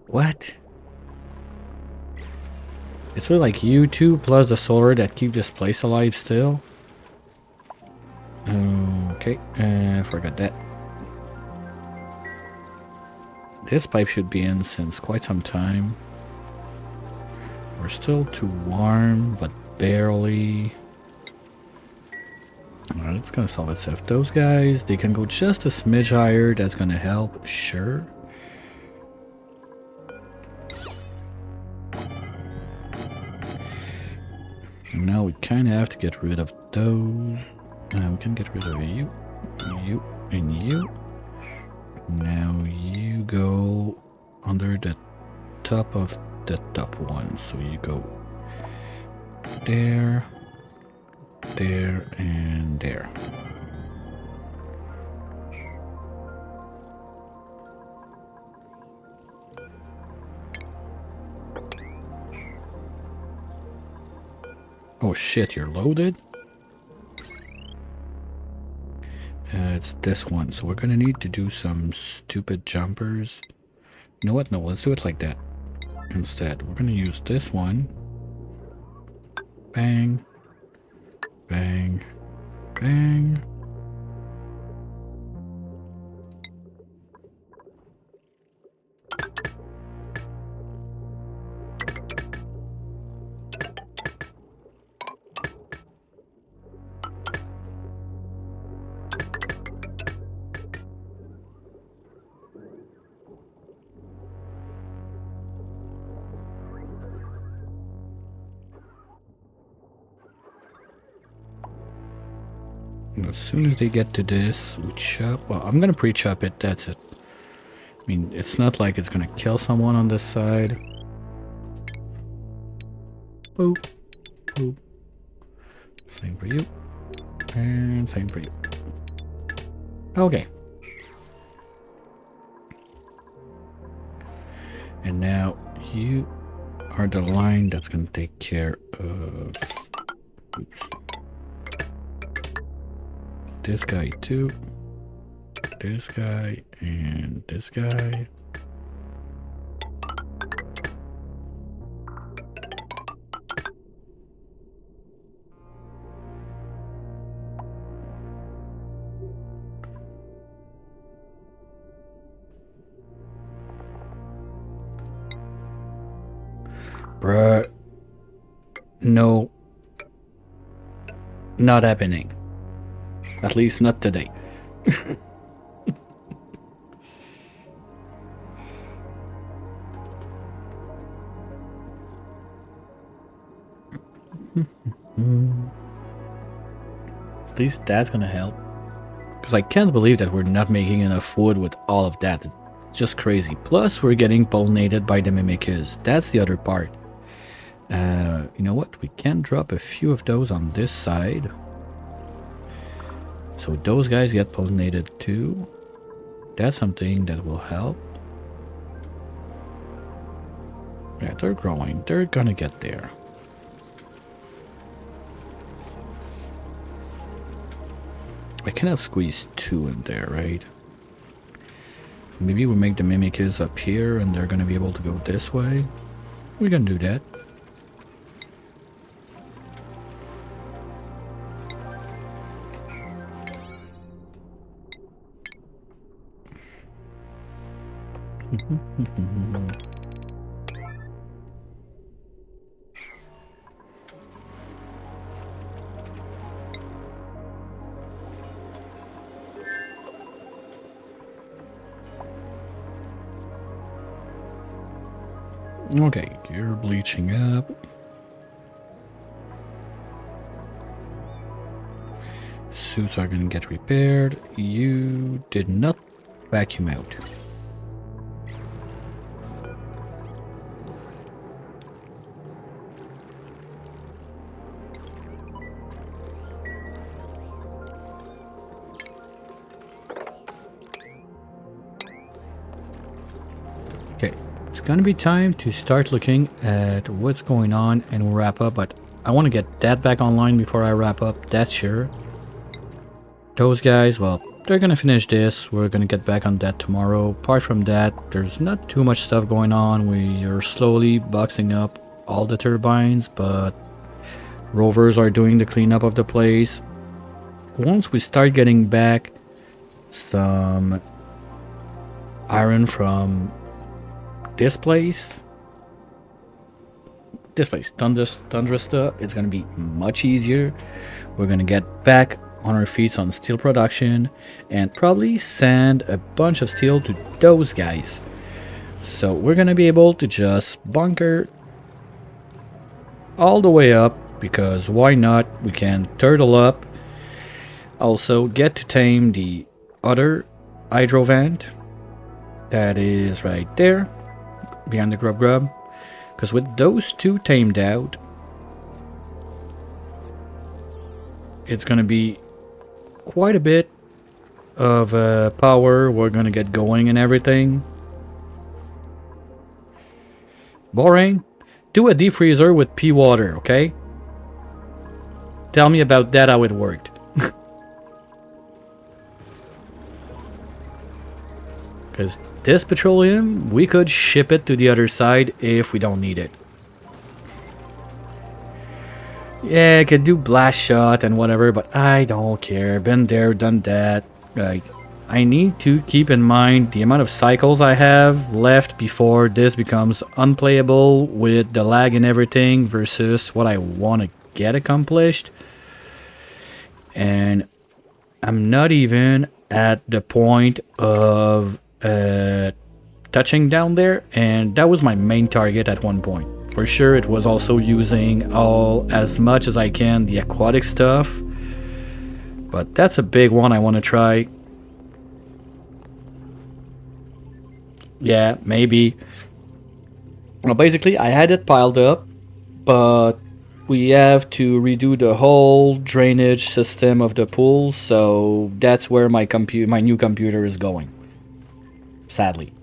What? It's really like you two plus the solar that keep this place alive still. Okay, forgot that. This pipe should be in since quite some time. We're still too warm, but barely. Alright, it's gonna solve itself. Those guys, they can go just a smidge higher. That's gonna help, sure. And now we kind of have to get rid of those. We can get rid of you, and you. Now you go under the top of the top one. So you go there, there, and there. Oh shit, you're loaded? It's this one, so we're gonna need to do some stupid jumpers. You know what? No, let's do it like that. Instead, we're gonna use this one. Bang. Bang. Bang. And as soon as they get to this, we chop. Well, I'm gonna pre-chop it, that's it. I mean, it's not like it's gonna kill someone on this side. Boop. Boop. Same for you. And same for you. Okay. And now you are the line that's gonna take care of... Oops. This guy too, this guy, and this guy. Bruh. No. Not happening. At least not today. At least that's gonna help. Because I can't believe that we're not making enough wood with all of that. It's just crazy. Plus, we're getting pollinated by the mimickers. That's the other part. You know what? We can drop a few of those on this side. So those guys get pollinated too. That's something that will help. Yeah, they're growing. They're gonna get there. I cannot squeeze two in there, right? Maybe we make the mimickers up here and they're gonna be able to go this way. We can do that. Okay, you're bleaching up. Suits are gonna get repaired. You did not vacuum out. Okay, it's gonna be time to start looking at what's going on and we'll wrap up, but I want to get that back online before I wrap up, that's sure. Those guys, well, they're gonna finish this. We're gonna get back on that tomorrow. Apart from that, there's not too much stuff going on. We are slowly boxing up all the turbines, but rovers are doing the cleanup of the place. Once we start getting back some iron from this place, Tundrasta, it's gonna be much easier. We're gonna get back on our feet on steel production and probably send a bunch of steel to those guys. So we're gonna be able to just bunker all the way up, because why not? We can turtle up. Also get to tame the other hydro vent That is right there, behind the grub grub. Because with those two tamed out, it's going to be quite a bit of power we're going to get going and everything. Boring. Do a deep freezer with pea water, okay? Tell me about that, how it worked. Because this petroleum, we could ship it to the other side if we don't need it. Yeah, I could do blast shot and whatever, but I don't care. Been there, done that. Right. I need to keep in mind the amount of cycles I have left before this becomes unplayable with the lag and everything versus what I want to get accomplished. And I'm not even at the point of touching down there, and that was my main target at one point. For sure, it was also using as much as I can the aquatic stuff, but that's a big one I want to try. Yeah, maybe. Well, basically, I had it piled up, but we have to redo the whole drainage system of the pool, so that's where my new computer is going. Sadly.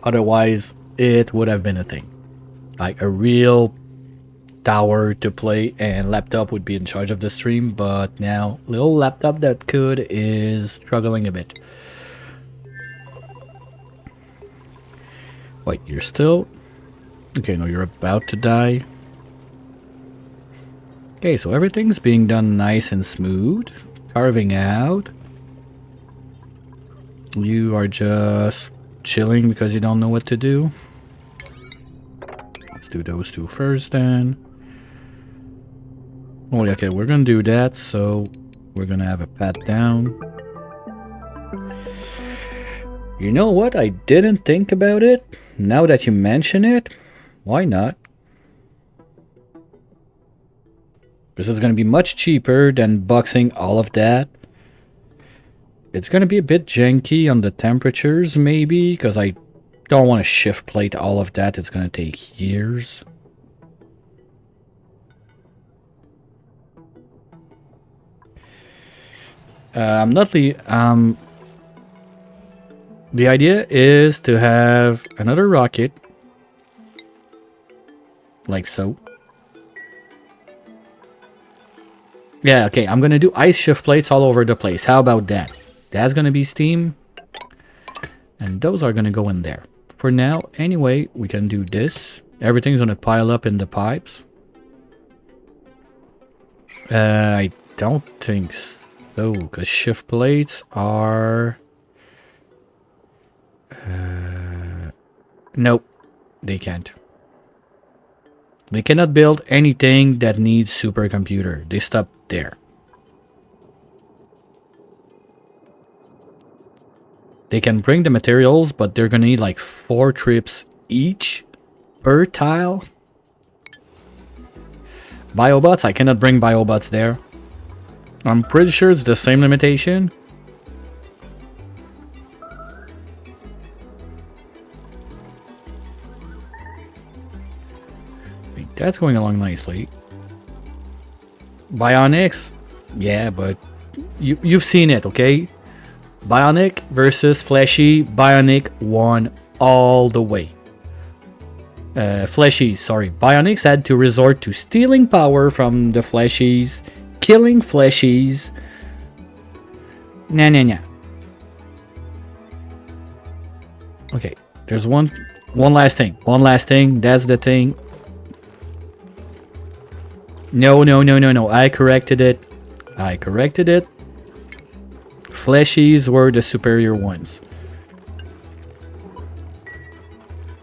Otherwise, it would have been a thing. Like a real tower to play and laptop would be in charge of the stream, but now little laptop that could is struggling a bit. Wait, you're still... Okay, no, you're about to die. Okay, so everything's being done nice and smooth. Carving out. You are just chilling because you don't know what to do. Let's do those two first then. Oh, okay, we're gonna do that, so we're gonna have a pat down. You know what? I didn't think about it. Now that you mention it, why not? Because it's gonna be much cheaper than boxing all of that. It's gonna be a bit janky on the temperatures, maybe, because I don't want to shift plate all of that. It's gonna take years. The idea is to have another rocket, like so. Yeah, okay, I'm gonna do ice shift plates all over the place. How about that? That's gonna be steam, and those are gonna go in there. For now, anyway, we can do this. Everything's gonna pile up in the pipes. I don't think so, because shift plates are... nope, they can't. They cannot build anything that needs supercomputer. They stop there. They can bring the materials, but they're gonna need like 4 trips each per tile. Biobots, I cannot bring biobots there. I'm pretty sure it's the same limitation. That's going along nicely. Bionics, yeah, but you've seen it, okay? Bionic versus Fleshy. Bionic won all the way. Fleshies, sorry. Bionics had to resort to stealing power from the Fleshies, killing Fleshies. Nah. Okay, there's one last thing. One last thing. That's the thing. No. I corrected it. Fleshies were the superior ones.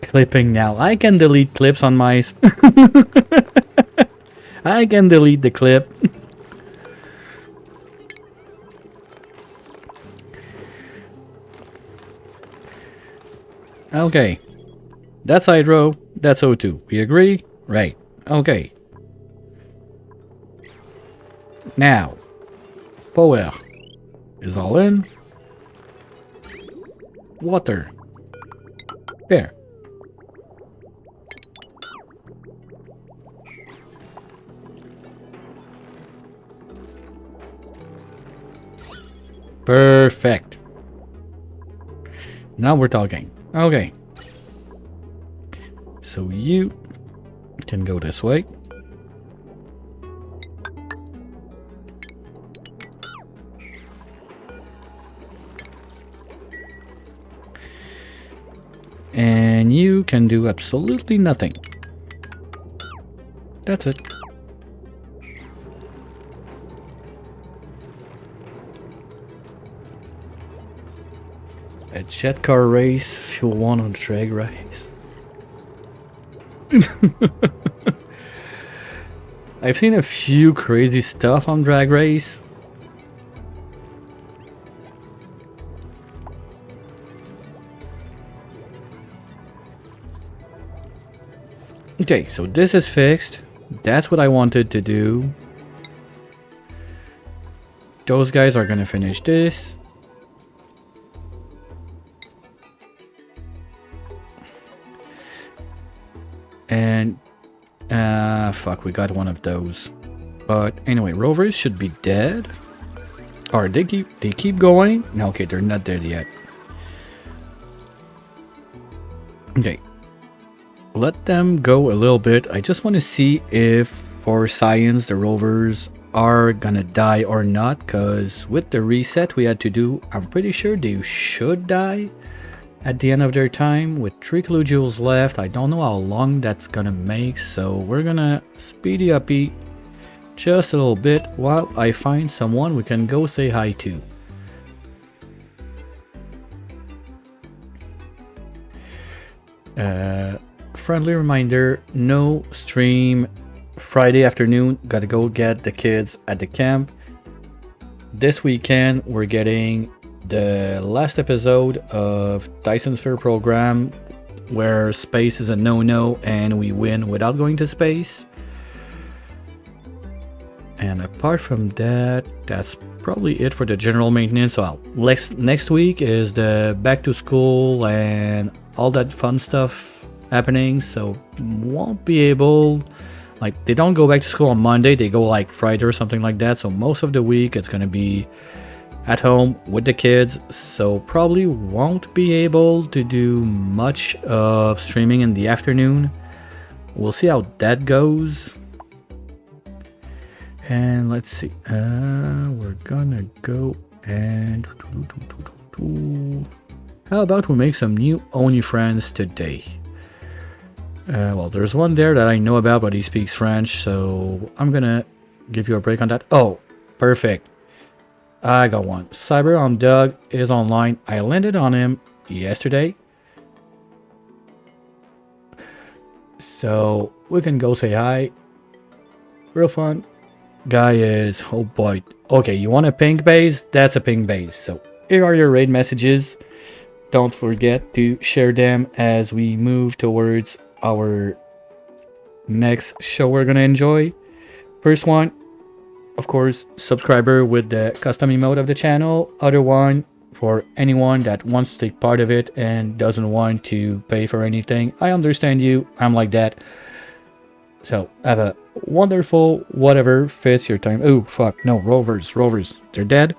Clipping now. I can delete clips on my... I can delete the clip. Okay. That's Hydro. That's O2. We agree? Right. Okay. Now, Power is all in. Water. There. Perfect. Now we're talking. Okay. So you can go this way. And you can do absolutely nothing. That's it. A jet car race, fuel one on drag race. I've seen a few crazy stuff on Drag Race. Okay, so this is fixed. That's what I wanted to do. Those guys are gonna finish this. And fuck, we got one of those. But anyway, rovers should be dead. Or they keep going. No, okay, they're not dead yet. Okay. Let them go a little bit. I just want to see if for science the rovers are gonna die or not, because with the reset we had to do, I'm pretty sure they should die at the end of their time. With 3 kilojoules left, I don't know how long that's gonna make, so we're gonna speedy up just a little bit while I find someone we can go say hi to. Friendly reminder, no stream Friday afternoon. Gotta go get the kids at the camp. This weekend we're getting the last episode of Tyson's Fair program, where space is a no-no and we win without going to space. And apart from that, that's probably it for the general maintenance. So next week is the back to school and all that fun stuff happening, so won't be able, like, they don't go back to school on Monday, they go like Friday or something like that, so most of the week it's gonna be at home with the kids, so probably won't be able to do much of streaming in the afternoon. We'll see how that goes. And let's see, we're gonna go and how about we make some new Oni friends today? Well, there's one there that I know about, but he speaks French, so I'm gonna give you a break on that. Oh, perfect. I got one. Cyber on Doug is online. I landed on him yesterday, so we can go say hi. Real fun. Guy is, oh boy. Okay, you want a pink base? That's a pink base. So here are your raid messages. Don't forget to share them as we move towards our next show we're gonna enjoy. First one, of course, subscriber with the custom emote of the channel. Other one for anyone that wants to take part of it and doesn't want to pay for anything. I understand you, I'm like that. So have a wonderful whatever fits your time. Oh fuck, no, rovers, they're dead.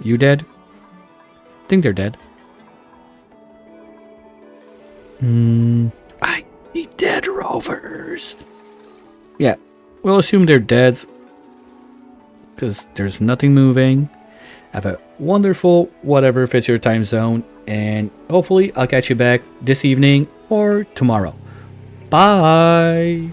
You dead? I think they're dead. I need dead rovers. Yeah, we'll assume they're dead because there's nothing moving. Have a wonderful whatever fits your time zone, and hopefully I'll catch you back this evening or tomorrow. Bye.